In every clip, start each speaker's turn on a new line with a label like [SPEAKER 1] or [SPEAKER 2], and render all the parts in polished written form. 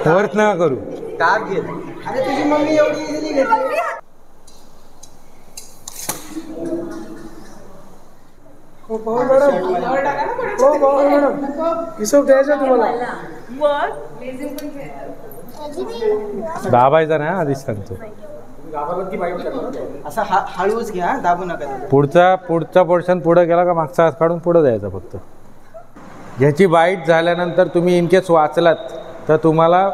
[SPEAKER 1] Force नका करू.
[SPEAKER 2] अरे तुझी मम्मी एवढी इझिली घेतली. हो पवार मॅडम, हो पवार मॅडम, हिशोब द्यायचा तुम्हाला.
[SPEAKER 1] दाबायचा ना आधीच सांगतो.
[SPEAKER 2] असा हळूच घ्या, दाबू नका.
[SPEAKER 1] पुढचा पोर्शन पुढे गेला का मागचा हात काढून पुढे द्यायचा फक्त. ह्याची बाईट झाल्यानंतर तुम्ही इनकेस वाचलात तर तुम्हाला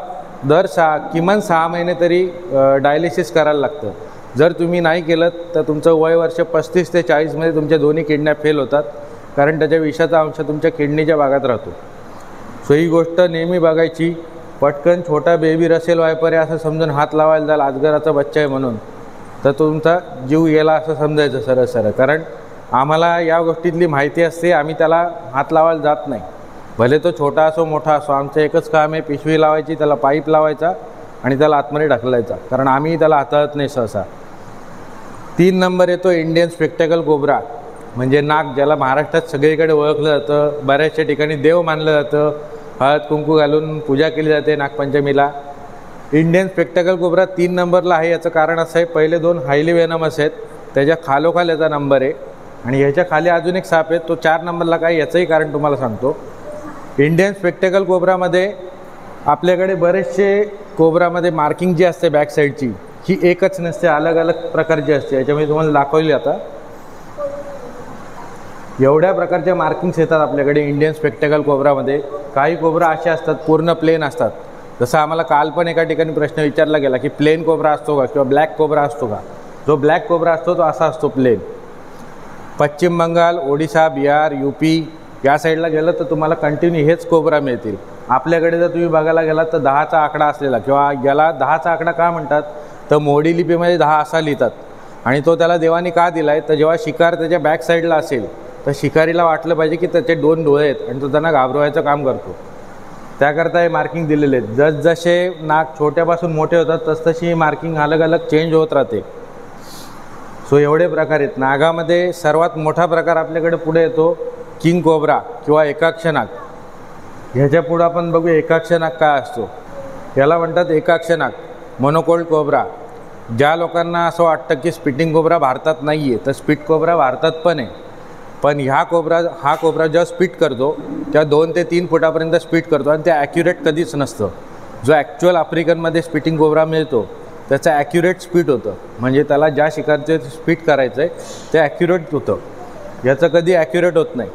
[SPEAKER 1] किमान 6 महिने तरी डायलिसिस करायला लागतं. जर तुम्ही नाही केलं तर तुमचं वय वर्ष 35 ते 40मध्ये तुमच्या दोन्ही किडन्या फेल होतात, कारण त्याच्या विषाचा अंश तुमच्या किडनीच्या भागात राहतो. सो ही गोष्ट नेहमी बघायची. पटकन छोटा बेबी रसेल वायपर आहे असं समजून हात लावायला जाल, अजगराचा बच्चा आहे म्हणून, तर तुमचा जीव गेला असं समजायचं सरळ सरळ. कारण आम्हाला या गोष्टीतली माहिती असते, आम्ही त्याला हात लावायला जात नाही. भले तो छोटा असो मोठा असो, आमचं एकच काम आहे, पिशवी लावायची, त्याला पाईप लावायचा आणि त्याला आतमध्ये ढकलायचा, कारण आम्ही त्याला हाताळत नाही सहसा. 3 नंबर येतो इंडियन स्पेक्टॅकल कोब्रा, म्हणजे नाग, ज्याला महाराष्ट्रात सगळीकडे ओळखलं जातं, बऱ्याचशा ठिकाणी देव मानलं जातं, हळद कुंकू घालून पूजा केली जाते नागपंचमीला. इंडियन स्पेक्टॅकल कोब्रा 3 नंबरला आहे. याचं कारण असं आहे, पहिले 2 हायली वेनमस आहेत, त्याच्या खालोखाल याचा नंबर आहे, आणि ह्याच्या खाली अजून एक साप आहे, तो 4 नंबरला काय, याचंही कारण तुम्हाला सांगतो. इंडियन स्पेक्टॅकल कोब्रामध्ये आपल्याकडे बरेचसे कोब्रामध्ये मार्किंग जी असते बॅक साईडची, ही एकच नसते, अलग अलग प्रकारची असते. याच्यामध्ये तुम्हाला दाखवली आता एवढ्या प्रकारच्या मार्किंग्स येतात आपल्याकडे इंडियन स्पेक्टॅकल कोब्रामध्ये. काही कोब्रा असे असतात पूर्ण प्लेन असतात. जसं आम्हाला काल पण एका ठिकाणी प्रश्न विचारला गेला की प्लेन कोब्रा असतो का किंवा ब्लॅक कोब्रा असतो का. जो ब्लॅक कोब्रा असतो तो असा असतो प्लेन. पश्चिम बंगाल, ओडिशा, बिहार, UP या साईडला गेलं तर तुम्हाला कंटिन्यू हेच कोब्रा मिळतील. आपल्याकडे जर तुम्ही बघायला गेलात तर 10चा आकडा असलेला, किंवा याला 10चा आकडा का म्हणतात तर मोडी लिपीमध्ये 10 असा लिहितात, आणि तो त्याला देवाने का दिला आहे तर जेव्हा शिकार त्याच्या बॅक साईडला असेल तर शिकारीला वाटलं पाहिजे की त्याचे 2 डोळे आहेत आणि तो त्यांना घाबरवायचं काम करतो. त्याकरता हे मार्किंग दिलेले आहेत. जसजसे नाग छोट्यापासून मोठे होतात तसतशी ही मार्किंग अलग अलग चेंज होत राहते. सो एवढे प्रकार आहेत. नागामध्ये सर्वात मोठा प्रकार आपल्याकडे पुढे येतो किंग कोब्रा किंवा एकाक्ष नाग. ह्याच्या पुढं आपण बघू एकाक्ष नाग काय असतो. याला म्हणतात एकाक्ष नाग, मोनोकोल्ड कोब्रा. ज्या लोकांना असं वाटतं की स्पिटिंग कोब्रा भारतात नाही आहे, तर स्पिट कोब्रा भारतात पण आहे. पण हा कोब्रा जेव्हा स्पिट करतो तेव्हा 2 ते 3 फुटापर्यंत स्पिट करतो, आणि ते ॲक्युरेट कधीच नसतं. जो ॲक्च्युअल आफ्रिकनमध्ये स्पिटिंग कोब्रा मिळतो त्याचं ॲक्युरेट स्पीट होतं, म्हणजे त्याला ज्या शिकारचे स्पीट करायचं आहे ते ॲक्युरेट होतं. याचं कधी ॲक्युरेट होत नाही,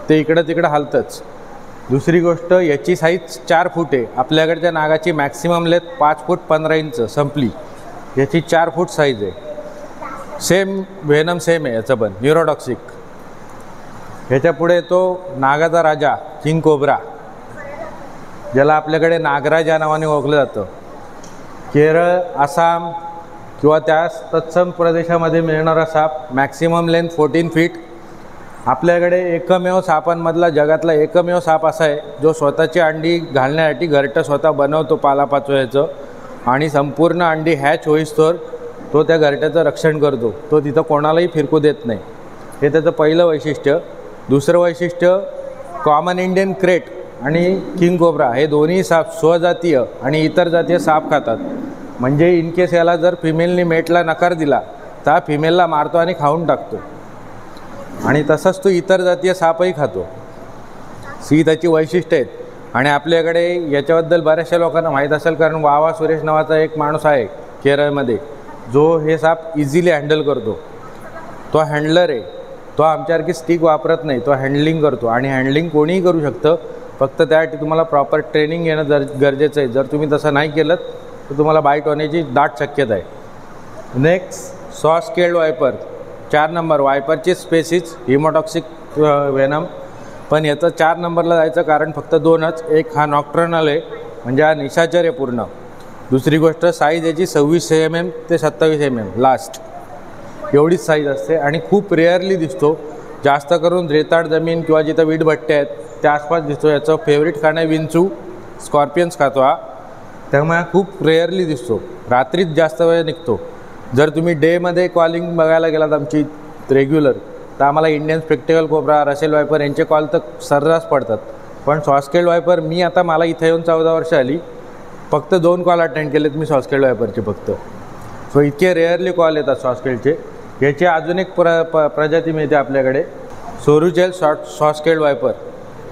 [SPEAKER 1] ते इकडं तिकडं हलतंच. दुसरी गोष्ट, याची साईज 4 फूट आहे. आपल्याकडच्या नागाची मॅक्सिमम लेंथ 5 फूट 15 इंच संपली, याची 4 फूट साईज आहे. सेम व्हेनम सेम आहे याचं पण, न्यूरोटॉक्सिक. ह्याच्या पुढे येतो नागाचा राजा किंग कोब्रा, ज्याला आपल्याकडे नागराज या नावाने ओळखलं जातं. केरळ, आसाम किंवा त्या तत्सम प्रदेशामध्ये मिळणारा साप. Maximum length 14 feet. आपल्याकडे एकमेव सापांमधला जगातला एकमेव साप असा आहे जो स्वतःची अंडी घालण्यासाठी घरटं स्वतः बनवतो पालापाचोळ्याचं, आणि संपूर्ण अंडी हॅच होईस्तोवर तो त्या घरट्याचं रक्षण करतो. तो तिथं कोणालाही फिरकू देत नाही. हे त्याचं पहिलं वैशिष्ट्य. दुसरं वैशिष्ट्य, कॉमन इंडियन क्रेट आणि किंग कोब्रा हे दोन्ही साप स्वजातीय आणि इतर जातीय साप खातात. म्हणजे इनकेस याला जर फिमेलनी मेटला नकार दिला तर फिमेलला मारतो आणि खाऊन टाकतो, आणि तसंच तो इतर जातीय सापही खातो. ही त्याची वैशिष्ट्य आहेत. आणि आपल्याकडे याच्याबद्दल बऱ्याचशा लोकांना माहीत असेल, कारण वावा सुरेश नावाचा एक माणूस आहे केरळमध्ये जो हे साप इझिली हँडल करतो. तो हँडलर आहे. तो आमच्यासारखी स्टिक वापरत नाही, तो हँडलिंग करतो. आणि हँडलिंग कोणीही करू शकतं, फक्त त्यासाठी तुम्हाला प्रॉपर ट्रेनिंग घेणं गरजेचं आहे. जर तुम्ही तसं नाही केलं तर तुम्हाला बाईट होण्याची दाट शक्यता आहे. Next, saw scaled viper 4 number. वायपरची स्पेसिस हिमोटॉक्सिक वेनम, पण याचं 4 नंबरला जायचं कारण फक्त 2च. एक हा नॉक्ट्रनल आहे, म्हणजे हा निशाचर आहे पूर्ण. दुसरी गोष्ट, साईज याची 26 mm ते 27 mm लास्ट, एवढीच साईज असते. आणि खूप रेअरली दिसतो. जास्त करून रेताड जमीन किंवा जिथं वीटभट्ट्या आहेत त्या आसपास दिसतो. याचं फेवरेट खाणं विंचू, स्कॉर्पियन्स खातो हा, त्यामुळे हा खूप रेअरली दिसतो. रात्रीच जास्त वेळ निघतो. जर तुम्ही डेमध्ये कॉलिंग बघायला गेलात आमची रेग्युलर, तर आम्हाला Indian spectacled cobra, Russell viper यांचे कॉल तर सर्रास पडतात. पण सॉस्केल्ड वायपर मी आता मला इथे येऊन 14 वर्ष आली, फक्त 2 कॉल अटेंड केलेत मी सॉस्केल्ड वायपरचे फक्त. सो इतके रेअरली कॉल येतात सॉस्केल्डचे. याची अजून एक प्रजाती मिळते आपल्याकडे, सोरुचेल सॉस्केल्ड वायपर.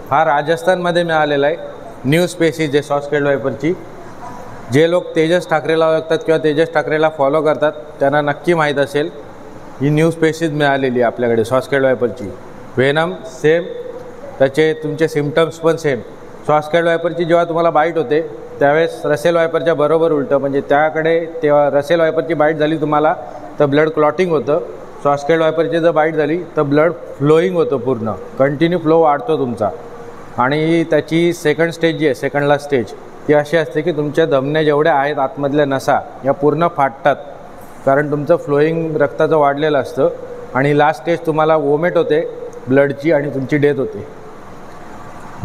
[SPEAKER 1] हा राजस्थानमध्ये मिळालेला आहे. न्यू स्पेसीज आहे सॉस्केल्ड वायपरची. जे लोक तेजस ठाकरेला ओळखतात किंवा तेजस ठाकरेला फॉलो करतात त्यांना नक्की माहीत असेल, ही न्यू स्पेसीज मिळालेली आहे आपल्याकडे सॉस्केल्ड वायपरची. वेनम सेम, त्याचे तुमचे सिम्पटम्स पण सेम. सॉस्केल्ड वायपरची जेव्हा तुम्हाला बाईट होते त्यावेळेस रसेल वायपरच्या बरोबर उलटं, म्हणजे त्याकडे तेव्हा रसेल वायपरची बाईट झाली तुम्हाला तर ब्लड क्लॉटिंग होतं. सॉस्केल्ड वायपरची जर बाईट झाली तर ब्लड फ्लोईंग होतं, पूर्ण कंटिन्यू फ्लो वाढतो तुमचा. आणि त्याची सेकंड स्टेज जी आहे, सेकंड लास्ट स्टेज, ती अशी असते की तुमच्या धमन्या जेवढ्या आहेत आतमधल्या नसा या पूर्ण फाटतात, कारण तुमचं फ्लोईंग रक्ताचं वाढलेलं असतं. आणि लास्ट स्टेज तुम्हाला वोमिट होते ब्लडची आणि तुमची डेथ होते.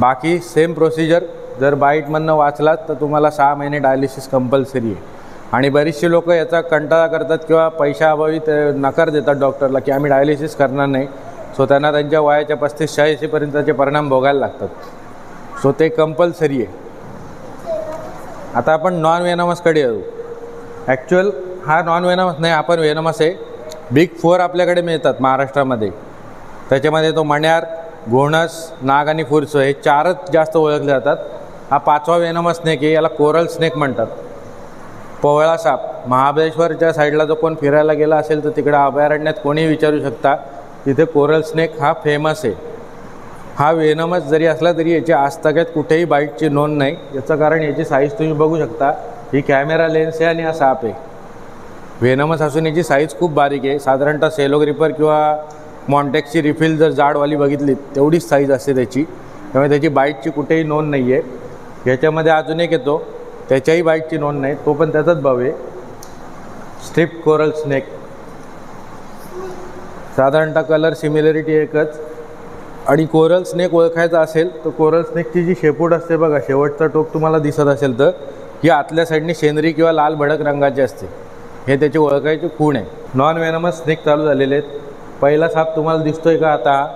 [SPEAKER 1] बाकी सेम प्रोसिजर. जर बाईटमधनं वाचलात तर तुम्हाला 6 महिने डायलिसिस कंपल्सरी आहे. आणि बरीचशी लोक याचा कंटाळा करतात किंवा पैशाअभावी ते नकार देतात डॉक्टरला की आम्ही डायलिसिस करणार नाही. सो त्यांना त्यांच्या वयाच्या 35-40 त्याचे परिणाम भोगायला लागतात. सो ते कंपल्सरी आहे. आता आपण नॉन वेनमसकडे येऊ. ॲक्च्युअल हा नॉन वेनमस नाही, आपण वेनमस आहे. बिग 4 आपल्याकडे मिळतात महाराष्ट्रामध्ये. त्याच्यामध्ये तो मण्यार, घोणस, नाग आणि फुरसं हे 4च जास्त ओळखले जातात. हा 5वा वेनमस स्नेक आहे, याला कोरल स्नेक म्हणतात. पवळा साप. महाबळेश्वरच्या साईडला जो कोण फिरायला गेला असेल तर तिकडे अभयारण्यात कोणी विचारू शकता, तिथे कोरल स्नेक हा फेमस आहे. हा वेनमस जरी असला तरी याची आजतागायत कुठेही बाईटची नोंद नाही. याचं कारण याची साईज तुम्ही बघू शकता, ही कॅमेरा लेन्स आहे आणि हा साप आहे. वेनमस असून याची साईज खूप बारीक आहे. साधारणतः सेलोग्रिपर किंवा मॉन्टेक्सची रिफिल जर जाडवाली बघितली तेवढीच साईज असते त्याची. त्यामुळे त्याची बाईटची कुठेही नोंद नाही आहे. याच्यामध्ये अजून एक येतो, त्याच्याही बाईटची नोंद नाही, तो पण त्याचाच भाव आहे, स्ट्रिप कोरल स्नेक. साधारणतः कलर सिमिलरिटी एकच. आणि कोरल स्नेक ओळखायचा असेल तर कोरल स्नेकची जी शेपूट असते बघा, शेवटचा टोक तुम्हाला दिसत असेल तर ही आतल्या साईडने शेंदरी किंवा लाल भडक रंगाची असते. हे त्याची ओळखायची खूण आहे. नॉन वेनमस स्नेक चालू झालेले आहेत. पहिला साप तुम्हाला दिसतोय का आता,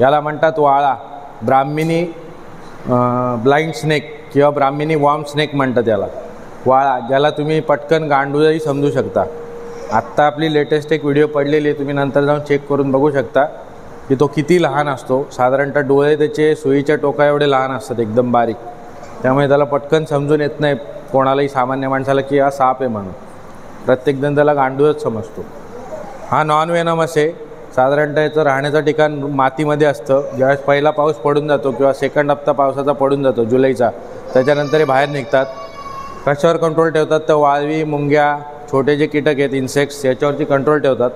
[SPEAKER 1] याला म्हणतात वाळा. ब्राह्मिणी ब्लाइंड स्नेक किंवा ब्राह्मिणी वॉर्म स्नेक म्हणतात याला, वाळा, ज्याला तुम्ही पटकन गांडूळही समजू शकता. आत्ता आपली लेटेस्ट एक व्हिडिओ पडलेली आहे, तुम्ही नंतर जाऊन चेक करून बघू शकता की तो किती लहान असतो. साधारणतः डोळे त्याचे सुईच्या टोका एवढे लहान असतात, एकदम बारीक. त्यामुळे त्याला पटकन समजून येत नाही कोणालाही, सामान्य माणसाला, की हा साप आहे म्हणून. प्रत्येकजण त्याला गांडूळच समजतो. हा नॉन वेनमस आहे. साधारणतः याचं राहण्याचं ठिकाण मातीमध्ये असतं. ज्यावेळेस पहिला पाऊस पडून जातो किंवा सेकंड हप्ता पावसाचा पडून जातो जुलैचा, त्याच्यानंतर हे बाहेर निघतात. कशावर कंट्रोल ठेवतात तर वाळवी, मुंग्या, छोटे जे कीटक आहेत इन्सेक्ट्स, याच्यावरती कंट्रोल ठेवतात.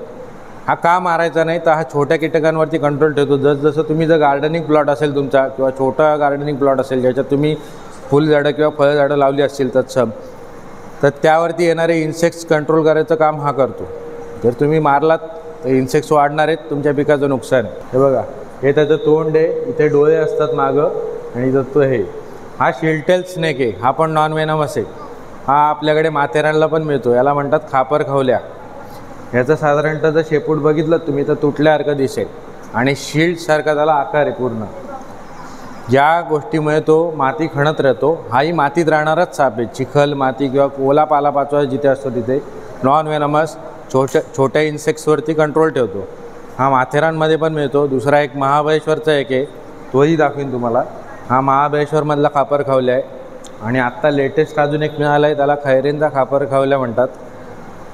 [SPEAKER 1] हा का मारायचा नाही तर हा छोट्या कीटकांवरती कंट्रोल ठेवतो. जसं तुम्ही जर गार्डनिंग प्लॉट असेल तुमचा किंवा छोटा गार्डनिंग प्लॉट असेल ज्याच्यात तुम्ही फुलझाडं किंवा फळझाडं लावली असतील तत्सम, तर त्यावरती येणारे इन्सेक्ट्स कंट्रोल करायचं काम हा करतो. जर तुम्ही मारलात तर इन्सेक्ट्स वाढणार आहेत, तुमच्या पिकाचं नुकसान आहे. हे बघा, हे त्याचं तोंड आहे, इथे डोळे असतात मागं, आणि इथं तो हे. हा शिलटेल स्नेक आहे. हा पण नॉन वेनमस आहे. हा आपल्याकडे माथेरानला पण मिळतो. याला म्हणतात खापर खवल्या. याचं साधारणतः जर शेपूट बघितलं तुम्ही तर तुटल्यासारखं दिसेल आणि शिल्डसारखा त्याला आकार आहे पूर्ण. ज्या गोष्टीमुळे तो माती खणत राहतो. हाही मातीत राहणारच साप आहे. चिखल, माती किंवा ओला पालापाचोळा जिथे असतो तिथे नॉन वेनमस छोट्या इन्सेक्ट्सवरती कंट्रोल ठेवतो. हा माथेरानमध्ये पण मिळतो. दुसरा एक महाबळेश्वरचा एक आहे, तोही दाखवीन तुम्हाला. हा महाबळेश्वरमधला खापर खवल्या आहे. आणि आत्ता लेटेस्ट अजून एक मिळाला आहे, त्याला खैरेंचा खापर खवल्या म्हणतात.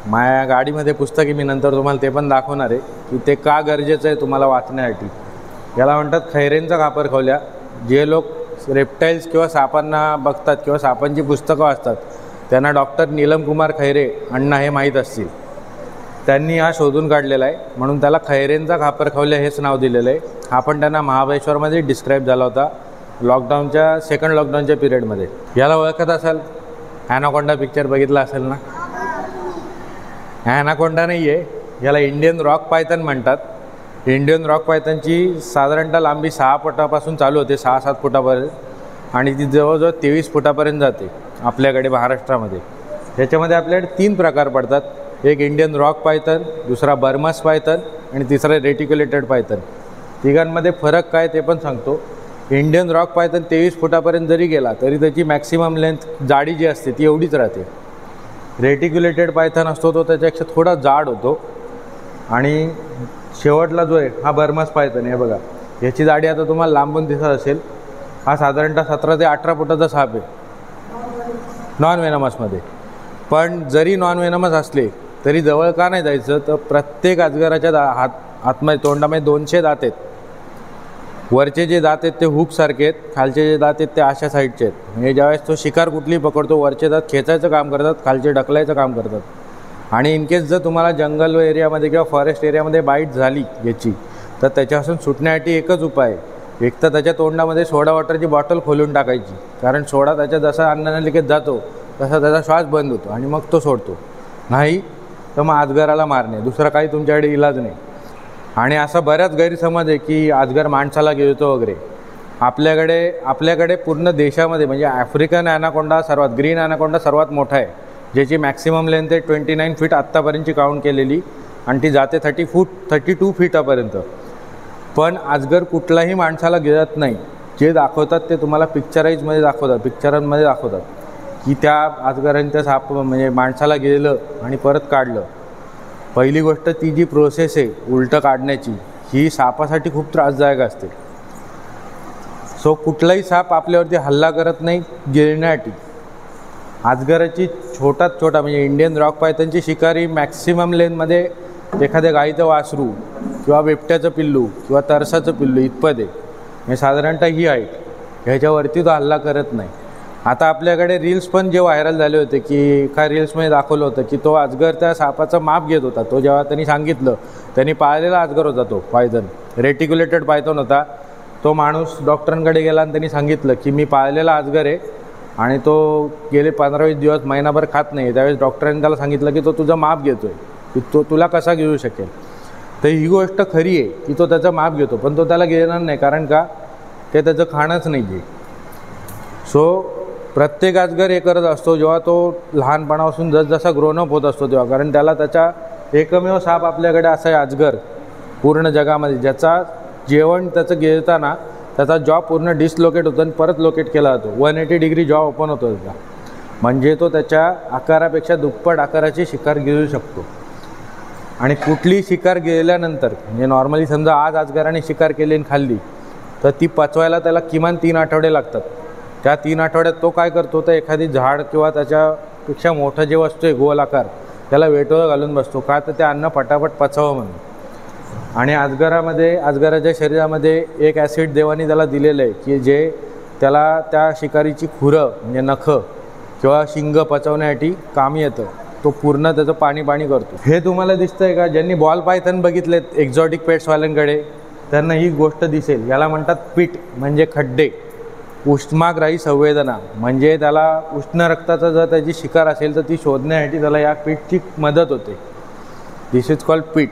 [SPEAKER 1] माझ्या गाडीमध्ये पुस्तक आहे, मी नंतर तुम्हाला ते पण दाखवणार आहे की ते का गरजेचं आहे तुम्हाला वाचण्यासाठी. याला म्हणतात खैरेंचा खापर खवल्या. जे लोक रेप्टाईल्स किंवा सापांना बघतात किंवा सापांची पुस्तकं वाचतात त्यांना डॉक्टर नीलम कुमार खैरे अण्णा हे माहीत असतील. त्यांनी हा शोधून काढलेला आहे, म्हणून त्याला खैरेंचा खापर खवल्या हेच नाव दिलेलं आहे. हा पण त्यांना महाबळेश्वरमध्ये डिस्क्राईब झाला होता लॉकडाऊनच्या सेकंड लॉकडाऊनच्या पिरियडमध्ये. याला ओळखत असाल, ॲनाकोंडा पिक्चर बघितला असेल ना. ॲनाकोंडा नाही आहे, याला इंडियन रॉक पायथन म्हणतात. इंडियन रॉक पायथनची साधारणतः लांबी 6 फुटापासून चालू होते, 6-7 फुटापर्यंत, आणि ती जवळजवळ 23 फुटापर्यंत जाते आपल्याकडे महाराष्ट्रामध्ये. त्याच्यामध्ये आपल्याकडे 3 प्रकार पडतात. एक इंडियन रॉक पायथन, दुसरा बर्मस पायथन आणि तिसरा रेटिक्युलेटेड पायथन. तिघांमध्ये फरक काय ते पण सांगतो. इंडियन रॉक पायथन 23 फुटापर्यंत जरी गेला तरी त्याची मॅक्सिमम लेंथ जाडी जी असते ती एवढीच राहते. रेटिक्युलेटेड पायथन असतो तो त्याच्यापेक्षा थोडा जाड होतो. आणि शेवटला जो आहे हा बर्मास पायथन आहे बघा, याची जाडी आता तुम्हाला लांबून दिसत असेल. हा साधारणतः 17 ते 18 फुटाचा साप आहे नॉन वेनमसमध्ये. पण जरी नॉन वेनमस असले तरी जवळ का नाही जायचं, तर प्रत्येक अजगराच्या आतमध्ये तोंडामध्ये 200 दात आहेत. वरचे जे दात आहेत ते हुकसारखे आहेत, खालचे जे दात आहेत ते अशा साईडचे आहेत. म्हणजे ज्यावेळेस तो शिकार कुठली पकडतो वरचे दात खेचायचं काम करतात, खालचे ढकलायचं काम करतात. आणि इनकेस जर तुम्हाला जंगल एरियामध्ये किंवा फॉरेस्ट एरियामध्ये बाईट झाली याची, तर त्याच्यापासून सुटण्यासाठी एकच उपाय आहे. एक तर त्याच्या तोंडामध्ये सोडा वॉटरची बॉटल खोलून टाकायची, कारण सोडा त्याच्या जसा अन्ननलिकेत जातो तसा त्याचा श्वास बंद होतो आणि मग तो सोडतो. नाही तर मग अजगराला मारणे, दुसरा काही तुमच्याकडे इलाज नाही. आणि असा बऱ्याच गैरसमज आहे की अजगर माणसाला गिळतो वगैरे. आपल्याकडे पूर्ण देशामध्ये म्हणजे आफ्रिकन ॲनाकोंडा सर्वात, ग्रीन ॲनाकोंडा सर्वात मोठा आहे, ज्याची मॅक्सिमम लेंथ आहे 29 फीट आत्तापर्यंतची काउंट केलेली, आणि ती जाते 32 फीटापर्यंत. पण अजगर कुठलाही माणसाला गिळत नाही. जे दाखवतात ते तुम्हाला पिक्चरांमध्ये दाखवतात की त्या अजगरांच्या साप म्हणजे माणसाला गिळलं आणि परत काढलं. पहिली गोष्ट ती जी प्रोसेस आहे उलटं काढण्याची, ही सापासाठी खूप त्रासदायक असते. सो कुठलाही साप आपल्यावरती हल्ला करत नाही गिळण्यासाठी. अजगराची छोटात छोटा म्हणजे इंडियन रॉक पायथनची शिकारी मॅक्सिमम लेनमध्ये एखाद्या गाईचं वासरू किंवा बिबट्याचं पिल्लू किंवा तरसाचं पिल्लू इतपत आहे. म्हणजे साधारणतः ही हाईट, ह्याच्यावरती तो हल्ला करत नाही. आता आपल्याकडे रील्स पण जे व्हायरल झाले होते की एका रील्समध्ये दाखवलं होतं की तो अजगर त्या सापाचं माप घेत होता. तो जेव्हा त्यांनी सांगितलं, त्यांनी पाळलेला अजगर होता तो पायथन, रेटिक्युलेटेड पायथन होता. तो माणूस डॉक्टरांकडे गेला आणि त्यांनी सांगितलं की मी पाळलेला अजगर आहे आणि तो गेले 15-20 दिवस महिनाभर खात नाही. त्यावेळेस डॉक्टरांनी त्याला सांगितलं की तो तुझं माप घेतो आहे, की तो तुला कसा घेऊ शकेल. तर ही गोष्ट खरी आहे की तो त्याचं माप घेतो, पण तो त्याला घेणार नाही, कारण का ते त्याचं खाणंच नाही आहे. सो प्रत्येक अजगर हे करत असतो जेव्हा तो लहानपणापासून जसजसा ग्रोनअप होत असतो तेव्हा. कारण त्याला त्याचा एकमेव साप आपल्याकडे असा आहे अजगर पूर्ण जगामध्ये, ज्याचा जेवण त्याचं गिळताना त्याचा जॉ पूर्ण डिसलोकेट होतो आणि परत लोकेट केला जातो. 180 डिग्री जॉ ओपन होतो त्याचा, म्हणजे तो त्याच्या आकारापेक्षा दुप्पट आकाराची शिकार गिळू शकतो. आणि कुठली शिकार गिळल्यानंतर म्हणजे नॉर्मली समजा आज अजगराने शिकार केली आणि खाल्ली, तर ती पचवायला त्याला किमान 3 आठवडे लागतात. त्या 3 आठवड्यात तो काय करतो, तर एखादी झाड किंवा त्याच्यापेक्षा मोठं जे वस्तू आहे गोल आकार, त्याला वेटोळं घालून बसतो. का तर ते अन्न पटापट पचावं म्हणून. आणि अजगराच्या शरीरामध्ये एक ॲसिड देवानी त्याला दिलेलं आहे की जे त्याला त्या शिकारीची खुरं म्हणजे नखं किंवा शिंग पचवण्यासाठी कामी येतं. तो पूर्ण त्याचं पाणी करतो. हे तुम्हाला दिसतंय का? ज्यांनी बॉल पायथन बघितलेत एक्झॉटिक पेट्सवाल्यांकडे त्यांना ही गोष्ट दिसेल. याला म्हणतात पीठ म्हणजे खड्डे. उष्माग्राही संवेदना म्हणजे त्याला उष्ण रक्ताचा जर त्याची शिकार असेल तर ती शोधण्यासाठी त्याला या पीठची मदत होते. दिस इज कॉल्ड पीठ.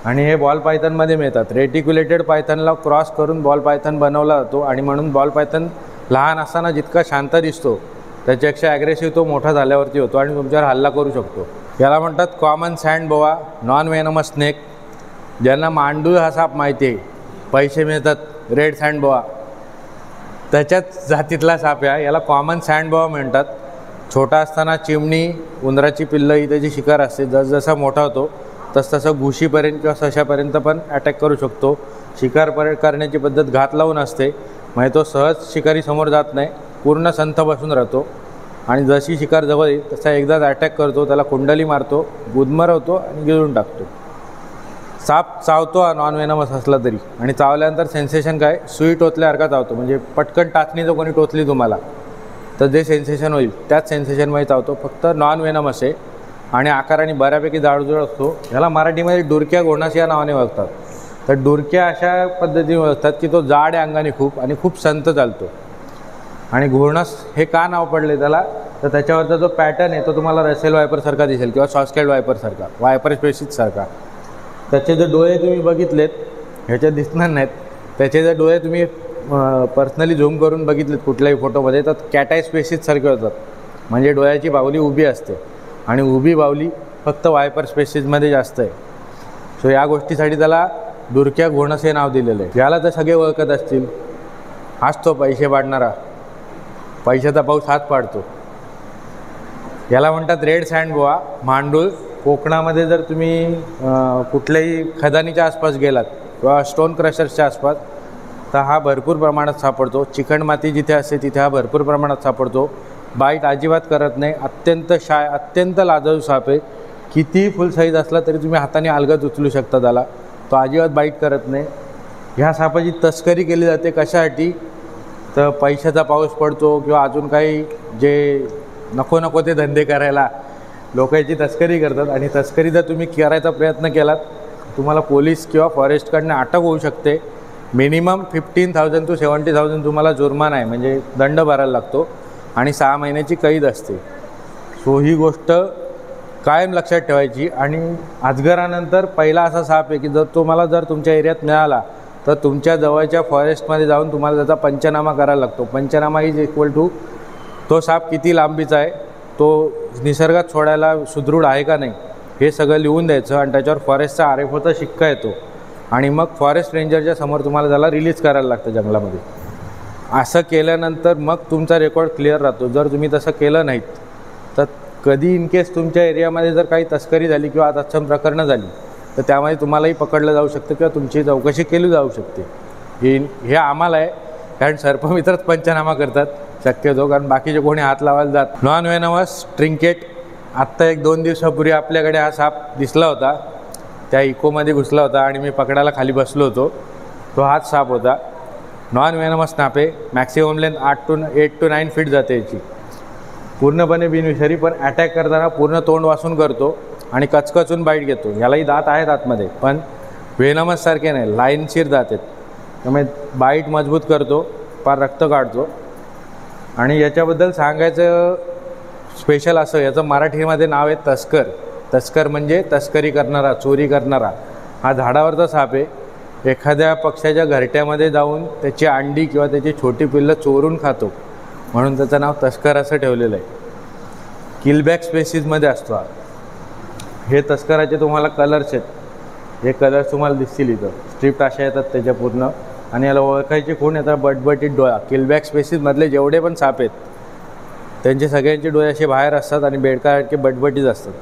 [SPEAKER 1] आणि हे बॉल पायथनमध्ये मिळतात. रेटिक्युलेटेड पायथनला क्रॉस करून बॉल पायथन बनवला जातो आणि म्हणून बॉल पायथन लहान असताना जितका शांत दिसतो त्याच्यापेक्षा ॲग्रेसिव्ह तो मोठा झाल्यावरती होतो आणि तुमच्यावर हल्ला करू शकतो. याला म्हणतात कॉमन सँड बोआ, नॉन वेनमस स्नेक. ज्यांना मांडूळ हा साप माहिती आहे, पैसे मिळतात, रेड सँड बोआ त्याच्याच जातीतला साप आहे. याला कॉमन सँड बोआ म्हणतात. छोटा असताना चिमणी, उंदराची पिल्लं ही त्याची शिकार असते. जसजसा मोठा होतो तसतसं घुशीपर्यंत किंवा सशापर्यंत पण अटॅक करू शकतो. शिकार करण्याची पद्धत घात लावून असते, म्हणजे तो सहज शिकारी समोर जात नाही, पूर्ण संथ बसून राहतो आणि जशी शिकार जवळ येईल तसा एकदाच अटॅक करतो, त्याला कुंडली मारतो, गुदमरवतो आणि गिळून टाकतो. साप चावतो हा नॉन वेनमस असला तरी, आणि चावल्यानंतर सेन्सेशन काय, सुई टोचल्यासारखा चावतो. म्हणजे पटकन टाचणी जर कोणी टोचली तुम्हाला तर जे सेन्सेशन होईल त्याच सेन्सेशनमध्ये चावतो. फक्त नॉन वेनमस आहे आणि आकाराने बऱ्यापैकी जाडजूड असतो. ह्याला मराठीमध्ये डुरक्या घोणस या नावाने ओळखतात. तर डुरक्या अशा पद्धतीने ओळखतात की तो जाड आहे अंगाने खूप आणि खूप संत चालतो. आणि घोणस हे का नाव पडले त्याला, तर त्याच्यावरचा जो पॅटर्न आहे तो तुम्हाला रसेल वायपरसारखा दिसेल किंवा सॉस्केट वायपरसारखा, वायपर स्पेसिससारखा. त्याचे जे डोळे तुम्ही बघितलेत, ह्याच्यात दिसणार नाहीत, त्याचे जर डोळे तुम्ही पर्सनली झूम करून बघितलेत कुठल्याही फोटोमध्ये तर कॅटाय स्पेसिससारखे होतात. म्हणजे डोळ्याची बाहुली उभी असते आणि उभी बाहुली फक्त वायपर स्पेसिसमध्ये जास्त आहे. सो या गोष्टीसाठी त्याला डुरक्या घोणस हे नाव दिलेलं आहे. याला तर सगळे ओळखत असतील. हाच तो पैसे पाडणारा, पैशाचा पाऊस हाच पाडतो. याला म्हणतात रेड सँड बुवा, मांडूळ. कोकणामध्ये जर तुम्ही कुठल्याही खदानीच्या आसपास गेलात किंवा स्टोन क्रशर्सच्या आसपास तर हा भरपूर प्रमाणात सापडतो. चिकणमाती जिथे असते तिथे हा भरपूर प्रमाणात सापडतो. बाईट अजिबात करत नाही, अत्यंत अत्यंत लाजाळू साप आहे. कितीही फुल साईज असला तरी तुम्ही हाताने अलगद उचलू शकता त्याला, तो अजिबात बाईट करत नाही. ह्या सापाची तस्करी केली जाते कशासाठी, तर पैशाचा पाऊस पडतो किंवा अजून काही जे नको नको ते धंदे करायला लोक याची तस्करी करतात. आणि तस्करी जर तुम्ही करायचा प्रयत्न केलात तुम्हाला पोलीस किंवा फॉरेस्टकडनं अटक होऊ शकते. मिनिमम 15,000 to 70,000 तुम्हाला जुर्माना आहे, म्हणजे दंड भरायला लागतो आणि 6 महिन्याची कैद असते. सो ही गोष्ट कायम लक्षात ठेवायची. आणि अजगरानंतर पहिला असा साप आहे की जर जर तुमच्या एरियात मिळाला तर तुमच्या जवळच्या फॉरेस्टमध्ये जाऊन तुम्हाला त्याचा पंचनामा करायला लागतो. पंचनामा इज इक्वल टू तो साप किती लांबीचा आहे, तो निसर्गात सोडायला सुदृढ आहे का नाही, हे सगळं लिहून द्यायचं आणि त्याच्यावर फॉरेस्टचा आरेखोचा शिक्का येतो आणि मग फॉरेस्ट रेंजरच्या समोर तुम्हाला त्याला रिलीज करायला लागतं जंगलामध्ये. असं केल्यानंतर मग तुमचा रेकॉर्ड क्लिअर राहतो. जर तुम्ही तसं केलं नाहीत तर कधी इन केस तुमच्या एरियामध्ये जर काही तस्करी झाली किंवा तत्सम प्रकरणं झाली तर त्यामध्ये तुम्हालाही पकडलं जाऊ शकतं किंवा तुमची चौकशी केली जाऊ शकते. हे आम्हाला आहे, कारण सर्पमित्रच पंचनामा करतात शक्यतो, कारण बाकीचे कोणी हात लावायला जात. Non venomous trinket. आत्ता 1-2 दिवसापूर्वी आपल्याकडे हा साप दिसला होता, त्या इकोमध्ये घुसला होता आणि मी पकडायला खाली बसलो होतो. तो हाच साप होता. नॉन व्हेनमस साप आहे. मॅक्सिमम लेंथ 8 to 9 फीट जाते याची. पूर्णपणे बिनविषारी, पण अटॅक करताना पूर्ण तोंड वासून करतो आणि कचकचून बाईट घेतो. यालाही दात आहेत आतमध्ये, पण व्हेनमससारखे नाही, लाईनशीर दात आहेत. त्यामुळे बाईट मजबूत करतो, फार रक्त काढतो. आणि याच्याबद्दल सांगायचं स्पेशल असं, याचं मराठीमध्ये नाव आहे तस्कर. तस्कर म्हणजे तस्करी करणारा, चोरी करणारा. हा झाडावरचा साप आहे. एखाद्या पक्ष्याच्या घरट्यामध्ये जाऊन त्याची अंडी किंवा त्याची छोटी पिल्लं चोरून खातो, म्हणून त्याचं नाव तस्कर असं ठेवलेलं आहे. किलबॅक स्पेसीजमध्ये असतो हा. हे तस्कराचे तुम्हाला कलर्स आहेत, हे कलर्स तुम्हाला दिसतील इथं. स्ट्रिप्ट अशा येतात त्याच्या पूर्ण. आणि याला ओळखायचे कोण येतात, बटबटीत डोळा. किलबॅक स्पेसीजमधले जेवढे पण साप आहेत त्यांचे सगळ्यांचे डोळे असे बाहेर असतात आणि बेडकासारखे बटबटीत असतात.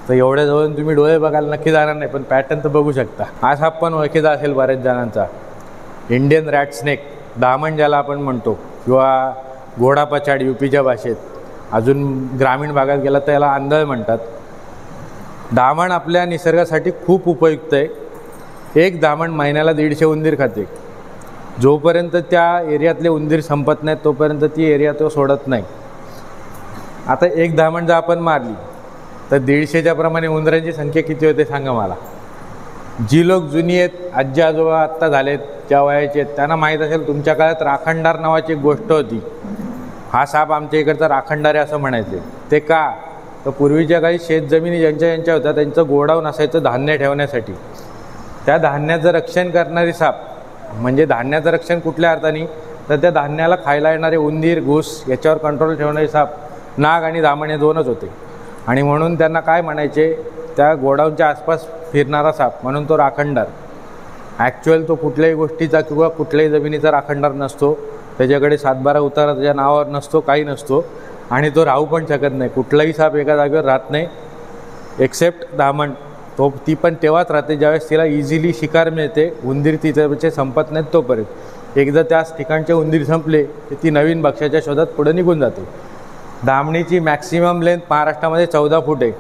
[SPEAKER 1] तर एवढ्या जवळून तुम्ही डोळे बघायला नक्की जाणार नाही, पण पॅटर्न तर बघू शकता. हा साप पण ओळखीचा असेल बऱ्याच जणांचा, इंडियन रॅट स्नेक, दामण ज्याला आपण म्हणतो, किंवा घोडापछाड यूपीच्या भाषेत. अजून ग्रामीण भागात गेला तर याला आंधळ म्हणतात. दामण आपल्या निसर्गासाठी खूप उपयुक्त आहे. एक दामण महिन्याला 150 उंदीर खाते. जोपर्यंत त्या एरियातले उंदीर संपत नाहीत तोपर्यंत ती एरिया तो सोडत नाही. आता एक दामण जर आपण मारली तर 150च्या प्रमाणे उंदरांची संख्या किती होते सांगा मला. जी लोक जुनी आहेत, आजी आजोबा आत्ता झालेत, ज्या वयाचे आहेत, त्यांना माहीत असेल तुमच्या काळात राखणदार नावाची एक गोष्ट होती. हा साप आमच्या इकडचा राखणदार आहे असं म्हणायचे. ते का, तर पूर्वीच्या काही शेतजमिनी ज्यांच्या होत्या त्यांचं गोडाऊन असायचं धान्य ठेवण्यासाठी. त्या धान्याचं रक्षण करणारी साप, म्हणजे धान्याचं रक्षण कुठल्या अर्थाने, तर त्या धान्याला खायला येणारे उंदीर, घूस याच्यावर कंट्रोल ठेवणारे साप नाग आणि दामण हे 2च होते. आणि म्हणून त्यांना काय म्हणायचे, त्या गोडाऊनच्या आसपास फिरणारा साप, म्हणून तो राखणदार. ॲक्च्युअल तो कुठल्याही गोष्टीचा किंवा कुठल्याही जमिनीचा राखणदार नसतो. त्याच्याकडे 7-12 उतारा त्याच्या नावावर नसतो, काही नसतो, आणि तो राहू पण शकत नाही. कुठलाही साप एका जागेवर राहत नाही एक्सेप्ट दामण. ती पण तेव्हाच राहते ज्यावेळेस तिला इझिली शिकार मिळते. उंदीर तिचे संपत नाहीत तोपर्यंत. एकदा त्याच ठिकाणचे उंदीर संपले की ती नवीन भक्ष्याच्या शोधात पुढे निघून जाते. दामणीची मॅक्सिमम लेंथ महाराष्ट्रामध्ये 14 फूट आहे.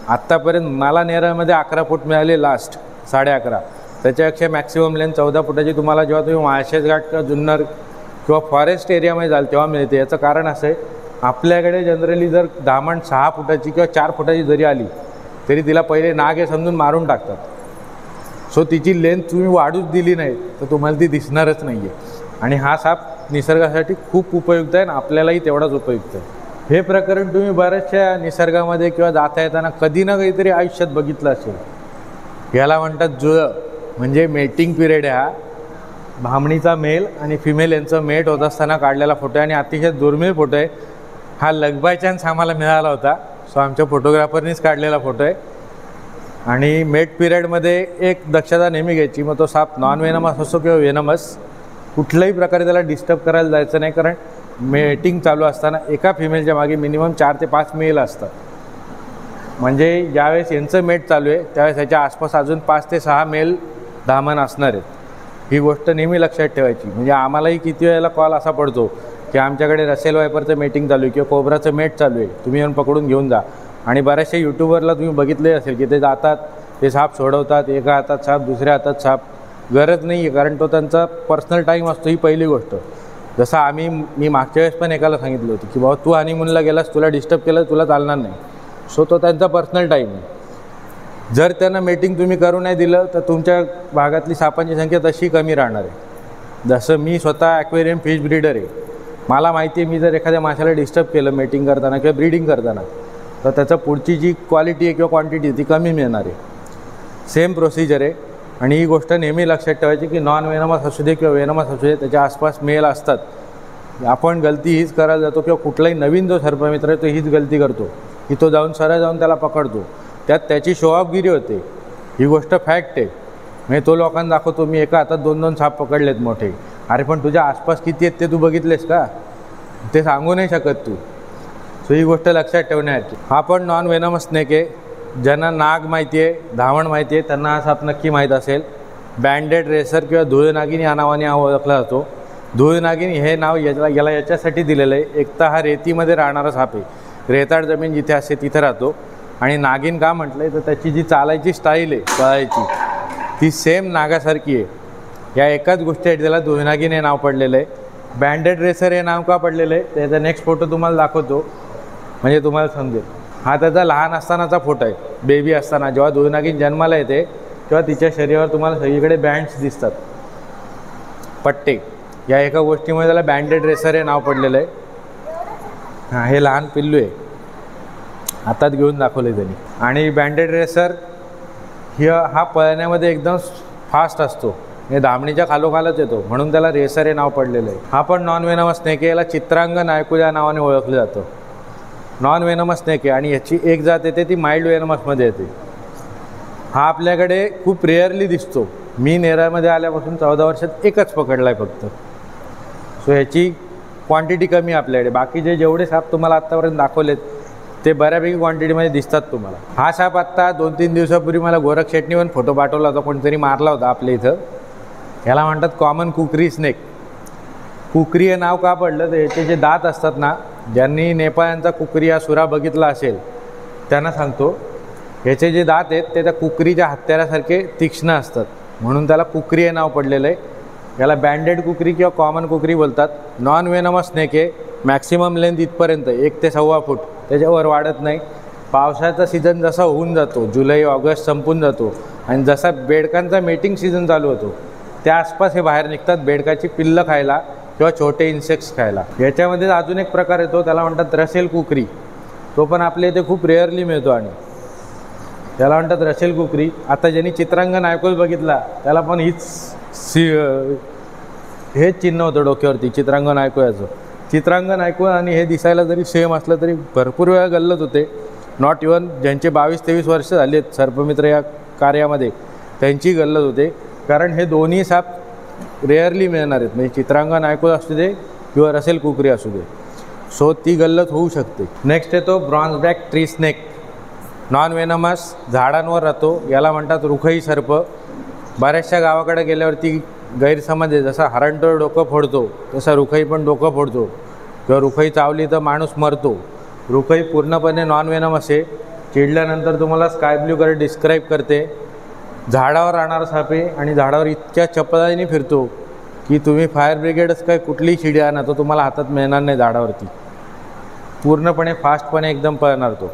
[SPEAKER 1] आत्तापर्यंत मला नेरळमध्ये 11 फूट मिळाले लास्ट, 11.5. त्याच्यापेक्षा मॅक्सिमम लेंथ 14 फुटाची तुम्हाला जेव्हा तुम्ही माळशेज घाट किंवा जुन्नर किंवा फॉरेस्ट एरियामध्ये जाल तेव्हा मिळते. याचं कारण असं आहे, आपल्याकडे जनरली जर दामण 6 फुटाची किंवा 4 फुटाची जरी आली तरी तिला पहिले नाग हे समजून मारून टाकतात. सो तिची लेंथ तुम्ही वाढूच दिली नाही तर तुम्हाला ती दिसणारच नाही आहे. आणि हा साप निसर्गासाठी खूप उपयुक्त आहे आणि आपल्यालाही तेवढाच उपयुक्त आहे. हे प्रकरण तुम्ही बऱ्याचशा निसर्गामध्ये किंवा जाता येताना कधी ना काहीतरी आयुष्यात बघितलं असेल. याला म्हणतात जुळं, म्हणजे मेटिंग पिरियड आहे हा. भामणीचा मेल आणि फिमेल यांचं मेट होत असताना काढलेला फोटो आहे आणि अतिशय दुर्मिळ फोटो आहे हा. लग बाय चान्स आम्हाला मिळाला होता, सो आमच्या फोटोग्राफरनीच काढलेला फोटो आहे. आणि मेट पिरियडमध्ये एक दक्षता नेहमी घ्यायची, मग तो साप नॉन व्हेनमस असो किंवा व्हेनमस, कुठल्याही प्रकारे त्याला डिस्टर्ब करायला जायचं नाही, कारण मेटिंग चालू असताना एका फिमेलच्या मागे मिनिमम 4 ते 5 मेल असतात. म्हणजे ज्यावेळेस यांचं मेट चालू आहे त्यावेळेस याच्या आसपास अजून 5 ते 6 मेल धामण असणार आहेत. ही गोष्ट नेहमी लक्षात ठेवायची. म्हणजे आम्हालाही किती वेळेला कॉल असा पडतो की आमच्याकडे रसेल वायपरचं मेटिंग चालू आहे किंवा कोब्राचं मेट चालू आहे, तुम्ही येऊन पकडून घेऊन जा. आणि बऱ्याचशा यूट्यूबरला तुम्ही बघितले असेल की ते जातात, ते साप सोडवतात, एका हातात साप दुसऱ्या हातात साप. गरज नाही आहे, कारण तो त्यांचा पर्सनल टाईम असतो. ही पहिली गोष्ट. जसं मी मागच्या वेळेस पण एकाला सांगितलं होतं की बाबा तू हनीमूनला गेलास, तुला डिस्टर्ब केलं तुला चालणार नाही. सो तो त्यांचा पर्सनल टाईम आहे. जर त्यांना मीटिंग तुम्ही करू नाही दिलं तर तुमच्या भागातली सापांची संख्या तशी कमी राहणार आहे. जसं मी स्वतः ॲक्वेरियम फिश ब्रीडर आहे, मला माहिती आहे मी जर एखाद्या माशाला डिस्टर्ब केलं मीटिंग करताना किंवा ब्रीडिंग करताना तर त्याचं पुढची जी क्वालिटी आहे किंवा क्वांटिटी ती कमी मिळणार आहे. सेम प्रोसिजर आहे. आणि ही गोष्ट नेहमी लक्षात ठेवायची की नॉन वेनमस असू दे किंवा वेनमस असू दे, त्याच्या आसपास मेल असतात. आपण गलती हीच करायला जातो किंवा कुठलाही नवीन जो सर्पमित्र आहे तो हीच गलती करतो की तो जाऊन सरळ जाऊन त्याला पकडतो, त्यात त्याची शोऑफगिरी होते. ही गोष्ट फॅक्ट आहे. म्हणजे तो लोकांना दाखवतो मी एका हातात 2-2 साप पकडलेत मोठे. अरे पण तुझ्या आसपास किती आहेत ते तू बघितलेस का? ते सांगू नाही शकत तू. सो ही गोष्ट लक्षात ठेवण्यासारखी. हा पण नॉन वेनमस स्नेक आहे. ज्यांना नाग माहिती आहे, धावण माहिती आहे, त्यांना हा साप नक्की माहीत असेल. बँडेड रेसर किंवा धुळनागिनी या नावाने ओळखला जातो. धुळनागिनी हे नाव याला याच्यासाठी दिलेलं आहे, एक तर हा रेतीमध्ये राहणारा साप आहे. रेताळ जमीन जिथे असते तिथे राहतो. आणि नागिन का म्हटलं आहे तर त्याची जी चालायची स्टाईल आहे पळायची ती सेम नागासारखी आहे. या एकाच गोष्टीसाठी त्याला धुळनागिन हे नाव पडलेलं आहे. बँडेड रेसर हे नाव का पडलेलं आहे त्याचा नेक्स्ट फोटो तुम्हाला दाखवतो म्हणजे तुम्हाला समजेल. हा त्याचा लहान असतानाचा फोटो आहे, बेबी असताना. जेव्हा धुळनागिन जन्माला येते तेव्हा तिच्या शरीरावर तुम्हाला सगळीकडे बँड्स दिसतात, पट्टे. या एका गोष्टीमुळे त्याला बँडेड रेसर हे नाव पडलेलं आहे. हां, हे लहान पिल्लू आहे, हातात घेऊन दाखवले त्यांनी. आणि बँडेड रेसर हा पळण्यामध्ये एकदम फास्ट असतो, हे धामणीच्या खालोखालच येतो, म्हणून त्याला रेसर हे नाव पडलेलं आहे. हा पण नॉन वेनमस स्नेक आहे. याला चित्रांग नायकू या नावाने ओळखलं जातं. नॉन वेनमस स्नेक आहे आणि याची एक जात येते ती माइल्ड वेनमसमध्ये येते. हा आपल्याकडे खूप रेअरली दिसतो. मी नेरामध्ये आल्यापासून 14 वर्षात एकच पकडला आहे फक्त. सो ह्याची क्वांटिटी कमी आपल्याकडे. बाकीचे जेवढे साप तुम्हाला आत्तापर्यंत दाखवलेत ते बऱ्यापैकी क्वांटिटीमध्ये दिसतात तुम्हाला. हा साप आत्ता 2-3 दिवसापूर्वी मला गोरख शेटनी पण फोटो पाठवला होता, कोणतरी मारला होता आपल्या इथं. ह्याला म्हणतात कॉमन कुकरी स्नेक. कुकरी हे नाव का पडलं तर याचे जे दात असतात ना, ज्यांनी नेपाळचा कुकरी हा सुरा बघितला असेल त्यांना सांगतो, ह्याचे जे दात आहेत ते त्या कुकरीच्या हत्यारासारखे तीक्ष्ण असतात, म्हणून त्याला कुकरी हे नाव पडलेलं आहे. याला बँडेड कुकरी किंवा कॉमन कुकरी बोलतात. नॉन वेनमस स्नेक आहे. मॅक्सिमम लेंथ इथपर्यंत 1 ते 1.25 फूट, त्याच्यावर वाढत नाही. पावसाचा सीझन जसा होऊन जातो, जुलै ऑगस्ट संपून जातो आणि जसा बेडकांचा मेटिंग सीझन चालू होतो त्या आसपास हे बाहेर निघतात बेडकाची पिल्लं खायला किंवा छोटे इन्सेक्ट्स खायला. याच्यामध्ये अजून एक प्रकार येतो, त्याला म्हणतात रसेल कुकरी. तो पण आपल्या इथे खूप रेअरली मिळतो आणि त्याला म्हणतात रसेल कुकरी. आता ज्यांनी चित्रांग नायकूल बघितला त्याला पण हेच चिन्ह होतं डोक्यावरती, चित्रांग नायकूयाचं. चित्रांग नायकू आणि हे दिसायला जरी सेम असलं तरी भरपूर वेळा गल्लत होते. नॉट इवन ज्यांचे 22-23 वर्ष झाले आहेत सर्पमित्र या कार्यामध्ये त्यांची गल्लत होते, कारण हे दोन्ही साप रेअरली मिळणार आहेत. म्हणजे चित्रांग नायकू असू दे किंवा रसेल कुकरी असू दे. सो ती गल्लत होऊ शकते. नेक्स्ट येतो bronze back tree snake. Non venomous, झाडांवर राहतो. याला म्हणतात रुखई सर्प. बऱ्याचशा गावाकडे गेल्यावरती गैरसमज आहे, जसा हरणटोळ डोकं फोडतो तसा रुखई पण डोकं फोडतो किंवा रुखई चावली तर माणूस मरतो. रुखई पूर्णपणे नॉन वेनमस आहे. चिडल्यानंतर तुम्हाला स्काय ब्ल्यू कलर डिस्क्राईब करते. झाडावर राहणारा साप आहे आणि झाडावर इतक्या चपळाईने फिरतो की तुम्ही फायर ब्रिगेडच काय कुठलीही शिडी आणा तो तुम्हाला हातात मिळणार नाही झाडावरती. पूर्णपणे फास्टपणे एकदम पळणार तो.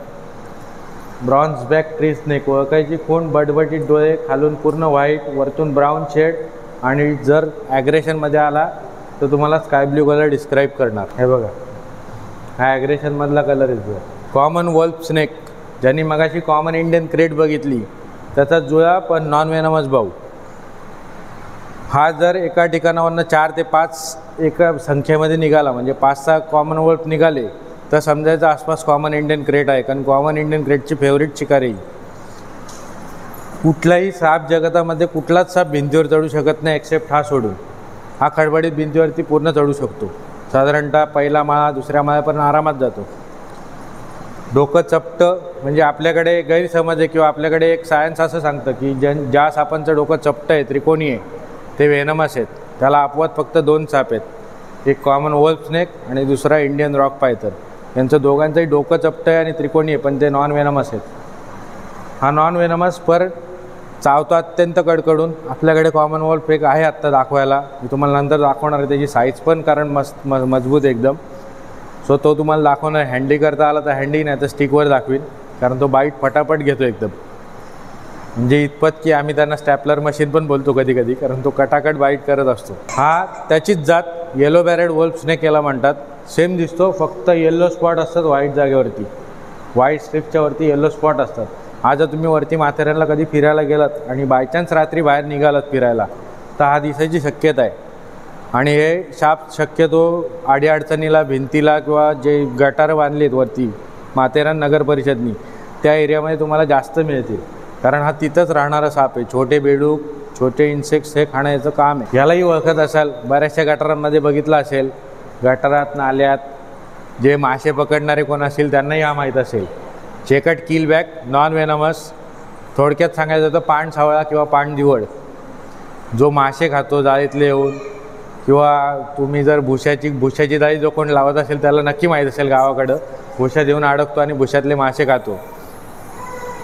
[SPEAKER 1] Bronze back tree snake. ओळखायची खूण, बटबटीत डोळे, खालून पूर्ण व्हाईट, वरतून ब्राऊन शेड आणि जर ॲग्रेशनमध्ये आला तर तुम्हाला स्काय ब्ल्यू कलर डिस्क्राईब करणार. हे बघा, हा ॲग्रेशनमधला कलर येतो. Common wolf snake. ज्यांनी मगाशी कॉमन इंडियन क्रेट बघितली त्याचा जुळा पण नॉन वेनमस भाऊ. हा जर एका ठिकाणावरनं 4 ते 5 एका संख्येमध्ये निघाला, म्हणजे 5-6 कॉमन वल्फ निघाले तर समजायचं आसपास कॉमन इंडियन क्रेट आहे, कारण कॉमन इंडियन क्रेटची फेवरेट शिकारी. कुठलाही साप जगतामध्ये कुठलाच साप भिंतीवर चढू शकत नाही एक्सेप्ट हा सोडून. हा खडबडीत भिंतीवरती पूर्ण चढू शकतो. साधारणतः पहिला माळा दुसऱ्या माळ्यापर्यंत आरामात जातो. डोकं चपटं म्हणजे आपल्याकडे गैरसमज आहे किंवा आपल्याकडे एक सायन्स असं सांगतं की ज्या सापांचं डोकं चपटं आहे, त्रिकोणी आहे, ते व्हेनमस आहेत. त्याला अपवाद फक्त 2 साप आहेत, एक कॉमन वोल्फ स्नेक आणि दुसरा इंडियन रॉक पायथर. यांचं दोघांचंही डोकं चपटं आहे आणि त्रिकोणी आहे, पण ते नॉन व्हेनमस आहेत. हा नॉन व्हेनमस पर चावतो अत्यंत कडकडून. आपल्याकडे कॉमन वोल्फ एक आहे आत्ता दाखवायला, मी तुम्हाला नंतर दाखवणार आहे त्याची साईज पण, कारण मजबूत एकदम. सो तो तुम्हाला दाखवणार. हँडी करता आला तर हँडी, नाही तर स्टिकवर दाखवीन, कारण तो बाईट फटाफट घेतो एकदम. म्हणजे इतपत की आम्ही त्यांना स्टॅपलर मशीन पण बोलतो कधी कधी, कारण तो कटाकट बाईट करत असतो. हा त्याचीच जात येलो बॅरेड वोल्फ स्नेक याला म्हणतात. सेम दिसतो, फक्त येल्लो स्पॉट असतात व्हाईट जागेवरती, व्हाईट स्ट्रिपच्या वरती येल्लो स्पॉट असतात. आज जर तुम्ही वरती माथेरानला कधी फिरायला गेलात आणि बायचान्स रात्री बाहेर निघालात फिरायला, तर हा दिसायची शक्यता आहे. आणि हे साप शक्यतो अडीअडचणीला, भिंतीला किंवा जे गटारं बांधली आहेत वरती माथेरान नगर परिषदनी, त्या एरियामध्ये तुम्हाला जास्त मिळतील, कारण हा तिथंच राहणारा साप आहे. छोटे बेडूक, छोटे इन्सेक्ट्स हे खाण्याचं काम आहे. यालाही ओळखत असाल, बऱ्याचशा गटारांमध्ये बघितलं असेल. गटारात, नाल्यात जे मासे पकडणारे कोण असतील त्यांनाही हा माहीत असेल. चेकट किलबॅक, नॉन व्हेनमस. थोडक्यात सांगायचं तर पाण सावळा किंवा पाण दिवड, जो मासे खातो जाळीतले येऊन, किंवा तुम्ही जर भुशाची जाळी जो कोण लावत असेल त्याला नक्की माहीत असेल गावाकडं, भुशात येऊन अडकतो आणि भुशातले मासे खातो.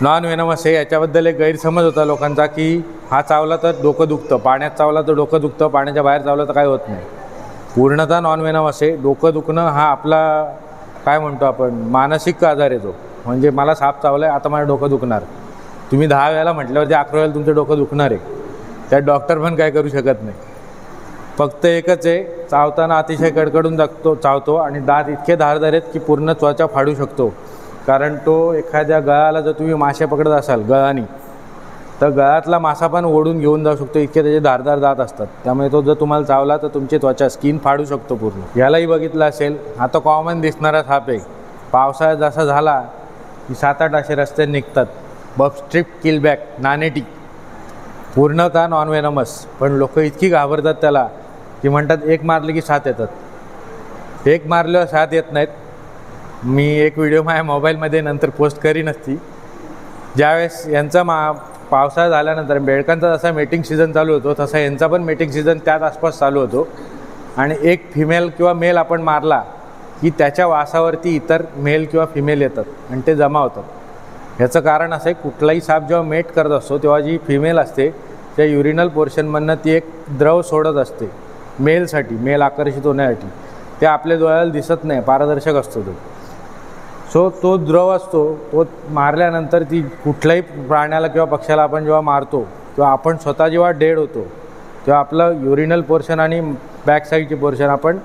[SPEAKER 1] नॉन व्हेनमस आहे. याच्याबद्दल एक गैरसमज होता लोकांचा की हा चावला तर डोकं दुखतं, पाण्यात चावला तर डोकं दुखतं, पाण्याच्या बाहेर चावलं तर काय होत नाही. पूर्णतः नॉन व्हेनमस आहे. डोकं दुखणं हा आपला काय म्हणतो आपण मानसिक आजार आहे तो. म्हणजे मला साप चावला आहे, आता माझं डोकं दुखणार. तुम्ही 10 वेळेला म्हटल्यावरती 11 वेळेला तुमचं डोकं दुखणार आहे. त्यात डॉक्टर पण काय करू शकत नाही. फक्त एकच आहे, चावताना अतिशय कडकडून चावतो आणि दात इतके धारदार आहेत की पूर्ण त्वचा फाडू शकतो. कारण तो एखाद्या गळाला जर तुम्ही मासे पकडत असाल गळानी, तर गळातला मासा पण ओढून घेऊन जाऊ शकतो, इतके त्याचे धारदार दात असतात. त्यामुळे तो जर तुम्हाला चावला तर तुमची त्वचा स्किन फाडू शकतो पूर्ण. यालाही बघितलं असेल, आता कॉमन दिसणारा साप आहे. पावसाळ्यात जसा झाला की 7-8 असे रस्ते निघतात. बबस्ट्रिप किलबॅक, नानेटी, पूर्णतः नॉन व्हेनमस, पण लोक इतकी घाबरतात त्याला की म्हणतात एक मारले की 7 येतात. एक मारल्यावर 7 येत नाहीत. मी एक व्हिडिओ माझ्या मोबाईलमध्ये नंतर पोस्ट करीन असती. ज्यावेळेस यांचा पावसाळा झाल्यानंतर बेडकांचा जसा मेटिंग सीझन चालू होतो, तसा यांचा पण मेटिंग सीझन त्याच आसपास चालू होतो. आणि एक फिमेल किंवा मेल आपण मारला की त्याच्या वासावरती इतर मेल किंवा फिमेल येतात आणि ते जमा होतात. ह्याचं कारण असं आहे, कुठलाही साप जेव्हा मेट करत असतो तेव्हा जी फिमेल असते त्या युरिनल पोर्शनमधनं ती एक द्रव सोडत असते मेलसाठी, मेल आकर्षित होण्यासाठी. ते आपल्या डोळ्याला दिसत नाही, पारदर्शक असतो तो. सो तो द्रव असतो, तो मारल्यानंतर ती कुठल्याही प्राण्याला किंवा पक्ष्याला आपण जेव्हा मारतो किंवा आपण स्वतः जेव्हा डेड होतो तेव्हा आपलं युरिनल पोर्शन आणि बॅक साईडची पोर्शन आपण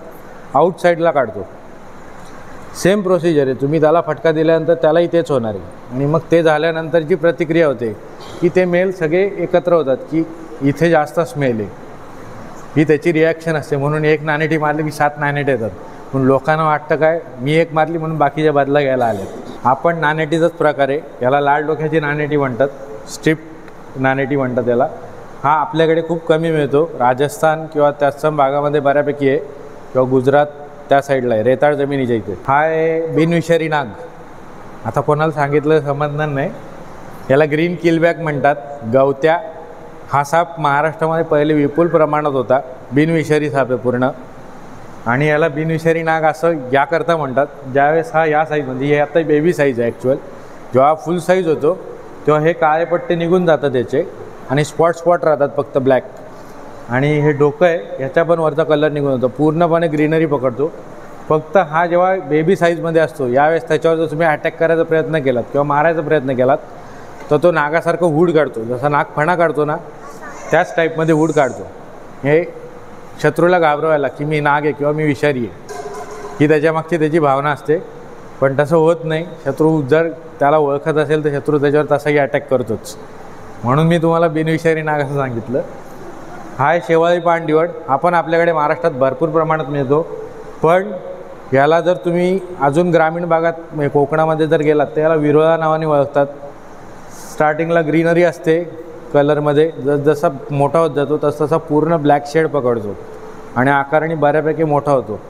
[SPEAKER 1] आउटसाईडला काढतो. सेम प्रोसिजर आहे. तुम्ही त्याला फटका दिल्यानंतर त्यालाही तेच होणार आहे. आणि मग ते झाल्यानंतरची प्रतिक्रिया होते की ते मेल सगळे एकत्र होतात की इथे जास्त स्मेल आहे, ही त्याची रिॲक्शन असते. म्हणून एक नाणेटी मारली की 7 नाणेटे येतात. पण लोकांना वाटतं काय, मी एक मारली म्हणून बाकीच्या बदला घ्यायला आले. आपण नाणेटीचाच प्रकार आहे. याला लाल डोक्याची नाणेटी म्हणतात, स्ट्रिप्ट नाणेटी म्हणतात याला. हा आपल्याकडे खूप कमी मिळतो. राजस्थान किंवा तत्सम भागामध्ये बऱ्यापैकी आहे, किंवा गुजरात त्या साईडला आहे, रेताळ जमिनीच्या इथे. हा आहे बिनविषारी नाग. आता कोणाला सांगितलं समजणार नाही. याला ग्रीन किलबॅक म्हणतात, गवत्या. हा साप महाराष्ट्रामध्ये पहिले विपुल प्रमाणात होता. बिनविषारी साप आहे पूर्ण. आणि याला बिनविषारी नाग असं याकरता म्हणतात, ज्यावेळेस हा या साईज, म्हणजे हे आता बेबी साईज आहे ॲक्च्युअल. जेव्हा फुल साईज होतो तेव्हा हे काळे पट्टे निघून जातात त्याचे आणि स्पॉट राहतात फक्त ब्लॅक. आणि हे डोकं आहे ह्याचा पण वरचा कलर निघून होतो, पूर्णपणे ग्रीनरी पकडतो. फक्त हा जेव्हा बेबी साईजमध्ये असतो यावेळेस त्याच्यावर जर तुम्ही अटॅक करायचा प्रयत्न केलात किंवा मारायचा प्रयत्न केलात तर तो नागासारखं हूड काढतो. जसा नाग फणा काढतो ना, त्याच टाईपमध्ये हूड काढतो. हे शत्रूला घाबरवायला की मी नाग आहे किंवा मी विषारी आहे, ही त्याच्यामागची त्याची भावना असते. पण तसं होत नाही. शत्रू जर त्याला ओळखत असेल तर शत्रू त्याच्यावर तसाही अटॅक करतोच. म्हणून मी तुम्हाला बिनविषारी नाग असं सांगितलं. हा आहे शेवाळी पाणदिवड. हा पण आपल्याकडे महाराष्ट्रात भरपूर प्रमाणात मिळतो. पण याला जर तुम्ही अजून ग्रामीण भागात म्हणजे कोकणामध्ये जर गेलात तर याला विरोळा नावाने ओळखतात. स्टार्टिंगला ग्रीनरी असते कलरमध्ये, जसजसा मोठा होत जातो तसतसा पूर्ण ब्लॅक शेड पकडतो. आणि आकाराने बऱ्यापैकी मोठा होतो.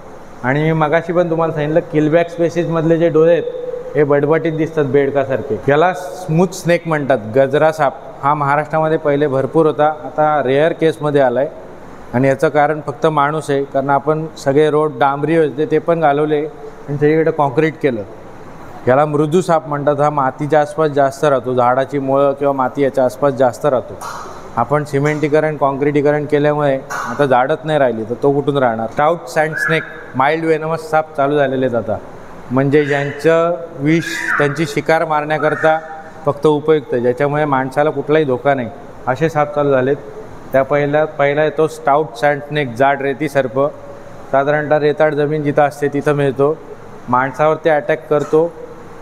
[SPEAKER 1] आणि मी मगाशी पण तुम्हाला सांगितलं किलबॅक स्पेसिसमधले जे डोळे आहेत हे बटबटीत दिसतात बेडकासारखे. याला स्मूथ स्नेक म्हणतात. गजरा साप हा महाराष्ट्रामध्ये पहिले भरपूर होता, आता रेअर केसमध्ये आला आहे. आणि याचं कारण फक्त माणूस आहे, कारण आपण सगळे रोड डांबरी होते ते पण घालवले आणि सगळीकडे कॉन्क्रीट केलं. याला मृदू साप म्हणतात. हा मातीच्या आसपास जास्त राहतो, झाडाची मुळं किंवा माती याच्या आसपास जास्त राहतो. आपण सिमेंटीकरण कॉन्क्रिटीकरण केल्यामुळे आता झाडच नाही राहिली, तर तो कुठून राहणार. Stout sand snake mild venomous साप चालू झालेले आहेत आता, म्हणजे ज्यांचं विष त्यांची शिकार मारण्याकरता फक्त उपयुक्त आहे, ज्याच्यामुळे माणसाला कुठलाही धोका नाही, असे साप चालू झालेत. त्या पहिला येतो स्टाउट सँड स्नेक, जाड रेती सर्प. साधारणतः रेताड जमीन जिथं असते तिथं मिळतो. माणसावरती अटॅक करतो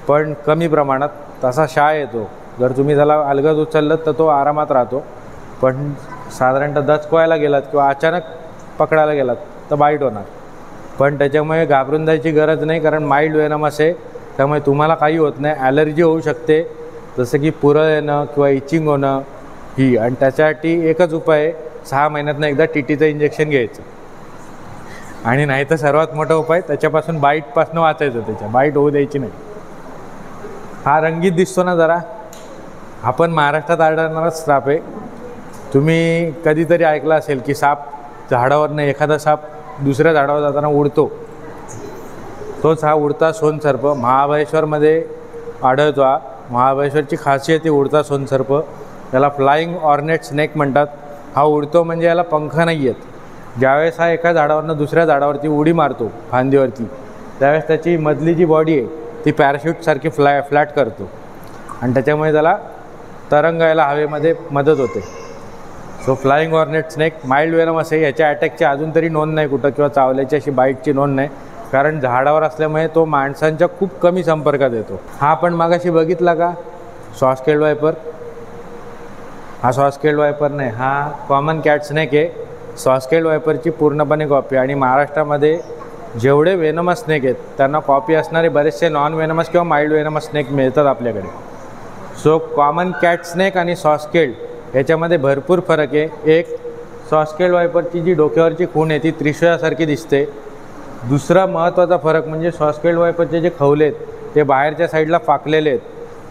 [SPEAKER 1] पण कमी प्रमाणात. तसा शाळ येतो, जर तुम्ही त्याला अलगद उचललं तर तो आरामात राहतो, पण साधारणतः दचकवायला गेलात किंवा अचानक पकडायला गेलात तर बाईट होणार. पण त्याच्यामुळे घाबरून जायची गरज नाही, कारण माइल्ड वेनमस आहे, त्यामुळे तुम्हाला काही होत नाही. ॲलर्जी होऊ शकते, जसं की पुरळ येणं किंवा इचिंग होणं ही. आणि त्याच्यासाठी एकच उपाय आहे, 6 महिन्यातनं एकदा TTचं इंजेक्शन घ्यायचं. आणि नाही तर सर्वात मोठा उपाय त्याच्यापासून बाईटपासून वाचायचं, त्याच्या बाईट होऊ द्यायची नाही. हा रंगीत दिसतो ना जरा, आपण महाराष्ट्रात आढळणाराच साप आहे. तुम्ही कधीतरी ऐकलं असेल की साप झाडावरनं एखादा साप दुसऱ्या झाडावर जाताना उडतो. तोच हा उडता सोनसर्प महाबळेश्वरमध्ये आढळतो. हा महाबळेश्वरची खासियत आहे उडता सोनसर्प. याला फ्लाइंग ऑर्नेट स्नेक म्हणतात. हा उडतो म्हणजे याला पंख नाही आहेत. ज्यावेळेस हा एका झाडावरनं दुसऱ्या झाडावरती उडी मारतो फांदीवरती, त्यावेळेस त्याची मधली जी बॉडी आहे ती पॅराशूटसारखी फ्लॅट करतो आणि त्याच्यामुळे त्याला तरंगायला हवेमध्ये मदत होते. So flying ornate snake mild venomous आहे. याच्या अटॅकची अजून तरी नोंद नाही कुठं, किंवा चावल्याची अशी बाईटची नोंद नाही, कारण झाडावर असल्यामुळे तो माणसांच्या खूप कमी संपर्कात येतो. हा आपण मागाशी बघितला का सॉसकेल्ड वायपर? हा सॉसकेल्ड वायपर नाही, हा कॉमन कॅट स्नेक आहे. सॉसकेल्ड वायपरची पूर्णपणे कॉपी. आणि महाराष्ट्रामध्ये जेवढे वेनमस स्नेक आहेत त्यांना कॉपी असणारे बरेचसे नॉन वेनमस किंवा माइल्ड वेनमस स्नेक मिळतात आपल्याकडे. सो कॉमन कॅट स्नेक आणि सॉसकेल्ड याच्यामध्ये भरपूर फरक आहे. एक, सॉसकेल्ड वायपरची जी डोक्यावरची खूण आहे ती त्रिशूळासारखी दिसते. दुसरा महत्त्वाचा फरक म्हणजे सॉसकेल्ड वायपरचे जे खवले आहेत ते बाहेरच्या साईडला फाकलेले आहेत,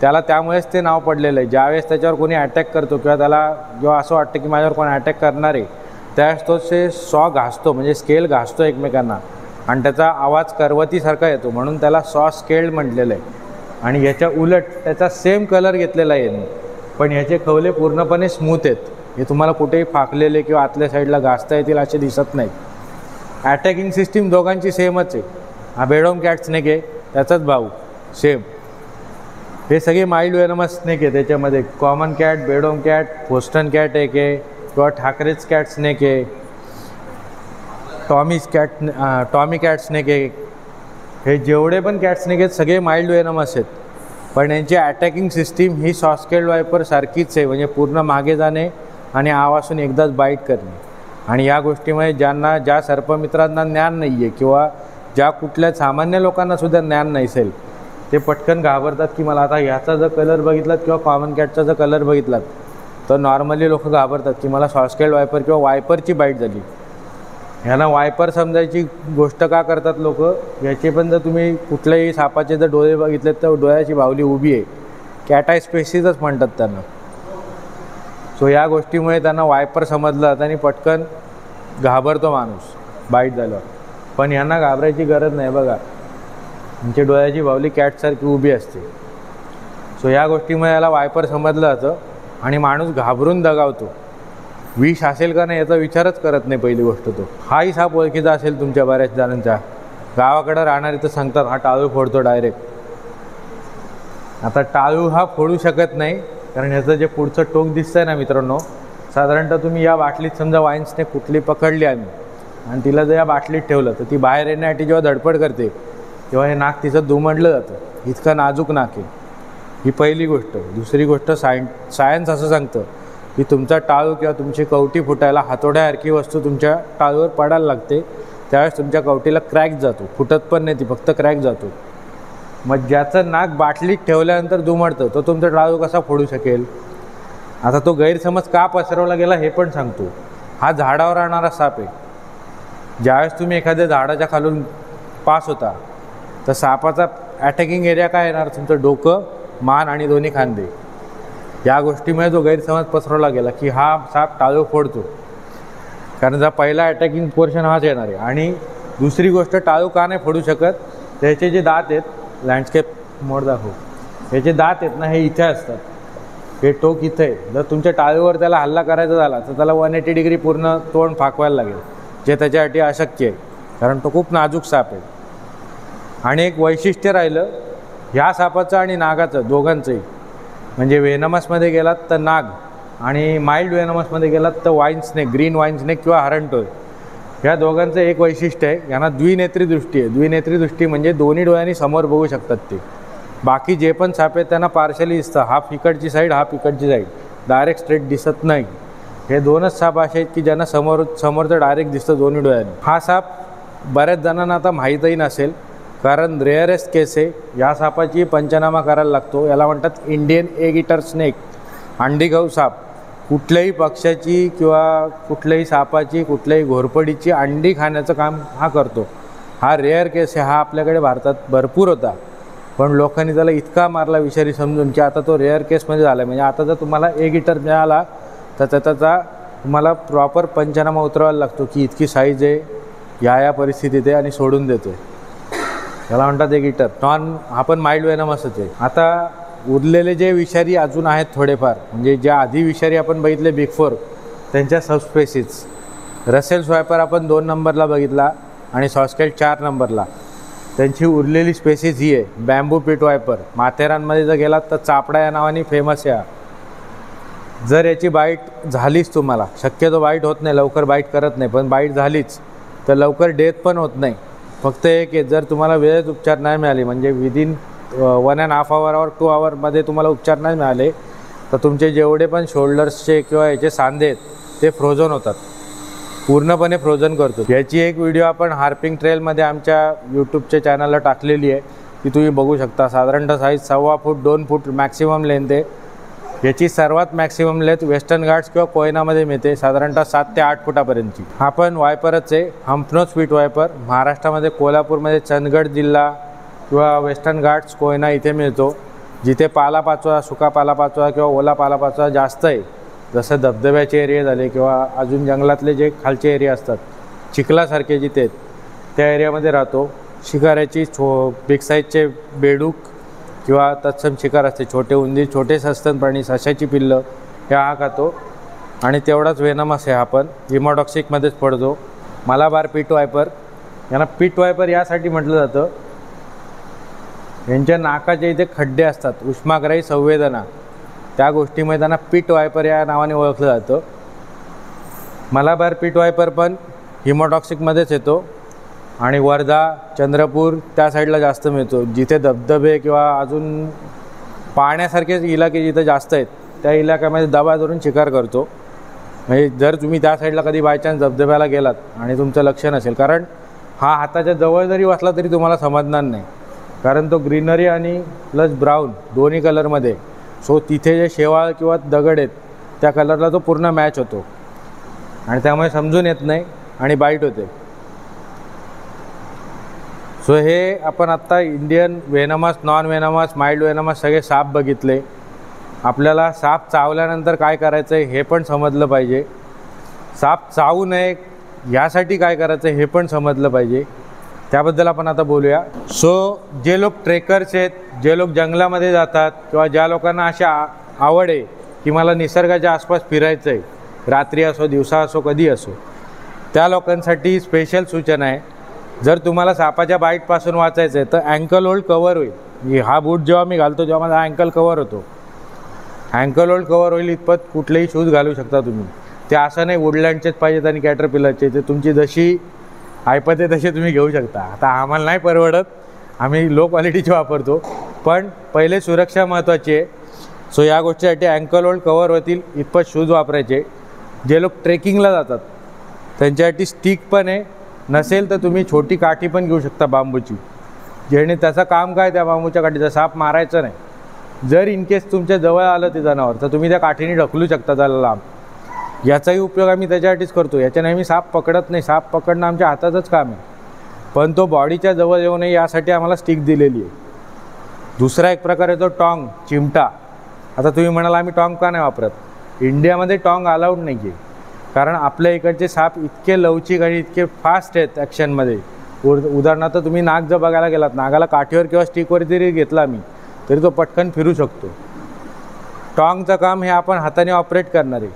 [SPEAKER 1] त्याला त्यामुळेच ते नाव पडलेलं आहे. ज्यावेळेस त्याच्यावर कोणी अटॅक करतो किंवा त्याला जेव्हा असं वाटतं की माझ्यावर कोणी अटॅक करणार आहे, त्यावेळेस तो सॉ घासतो, म्हणजे स्केल घासतो एकमेकांना, आणि त्याचा आवाज करवतीसारखा येतो, म्हणून त्याला सॉसकेल्ड म्हटलेलं आहे. आणि याच्या उलट त्याचा सेम कलर घेतलेला आहे, पण ह्याचे खवले पूर्णपणे स्मूथ आहेत. हे तुम्हाला कुठेही फाकलेले किंवा आतल्या साईडला घासता येतील असे दिसत नाहीत. अटॅकिंग सिस्टीम दोघांची सेमच आहे. हा बेडोम कॅट स्नेक आहे, त्याचाच भाऊ सेम. हे सगळे माइल्ड वेनमस स्नेक आहे. त्याच्यामध्ये common cat, Beddome cat, Boston cat एक आहे, किंवा ठाकरेच कॅट स्नेक आहे, टॉमी कॅट स्नेक आहे. हे जेवढे पण कॅट स्नेक आहेत सगळे माइल्ड वेनमस आहेत, पण यांची अटॅकिंग सिस्टीम ही सॉसकेल्ड वायपर सारखीच आहे, म्हणजे पूर्ण मागे जाणे आणि आवासून एकदाच बाईट करणे. आणि या गोष्टीमुळे ज्या सर्पमित्रांना ज्ञान नाही आहे किंवा ज्या कुठल्या सामान्य लोकांनासुद्धा ज्ञान नसेल, ते पटकन घाबरतात की मला आता ह्याचा जर कलर बघितलात किंवा कॉमन कॅटचा जर कलर बघितलात तर नॉर्मली लोक घाबरतात की मला सॉसकेल्ड वायपर किंवा वायपरची बाईट झाली. ह्यांना वायपर समजायची गोष्ट का करतात लोक, याचे पण जर तुम्ही कुठल्याही सापाचे जर डोळे बघितलेत तर डोळ्याची बावली उभी आहे, कॅटाय स्पेसिसच म्हणतात त्यांना. सो या गोष्टीमुळे त्यांना वायपर समजलं जातं आणि पटकन घाबरतो माणूस बाईट झाल्यावर. पण यांना घाबरायची गरज नाही. बघा, त्यांची डोळ्याची बावली कॅटसारखी उभी असते. सो या गोष्टीमुळे याला वायपर समजलं जातं आणि माणूस घाबरून दगावतो. विष असेल का नाही याचा विचारच करत नाही पहिली गोष्ट तो. हाही साप ओळखीचा असेल तुमच्या बऱ्याच जणांच्या. गावाकडं राहणारे तर सांगतात हा टाळू फोडतो डायरेक्ट. आता टाळू हा फोडू शकत नाही, कारण ह्याचं जे पुढचं टोक दिसतंय ना मित्रांनो, साधारणतः तुम्ही या बाटलीत समजा वाईन्सने कुठली पकडली आम्ही आणि तिला जर या बाटलीत ठेवलं तर ती बाहेर येण्यासाठी जेव्हा धडपड करते तेव्हा हे नाक तिचं दुमडलं जातं. इतकं नाजूक नाक आहे. ही पहिली गोष्ट. दुसरी गोष्ट, सायन्स असं सांगतं की तुमचा टाळू किंवा तुमची कवटी फुटायला हातोड्यासारखी वस्तू तुमच्या टाळूवर पडायला लागते, त्यावेळेस तुमच्या कवटीला क्रॅक जातो. फुटत पण नाही ती, फक्त क्रॅक जातो. मग ज्याचं नाक बाटलीत ठेवल्यानंतर दुमडतं तो तुमचा टाळू कसा फोडू शकेल? आता तो गैरसमज का पसरवला गेला हे पण सांगतो. हा झाडावर राहणारा साप आहे. ज्यावेळेस तुम्ही एखाद्या झाडाच्या खालून पास होता तर सापाचा अटॅकिंग एरिया काय येणार, तुमचं डोकं, मान आणि दोन्ही खांदे. या गोष्टीमुळे जो गैरसमज पसरवला गेला की हा साप टाळू फोडतो, कारण जर पहिला अटॅकिंग पोर्शन हाच येणार आहे. आणि दुसरी गोष्ट, टाळू का नाही फोडू शकत, त्याचे जे दात आहेत, लँडस्केप मोड दाखव, याचे दात आहेत ना, हे इथे असतात, हे टोक इथे आहे. जर तुमच्या टाळूवर त्याला हल्ला करायचा झाला तर त्याला 180 डिग्री पूर्ण तोंड फाकवायला लागेल, जे त्याच्यासाठी अशक्य आहे, कारण तो खूप नाजूक साप आहे. आणि एक वैशिष्ट्य राहिलं ह्या सापाचं आणि नागाचं दोघांचंही, म्हणजे वेनमसमध्ये गेलात तर नाग आणि माइल्ड वेनमसमध्ये गेलात तर wine snake, green wine snake किंवा हरणटोळ, ह्या दोघांचं एक वैशिष्ट्य आहे, यांना द्विनेत्री दृष्टी आहे. द्विनेत्री दृष्टी म्हणजे दोन्ही डोळ्यांनी समोर बघू शकतात ते. बाकी जे पण साप आहेत त्यांना पार्शली दिसतं, हाफ इकडची साईड, हाफ इकडची साईड, डायरेक्ट स्ट्रेट दिसत नाही. हे दोनच साप असे आहेत की ज्यांना समोरचं डायरेक्ट दिसतं दोन्ही डोळ्यांनी. हा साप बऱ्याच जणांना आता माहीतही नसेल, कारण रेअरेस्ट केस आहे. या सापाची पंचनामा करायला लागतो. याला म्हणतात इंडियन एग ईटर स्नेक, अंडीघाऊ साप. कुठल्याही पक्ष्याची किंवा कुठल्याही सापाची, कुठल्याही घोरपडीची अंडी खाण्याचं काम हा करतो. हा रेअर केस आहे. हा आपल्याकडे भारतात भरपूर होता, पण लोकांनी त्याला इतका मारला विषारी समजून की आता तो रेअर केसमध्ये झाला. म्हणजे आता जर तुम्हाला एग ईटर मिळाला तर त्याचा तुम्हाला प्रॉपर पंचनामा उतरवायला लागतो की इतकी साईज आहे, या परिस्थितीत आहे आणि सोडून देतो. त्याला म्हणतात एग ईटर. हा पण माइल्ड वेनमसच आहे. आता उरलेले जे विषारी अजून आहेत थोडेफार, म्हणजे ज्या आधी विषारी आपण बघितले बिग फोर, त्यांच्या सबस्पेसीज. रसेल स्वायपर आपण 2 नंबरला बघितला आणि सॉस्केट 4 नंबरला. त्यांची उरलेली स्पेसीज ही आहे बॅम्बू पिट वायपर. माथेरानमध्ये जर गेलात तर चापडा या नावाने फेमस आहे. जर याची बाईट झालीच तुम्हाला, शक्यतो बाईट होत नाही, लवकर बाईट करत नाही, पण बाईट झालीच तर लवकर डेथ पण होत नाही. फक्त एक आहे, जर तुम्हाला वेळेत उपचार नाही मिळाले, म्हणजे विदिन 1.5 hour or 2 hourमध्ये तुम्हाला उपचार नाही मिळाले, तर तुमचे जेवढे पण शोल्डर्सचे किंवा याचे सांधे आहेत ते फ्रोझन होतात, पूर्णपणे फ्रोझन करतो. याची एक व्हिडिओ आपण हार्पिंग ट्रेलमध्ये आमच्या यूट्यूबच्या चॅनलला टाकलेली आहे, ती तुम्ही बघू शकता. साधारणतः साईज 1.25 फूट 2 फूट मॅक्सिमम लेंथ आहे. याची सर्वात मॅक्सिमम लेंथ वेस्टर्न घाट्स किंवा कोयनामध्ये मिळते, साधारणतः 7 ते 8 फुटापर्यंतची. हा पण वायपरच आहे, हम्पनोज स्पीट वायपर. महाराष्ट्रामध्ये कोल्हापूरमध्ये चंदगड जिल्हा किंवा वेस्टर्न घाट्स, कोयना इथे मिळतो, जिथे पालापाचोळा, सुका पालापाचोळा किंवा ओला पालापाचोळा जास्त आहे. जसं धबधब्याचे एरिया झाले किंवा अजून जंगलातले जे खालचे एरिया असतात, चिखलासारखे जिथे आहेत, त्या एरियामध्ये राहतो. शिकाऱ्याची बिग साईजचे बेडूक किंवा तत्सम शिकार असते, छोटे उंदीर, छोटे सस्तन प्राणी, सशाची पिल्लं, हे हा खातो. आणि तेवढाच वेनमस आहे. हा पण हिमोटॉक्सिकमध्येच पडतो. मलाबार पीट वायपर, यांना पीट वायपर यासाठी म्हटलं जातं, यांच्या नाकाच्या इथे खड्डे असतात, उष्माग्राही संवेदना, त्या गोष्टीमुळे त्यांना पीट वायपर या नावाने ओळखलं जातं. मलाबार पीट वायपर पण हिमोटॉक्सिकमध्येच येतो आणि वर्धा, चंद्रपूर त्या साईडला जास्त मिळतो, जिथे धबधबे किंवा अजून पाण्यासारखेच इलाके जिथे जास्त आहेत त्या इलाक्यामध्ये दबा धरून शिकार करतो. म्हणजे जर तुम्ही त्या साईडला कधी बायचान्स धबधब्याला गेलात आणि तुमचं लक्ष नसेल, कारण हा हाताच्या जवळ जरी वाचला तरी तुम्हाला समजणार नाही, कारण तो ग्रीनरी आणि प्लस ब्राऊन दोन्ही कलरमध्ये. सो तिथे जे शेवाळ किंवा दगड आहेत त्या कलरला तो पूर्ण मॅच होतो आणि त्यामुळे समजून येत नाही आणि बाईट होते. सो हे आपण आत्ता Indian venomous, non venomous, mild venomous सगळे साप बघितले. आपल्याला साप चावल्यानंतर काय करायचं आहे हे पण समजलं पाहिजे. साप चावू नये यासाठी काय करायचं हे पण समजलं पाहिजे. त्याबद्दल आपण आता बोलूया. सो जे लोक ट्रेकर्स आहेत, जे लोक जंगलामध्ये जातात किंवा ज्या लोकांना अशी आवड आहे की मला निसर्गाच्या आसपास फिरायचं आहे, रात्री असो, दिवसा असो, कधी असो, त्या लोकांसाठी स्पेशल सूचना आहे. जर तुम्हाला सापाच्या बाईटपासून वाचायचं आहे तर अँकल होल्ड कवर होईल. हा बूट जेव्हा मी घालतो तेव्हा माझा अँकल कवर होतो. अँकल होल्ड कवर होईल इतपत कुठलेही शूज घालू शकता तुम्ही. ते असं नाही वुडलँडचेच पाहिजेत आणि कॅटरपिलरचे, ते तुमची जशी ऐपत आहे तसे तुम्ही घेऊ शकता. आता आम्हाला नाही परवडत, आम्ही लो क्वालिटीचे वापरतो, पण पहिले सुरक्षा महत्त्वाची आहे. सो या गोष्टीसाठी अँकल होल्ड कवर होतील इतपत शूज वापरायचे. जे लोक ट्रेकिंगला जातात त्यांच्यासाठी स्टिक पण आहे, नसेल तर तुम्ही छोटी काठी पण घेऊ शकता बांबूची, जेणे त्याचं काम काय, त्या बांबूच्या काठीचा साप मारायचं नाही. जर इन केस तुमच्या जवळ आलं ते जनावर तर तुम्ही त्या काठीने ढकलू शकता त्याला लांब. याचाही उपयोग आम्ही त्याच्यासाठीच करतो. याच्याने आम्ही साप पकडत नाही, साप पकडणं आमच्या हाताचंच काम आहे, पण तो बॉडीच्या जवळ येऊ नये यासाठी आम्हाला स्टिक दिलेली आहे. दुसरा एक प्रकार येतो टॉंग, चिमटा. आता तुम्ही म्हणाल आम्ही टॉंग का नाही वापरत? इंडियामध्ये टॉंग अलाउड नाही आहे, कारण आपल्या इकडचे साप इतके लवचिक आणि इतके फास्ट आहेत ॲक्शनमध्ये. उदाहरणार्थ तुम्ही नाग जर बघायला गेलात, नागाला काठीवर किंवा स्टिकवर जरी घेतला मी तरी तो पटकन फिरू शकतो. टॉंगचं काम हे आपण हाताने ऑपरेट करणार आहे.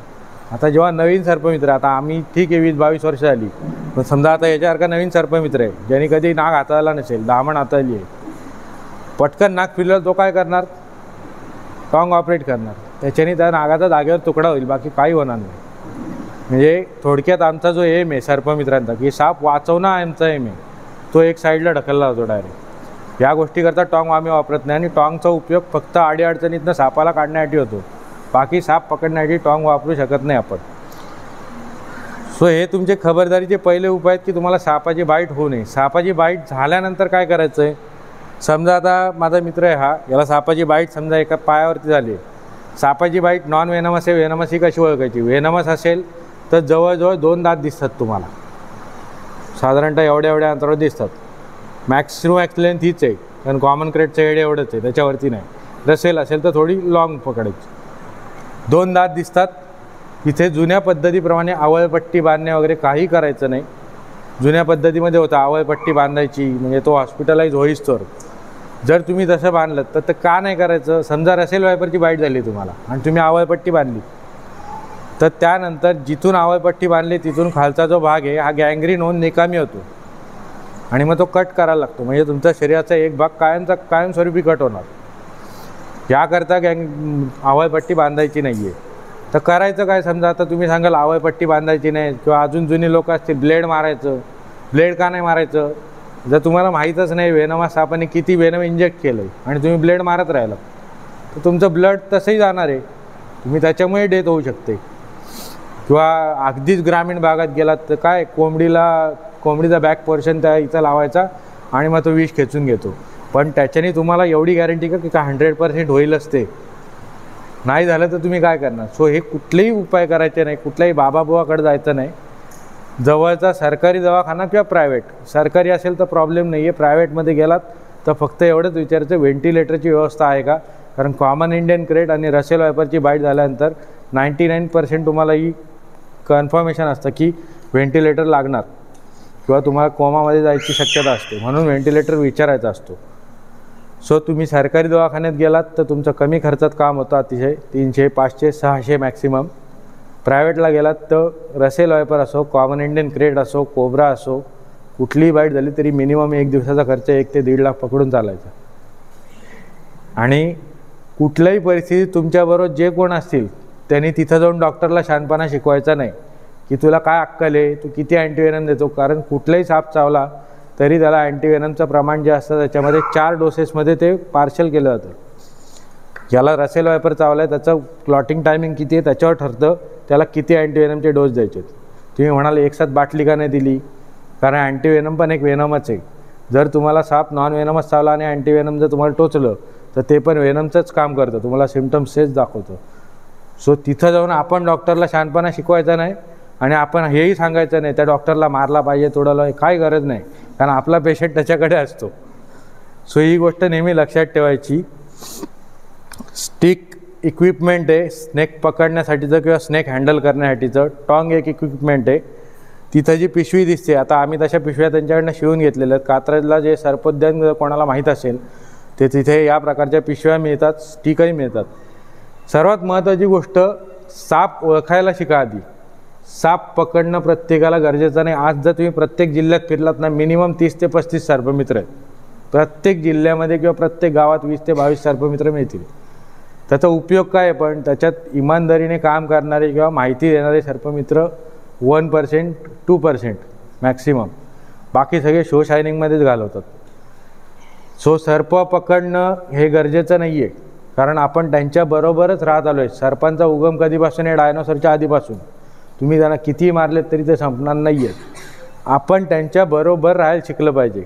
[SPEAKER 1] आता जेव्हा नवीन सर्पमित्र, आता आम्ही ठीक आहे 20-22 वर्ष झाली, पण समजा आता याच्यासारखा नवीन सर्पमित्र आहे ज्याने कधी नाग हाताळला नसेल, दामण हाताळली आहे, पटकन नाग फिरलं तो काय करणार? टॉंग ऑपरेट करणार. त्याच्याने त्या नागाचा जागेवर तुकडा होईल, बाकी काही होणार नाही. म्हणजे थोडक्यात आमचा जो एम आहे सर्पमित्रांचा, की साप वाचवणं आमचा एम आहे, तो एक साईडला ढकलला जातो डायरेक्ट. या गोष्टीकरता टॉंग आम्ही वापरत नाही आणि टॉंगचा उपयोग फक्त अडीअडचणीतनं सापाला काढण्यासाठी होतो, बाकी साप पकडण्यासाठी टॉंग वापरू शकत नाही आपण. सो हे तुमचे खबरदारीचे पहिले उपाय आहेत की तुम्हाला सापाची बाईट होऊ नये. सापाची बाईट झाल्यानंतर काय करायचं आहे? समजा आता माझा मित्र आहे हा, याला सापाची बाईट समजा एका पायावरती झाली आहे. सापाची बाईट नॉन वेनमस आहे, वेनमस ही कशी ओळखायची? वेनमस असेल तर जवळजवळ 2 दात दिसतात तुम्हाला, साधारणतः एवढ्या अंतरावर दिसतात. मॅक्स लेंथ हीच आहे, कारण कॉमन क्रेटचं हेड एवढंच आहे, त्याच्यावरती नाही. रसेल असेल तर थोडी लॉंग पकडायची. 2 दात दिसतात. इथे जुन्या पद्धतीप्रमाणे आवळपट्टी बांधणे वगैरे काही करायचं नाही. जुन्या पद्धतीमध्ये होतं आवळपट्टी बांधायची, म्हणजे तो हॉस्पिटलाइज होईस्तोवर. जर तुम्ही तसं बांधलं तर का नाही करायचं? समजा रसेल वायपरची बाईट झाली तुम्हाला आणि तुम्ही आवळपट्टी बांधली, तर त्यानंतर जिथून आवळपट्टी बांधली तिथून खालचा जो भाग आहे हा गँग्रीन होऊन निकामी होतो आणि मग तो कट करायला लागतो. म्हणजे तुमच्या शरीराचा एक भाग कायमस्वरूपी कट होणार. याकरता आवळपट्टी बांधायची नाही आहे. तर करायचं काय? समजा आता तुम्ही सांगाल आवळपट्टी बांधायची नाही, किंवा अजून जुनी लोक असतील ब्लेड मारायचं. ब्लेड का नाही मारायचं? जर तुम्हाला माहीतच नाही वेनमस सापाने किती वेनम इंजेक्ट केलं आहे आणि तुम्ही ब्लेड मारत राहिला तर तुमचं ब्लड तसंही जाणार आहे, तुम्ही त्याच्यामुळे डेथ होऊ शकते. किंवा अगदीच ग्रामीण भागात गेलात तर काय, कोंबडीचा बॅक पोर्शन त्या इथं लावायचा आणि मग तो विष खेचून घेतो. पण त्याच्याने तुम्हाला एवढी गॅरंटी का की 100% होईलच ते? नाही झालं तर तुम्ही काय करणार? सो हे कुठलेही उपाय करायचे नाही, कुठल्याही बाबाबुवाकडे जायचं नाही. जवळचा सरकारी दवाखाना किंवा प्रायव्हेट, सरकारी असेल तर प्रॉब्लेम नाही आहे, प्रायव्हेटमध्ये गेलात तर फक्त एवढंच विचारायचं व्हेंटिलेटरची व्यवस्था आहे का? कारण कॉमन इंडियन क्रेट आणि रसेल वायपरची बाईट झाल्यानंतर 99% तुम्हाला ही कन्फर्मेशन असतं की व्हेंटिलेटर लागणार किंवा तुम्हाला कोमामध्ये जायची शक्यता असते, म्हणून व्हेंटिलेटर विचारायचा असतो. सो तुम्ही सरकारी दवाखान्यात गेलात तर तुमचं कमी खर्चात काम होतं अतिशय, 300, 500, 600 मॅक्सिमम. प्रायव्हेटला गेलात तर रसेल वायपर असो, कॉमन इंडियन क्रेट असो, कोब्रा असो, कुठलीही बाईट झाली तरी मिनिमम 1 दिवसाचा खर्च 1 ते 1.5 लाख पकडून चालायचा. आणि कुठल्याही परिस्थितीत तुमच्याबरोबर जे कोण असतील त्यांनी तिथं जाऊन डॉक्टरला शहाणपणा शिकवायचा नाही की तुला काय अक्कल आहे, तू किती अँटीवेनम देतो. कारण कुठलाही साप चावला तरी त्याला अँटीवेनमचं प्रमाण जे असतं त्याच्यामध्ये 4 डोसेसमध्ये ते पार्शल केलं जातं. ज्याला रसेल वायपर चावला आहे त्याचं क्लॉटिंग टायमिंग किती आहे त्याच्यावर ठरतं त्याला किती अँटीवेनमचे डोस द्यायचे. तुम्ही म्हणाल एकसाथ बाटली का नाही दिली? कारण अँटीवेनम पण एक वेनमच आहे. जर तुम्हाला साप नॉन वेनमच चावला आणि अँटीवेनम जर तुम्हाला टोचलं तर ते पण वेनमचंच काम करतं, तुम्हाला सिम्पटम्स हेच दाखवतं. सो तिथं जाऊन आपण डॉक्टरला शहाणपणा शिकवायचा नाही आणि आपण हेही सांगायचं नाही त्या डॉक्टरला मारला पाहिजे, तोडलं, काही गरज नाही, कारण आपला पेशंट त्याच्याकडे असतो. सो ही गोष्ट नेहमी लक्षात ठेवायची. स्टिक इक्विपमेंट आहे स्नेक पकडण्यासाठीचं किंवा स्नेक हँडल करण्यासाठीचं. टॉंग एक इक्विपमेंट आहे. तिथं जी पिशवी दिसते, आता आम्ही तशा पिशव्या त्यांच्याकडनं शिवून घेतलेल्या आहेत. कात्रजला जे सर्पोद्यान कोणाला माहीत असेल ते तिथे या प्रकारच्या पिशव्या मिळतात, स्टिकही मिळतात. सर्वात महत्त्वाची गोष्ट, साप ओळखायला शिका आधी. साप पकडणं प्रत्येकाला गरजेचं नाही. आज जर तुम्ही प्रत्येक जिल्ह्यात फिरलात ना, मिनिमम 30 ते 35 सर्पमित्र आहेत. प्रत्येक जिल्ह्यामध्ये किंवा प्रत्येक गावात 20 ते 22 सर्पमित्र मिळतील. त्याचा उपयोग काय आहे? पण त्याच्यात इमानदारीने काम करणारे किंवा माहिती देणारे सर्पमित्र 1% 2% मॅक्सिमम, बाकी सगळे शो शायनिंगमध्येच घालवतात. सो सर्प पकडणं हे गरजेचं नाही आहे, कारण आपण त्यांच्याबरोबरच राहत आलो आहे. सर्पांचा उगम कधीपासून आहे? डायनोसरच्या आधीपासून. तुम्ही त्यांना कितीही मारलेत तरी ते संपणार नाही आहेत. आपण त्यांच्याबरोबर राहायला शिकलं पाहिजे.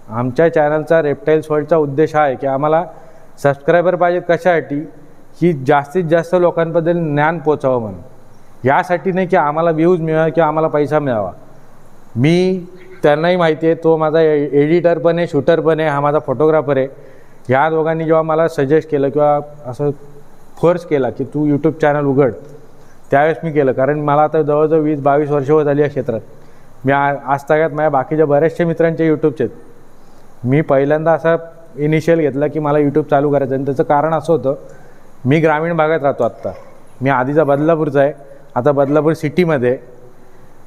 [SPEAKER 1] आमच्या चॅनलचा रेप्टाइल्स वर्ल्डचा उद्देश हा आहे की आम्हाला सबस्क्रायबर पाहिजेत. कशासाठी? की जास्तीत जास्त लोकांबद्दल ज्ञान पोचावं म्हणून. यासाठी नाही की आम्हाला व्ह्यूज मिळावा किंवा आम्हाला पैसा मिळावा. मी त्यांनाही माहिती आहे, तो माझा एडिटर पण आहे, शूटर पण आहे, हा माझा फोटोग्राफर आहे. ह्या दोघांनी जेव्हा मला सजेस्ट केलं किंवा असं फोर्स केला की तू यूट्यूब चॅनल उघड, त्यावेळेस मी केलं. कारण मला आता जवळजवळ 20-22 वर्ष होत आली या क्षेत्रात. मी आजतागायत माझ्या बाकीच्या बऱ्याचशा मित्रांचे यूट्यूबचे आहेत. मी पहिल्यांदा असा इनिशियल घेतला की मला यूट्यूब चालू करायचं. आणि त्याचं कारण असं होतं, मी ग्रामीण भागात राहतो आत्ता. मी आधीचा बदलापूरचा आहे, आता बदलापूर सिटीमध्ये आहे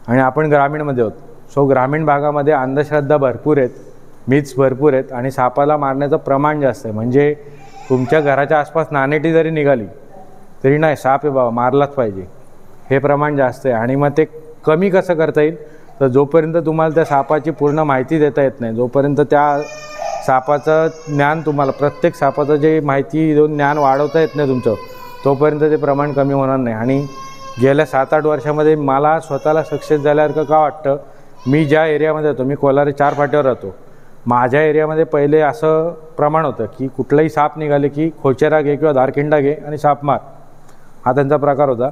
[SPEAKER 1] आणि आपण ग्रामीणमध्ये आहोत. सो ग्रामीण भागामध्ये अंधश्रद्धा भरपूर आहेत, मिथ्स भरपूर आहेत आणि सापाला मारण्याचं प्रमाण जास्त आहे. म्हणजे तुमच्या घराच्या आसपास नानेटी जरी निघाली तरी नाही, साप आहे बाबा, मारलाच पाहिजे, हे प्रमाण जास्त आहे. आणि मग ते कमी कसं करता येईल, तर जोपर्यंत तुम्हाला त्या सापाची पूर्ण माहिती देता येत नाही, जोपर्यंत त्या सापाचं ज्ञान तुम्हाला प्रत्येक सापाचं जे माहिती देऊन ज्ञान वाढवता येत नाही तुमचं, तोपर्यंत ते प्रमाण कमी होणार नाही. आणि गेल्या 7-8 वर्षामध्ये मला स्वतःला सक्सेस झाल्यासारखं का वाटतं, मी ज्या एरियामध्ये राहतो, मी कोलारी 4 फाट्यावर राहतो, माझ्या एरियामध्ये पहिले असं प्रमाण होतं की कुठलाही साप निघाले की खोचेरा घे किंवा धारखिंडा घे आणि साप मार, हा त्यांचा प्रकार होता.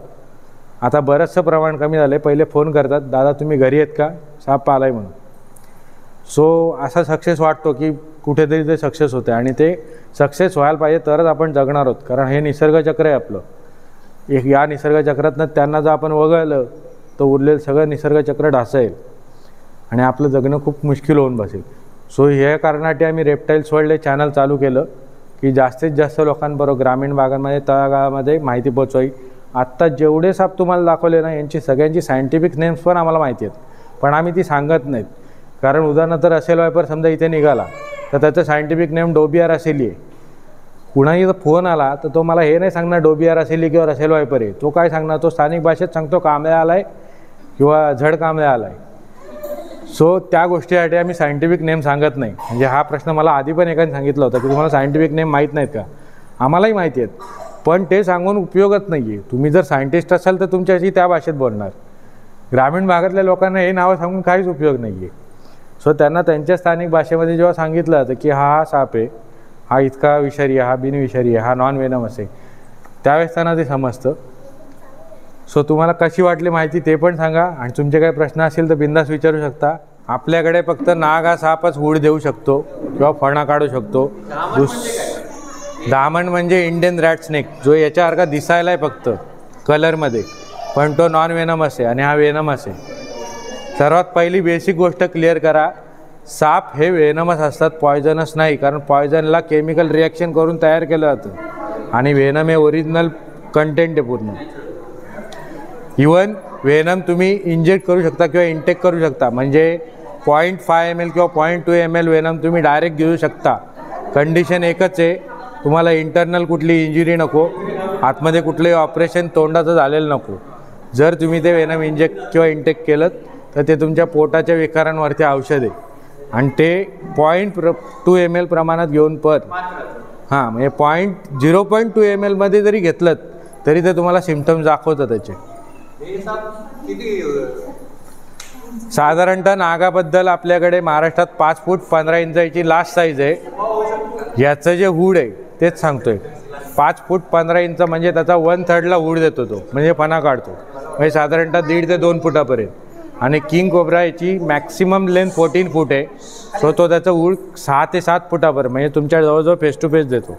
[SPEAKER 1] आता बरंचसं प्रमाण कमी झालं आहे. पहिले फोन करतात, दादा तुम्ही घरी आहेत का, साप आला आहे म्हणून. सो असा सक्सेस वाटतो की कुठेतरी ते सक्सेस होते आणि ते सक्सेस व्हायला पाहिजे तरच आपण जगणार आहोत. कारण हे निसर्गचक्र आहे आपलं. एक या निसर्गचक्रातनं त्यांना जर आपण वगळलं तर उरलेलं सगळं निसर्गचक्र ढासळेल आणि आपलं जगणं खूप मुश्किल होऊन बसेल. सो ह्या कारणासाठी आम्ही रेप्टाईल्स वर्ल्ड चॅनल चालू केलं की जास्तीत जास्त लोकांबरोबर ग्रामीण भागांमध्ये तळागाळामध्ये माहिती पोचवावी. आत्ता जेवढे साप तुम्हाला दाखवले ना, यांची सगळ्यांची सायंटिफिक नेम्स पण आम्हाला माहिती आहेत, पण आम्ही ती सांगत नाहीत. कारण उदाहरणार्थ रसेल वायपर समजा इथे निघाला तर त्याचं सायंटिफिक नेम डोबिया रसेली आहे. कुणाही जर फोन आला तर तो मला हे नाही सांगणार डोबिया रसेली किंवा रसेल वायपर आहे, तो काय सांगणार, तो स्थानिक भाषेत सांगतो कांबळ्या आला आहे किंवा झड कांबळ्या आला आहे. सो त्या गोष्टीसाठी आम्ही सायंटिफिक नेम सांगत नाही. म्हणजे हा प्रश्न मला आधी पण एकाने सांगितला होता की तुम्हाला सायंटिफिक नेम माहीत नाहीत का. आम्हालाही माहिती आहेत, पण ते सांगून उपयोगच नाही आहे. तुम्ही जर सायंटिस्ट असाल तर तुमच्याशी त्या भाषेत बोलणार. ग्रामीण भागातल्या लोकांना हे नावं सांगून काहीच उपयोग नाही आहे. सो त्यांना त्यांच्या स्थानिक भाषेमध्ये जेव्हा सांगितलं जातं की हा साप आहे, हा इतका विषारी आहे, हा बिनविषारी आहे, हा नॉन वेनमस आहे, त्यावेळेस त्यांना ते समजतं. सो तुम्हाला कशी वाटली माहिती ते पण सांगा आणि तुमचे काही प्रश्न असतील तर बिंदास विचारू शकता. आपल्याकडे फक्त नाग हा सापच हूड देऊ शकतो किंवा फणा काढू शकतो. दामण म्हणजे इंडियन रॅट स्नेक, जो याच्यासारखा दिसायला आहे फक्त कलरमध्ये, पण तो नॉन वेनमस आहे आणि हा वेनमस आहे. सर्वात पहिली बेसिक गोष्ट क्लिअर करा, साप हे वेनमस असतात, पॉयझनस नाही. कारण पॉयझनला केमिकल रिॲक्शन करून तयार केलं जातं आणि वेनम हे ओरिजिनल कंटेंट आहे पूर्ण. इवन वेनम तुम्ही इंजेक्ट करू शकता किंवा इंटेक करू शकता. म्हणजे 0.5 ml किंवा 0.2 ml वेनम तुम्ही डायरेक्ट घेऊ शकता. कंडिशन एकच आहे, तुम्हाला इंटरनल कुठली इंजुरी नको, आतमध्ये कुठलंही ऑपरेशन तोंडाचं झालेलं नको. जर तुम्ही ते वेनम इंजेक्ट किंवा इंटेक केलं तर ते तुमच्या पोटाच्या विकारांवरती औषध आहे आणि ते 0.2 ml प्रमाणात घेऊन म्हणजे 0.2 ml मध्ये जरी घेतलं तरी ते तुम्हाला सिम्पटम्स दाखवतं त्याचे. साधारणतः नागाबद्दल आपल्याकडे महाराष्ट्रात 5 फूट 15 इंचाची लास्ट साईज आहे. याचं जे हूड आहे तेच सांगतोय, 5 फूट 15 इंच म्हणजे त्याचा 1/3 हूड देतो तो, म्हणजे फणा काढतो. म्हणजे साधारणतः 1.5 ते 2 फुटापर्यंत. आणि किंग कोब्रा याची मॅक्सिमम लेंथ 14 फूट आहे. सो तो त्याचं हूड 6 ते 7 फुटापर्यंत म्हणजे तुमच्या जवळजवळ फेस टू फेस देतो.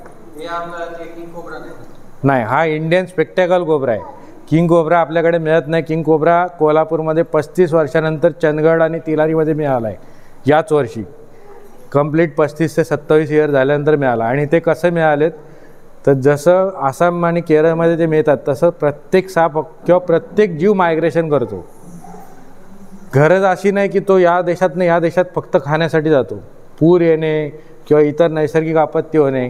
[SPEAKER 1] नाही, हा इंडियन स्पेक्टॅकल कोब्रा आहे. किंग कोब्रा आपल्याकडे मिळत नाही. किंग कोब्रा कोल्हापूरमध्ये 35 वर्षानंतर चंदगड आणि तिलारीमध्ये मिळाला आहे याच वर्षी. कंप्लीट 35 ते 27 इयर झाल्यानंतर मिळाला. आणि ते कसं मिळालेत तर जसं आसाम आणि केरळमध्ये ते मिळतात तसं प्रत्येक साप किंवा प्रत्येक जीव मायग्रेशन करतो. गरज अशी नाही की तो या देशातनं या देशात फक्त खाण्यासाठी जातो. पूर येणे किंवा इतर नैसर्गिक आपत्ती होणे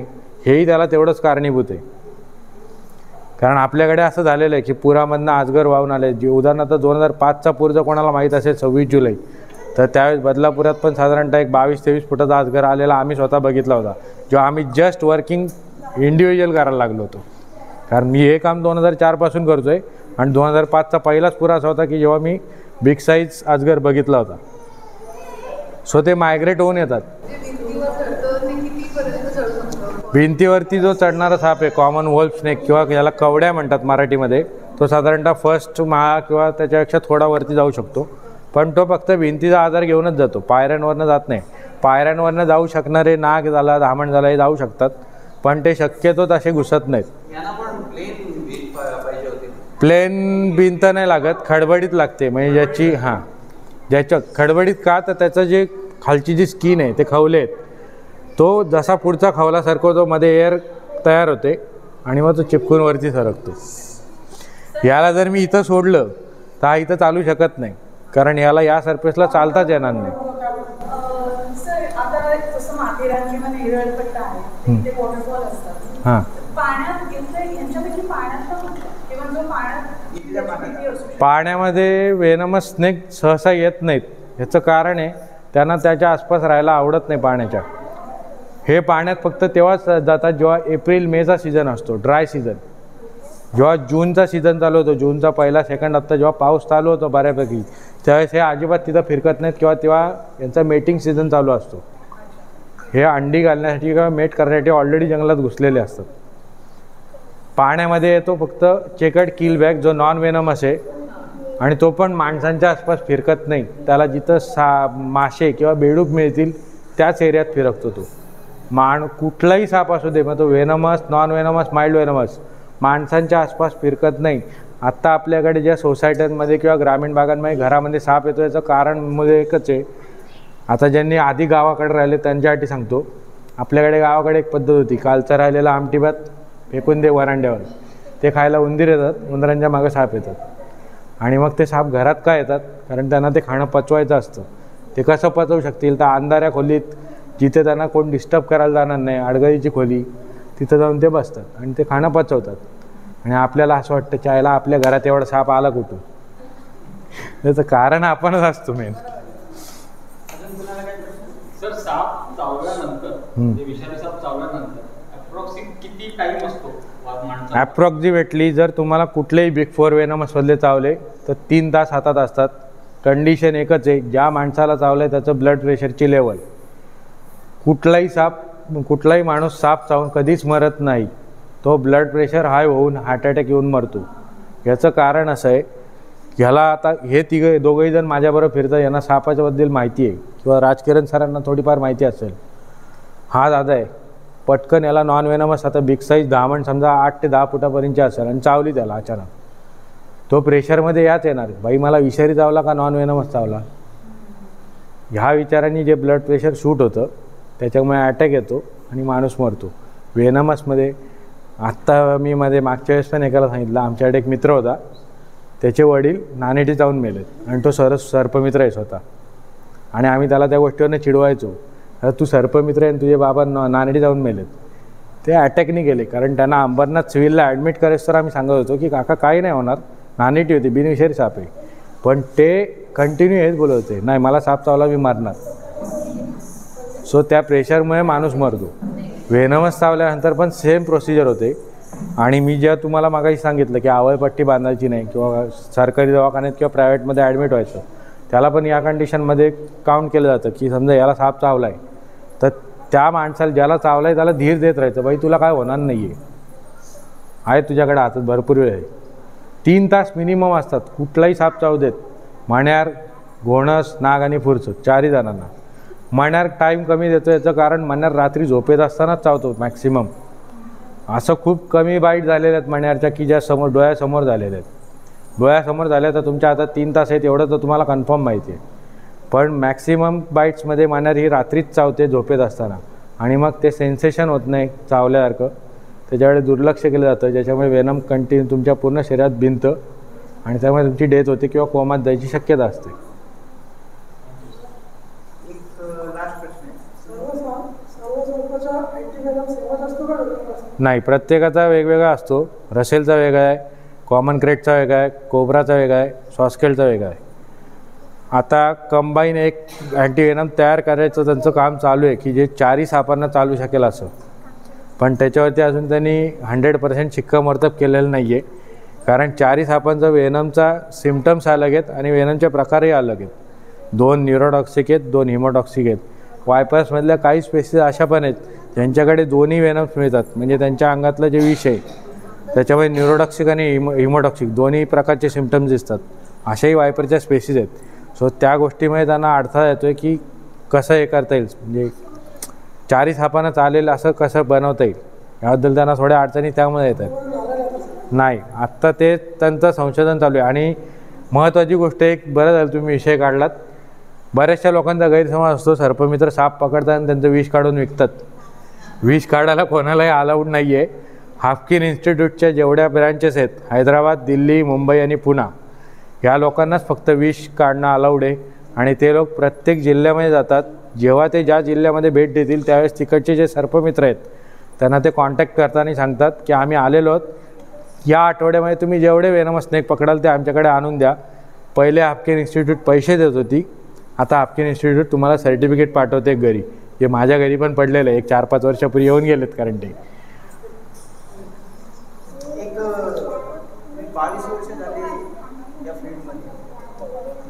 [SPEAKER 1] हेही त्याला तेवढंच कारणीभूत आहे. कारण आपल्याकडे असं झालेलं आहे की पुरामधनं आजगर वाहून आले. जे उदाहरणार्थ 2005चा पूर जर कोणाला माहीत असेल 26 जुलै, तर त्यावेळेस बदलापुरात पण साधारणतः एक 22-23 फुटाचा आजगर आलेला आम्ही स्वतः बघितला होता, जेव्हा आम्ही जस्ट वर्किंग इंडिव्हिज्युअल करायला लागलो होतो. कारण मी हे काम 2004 पासून करतो आहे आणि 2005चा पहिलाच पूर असा होता की जेव्हा मी बिग साईज अजगर बघितला होता. सो ते मायग्रेट होऊन येतात. भिंतीवरती जो चढणारा साप आहे कॉमन वोल्फ स्नेक किंवा याला कवड्या म्हणतात मराठीमध्ये, तो साधारणतः फर्स्ट माळा किंवा त्याच्यापेक्षा थोडा वरती जाऊ शकतो. पण तो फक्त भिंतीचा आधार घेऊनच जातो, पायऱ्यांवरनं जात नाही. पायऱ्यांवरनं जाऊ शकणारे नाग झाला, धामण झाला हे जाऊ शकतात, पण ते शक्यतो तसे घुसत नाहीत. प्लेन भिंत नाही लागत, खडबडीत लागते. म्हणजे ज्याच्या खडबडीत का, तर त्याचं जे खालची जी स्किन आहे ते खवले आहेत, तो जसा पुढचा खवला सरकवतो मध्ये एअर तयार होते आणि मग तो चिपकून वरती सरकतो. याला जर मी इथं सोडलं तर हा इथं चालू शकत नाही, कारण याला या सरफेसला चालताच येणार नाही. हां, पाण्यामध्ये वेनमस स्नेक सहसा येत नाहीत. ह्याचं कारण आहे त्यांना त्याच्या आसपास राहायला आवडत नाही पाण्याच्या. हे पाण्यात फक्त तेव्हाच जातात जेव्हा एप्रिल मेचा सीझन असतो, ड्राय सीझन. जेव्हा जूनचा सीझन चालू होतो, जूनचा पहिला सेकंड हप्ता जेव्हा पाऊस चालू होतो बऱ्यापैकी, त्यावेळेस हे अजिबात तिथं फिरकत नाहीत किंवा तेव्हा यांचा मेटिंग सीझन चालू असतो. हे अंडी घालण्यासाठी किंवा मेट करण्यासाठी ऑलरेडी जंगलात घुसलेले असतात. पाण्यामध्ये येतो फक्त चेकर्ड किलबॅक जो नॉन वेनमस आहे, आणि तो पण माणसांच्या आसपास फिरकत नाही. त्याला जिथं मासे किंवा बेडूक मिळतील त्याच एरियात फिरकतो तो. कुठलाही साप असू दे, मग तो venomous, non venomous, mild venomous, माणसांच्या आसपास फिरकत नाही. आत्ता आपल्याकडे ज्या सोसायट्यांमध्ये किंवा ग्रामीण भागांमध्ये घरामध्ये साप येतो याचं कारण म्हणजे एकच आहे. आता ज्यांनी आधी गावाकडे राहिले त्यांच्यासाठी सांगतो. आपल्याकडे गावाकडे एक पद्धत होती, कालचा राहिलेला आमटी भात फेकून दे वरांड्यावर. ते खायला उंदीर येतात, उंदरांच्या मागं साप येतात. आणि मग ते साप घरात का येतात, कारण त्यांना ते खाणं पचवायचं असतं. ते कसं पचवू शकतील, तर अंधाऱ्या खोलीत जिथे त्यांना कोण डिस्टर्ब करायला जाणार नाही, आडगळीची खोली, तिथं जाऊन ते बसतात आणि ते खाणं पचवतात. आणि आपल्याला असं वाटतं चायला आपल्या घरात एवढा साप आला कुठून. त्याचं कारण आपणच असतो मेन.
[SPEAKER 3] सर, साप चावल्यानंतर, विषारी साप चावल्यानंतर किती टाइम असतो माणसाला?
[SPEAKER 1] ॲप्रॉक्सिमेटली जर तुम्हाला कुठलेही बिग फोर वेनमसमधले चावले तर 3 तास हातात असतात. कंडिशन एकच आहे, ज्या माणसाला चावलं आहे त्याचं ब्लड प्रेशरची लेवल. कुठलाही माणूस साप चावून कधीच मरत नाही. तो ब्लड प्रेशर हाय होऊन हार्ट अटॅक येऊन मरतो. याचं कारण असं आहे, ह्याला आता हे दोघंही जण माझ्याबरोबर फिरतात, यांना सापाच्याबद्दल माहिती आहे किंवा राजकिरण सरांना थोडीफार माहिती असेल. हा दादा आहे, पटकन याला नॉन वेनमस, आता बिग साईज धामण समजा 8 ते 10 फुटापर्यंतची असेल आणि चावली त्याला अचानक, तो प्रेशरमध्ये याच येणार, बाई मला विषारी चावला का नॉन वेनमस चावला. ह्या विचारांनी जे ब्लड प्रेशर शूट होतं त्याच्यामुळे अटॅक येतो आणि माणूस मरतो. वेनमसमध्ये आत्ता मी मागच्या वेळेस पण एकाला सांगितलं, आमच्याकडे एक मित्र होता, त्याचे वडील नानेटी चावून मेलेत आणि तो सर्पमित्र आहे स्वतः. आणि आम्ही त्याला त्या गोष्टीवरनं चिडवायचो, तू सर्पमित्र आहे आणि तुझे बाबा नानेटी जाऊन मेलेत. ते अटॅकनी गेले, कारण त्यांना अंबरनाथ सिव्हिलला ॲडमिट करायचं तर आम्ही सांगत होतो की काका काही नाही होणार, नानेटी होती, बिनविषारी साप आहे. पण ते कंटिन्यू हेच बोलत होते, नाही मला साप चावला मी मारणार. सो त्या प्रेशरमुळे माणूस मरतो. वेनमस चावल्यानंतर पण सेम प्रोसिजर होते. आणि मी जेव्हा तुम्हाला मागाशी सांगितलं की आवळपट्टी बांधायची नाही किंवा सरकारी दवाखान्यात किंवा प्रायव्हेटमध्ये ॲडमिट व्हायचं, त्याला पण या कंडिशनमध्ये काउंट केलं जातं की समजा याला साप चावला आहे तर त्या माणसाला ज्याला चावला आहे त्याला धीर देत राहायचं, बाई तुला काय होणार नाही आहे तुझ्याकडे हातात भरपूर वेळ आहे. 3 तास मिनिमम असतात, कुठलाही साप चावू देत. मण्यार, घोणस, नाग आणि फुरसत 4ही जणांना. मण्यार टाईम कमी देतो, याचं कारण मण्यार रात्री झोपेत असतानाच चावतो मॅक्सिमम. असं खूप कमी बाईट झालेल्या आहेत मण्यारच्या की ज्या डोळ्यासमोर झालेल्या आहेत. डोळ्यासमोर झाल्या तर तुमच्या हातात 3 तास आहेत एवढं तर तुम्हाला कन्फर्म माहिती आहे. पण मॅक्सिमम बाईट्समध्ये मण्यार ही रात्रीच चावते झोपेत असताना, आणि मग ते सेन्सेशन होत नाही चावल्यासारखं, त्याच्याकडे दुर्लक्ष केलं जातं, ज्याच्यामुळे वेनम कंटिन्यू तुमच्या पूर्ण शरीरात भिनतं आणि त्यामुळे तुमची डेथ होते किंवा कोमात जायची शक्यता असते. नाही, प्रत्येकाचा वेगवेगळा असतो. रसेलचा वेगळा आहे, कॉमन क्रेटचा वेगळा आहे, कोब्राचा वेगळा आहे, सॉस्केलचा वेगळा आहे. आता कंबाईन एक अँटीवेनम तयार करायचं त्यांचं काम चालू आहे की जे 4ही सापांना चालू शकेल असं. पण त्याच्यावरती अजून त्यांनी 100% शिक्कामोर्तब केलेलं नाही आहे, कारण 4ही सापांचा वेनमचा सिम्पटम्स अलग आहेत आणि वेनमचे प्रकारही अलग आहेत. 2 न्यूरोटॉक्सिक आहेत, 2 हिमोटॉक्सिक आहेत. वायपर्समधल्या काही स्पेसिस अशा पण आहेत ज्यांच्याकडे दोन्ही वेनम्स मिळतात, म्हणजे त्यांच्या अंगातलं जे विष आहे त्याच्यामध्ये न्यूरोटॉक्सिक आणि हिमोटॉक्सिक दोन्ही प्रकारचे सिम्पटम्स दिसतात, अशाही वायपरच्या स्पेसीज आहेत. सो त्या गोष्टीमुळे त्यांना अडथळा येतो आहे की कसं हे करता येईल, म्हणजे चारी सापानं चालेल असं कसं बनवता येईल, याबद्दल त्यांना थोड्या अडचणी त्यामुळे येतात. नाही, आत्ता ते त्यांचं संशोधन चालू आहे. आणि महत्त्वाची गोष्ट एक, बरं झालं तुम्ही विषय काढलात, बऱ्याचशा लोकांचा गैरसमज असतो सर्पमित्र साप पुकारतात आणि त्यांचं विष काढून विकतात. विष काढायला कोणालाही अलाउड नाही आहे. हाफकिन इन्स्टिट्यूटच्या जेवढ्या ब्रँचेस आहेत हैदराबाद, दिल्ली, मुंबई आणि पुणे, ह्या लोकांनाच फक्त विष काढणं अलाउड आहे. आणि ते लोक प्रत्येक जिल्ह्यामध्ये जातात. जेव्हा ते ज्या जिल्ह्यामध्ये भेट देतील त्यावेळेस तिकडचे जे सर्पमित्र आहेत त्यांना ते कॉन्टॅक्ट करताना सांगतात की आम्ही आलेलो आहोत, या आठवड्यामध्ये तुम्ही जेवढे वेनमस स्नेक पकडाल ते आमच्याकडे आणून द्या. पहिले हाफकिन इन्स्टिट्यूट पैसे देत होती, आता हाफकिन इन्स्टिट्यूट तुम्हाला सर्टिफिकेट पाठवते घरी. जे माझ्या घरी पण पडलेलं आहे, एक 4-5 वर्षापूर्वी येऊन गेलेत. कारण ते
[SPEAKER 4] एक 22 वर्ष झाली या फील्डमध्ये.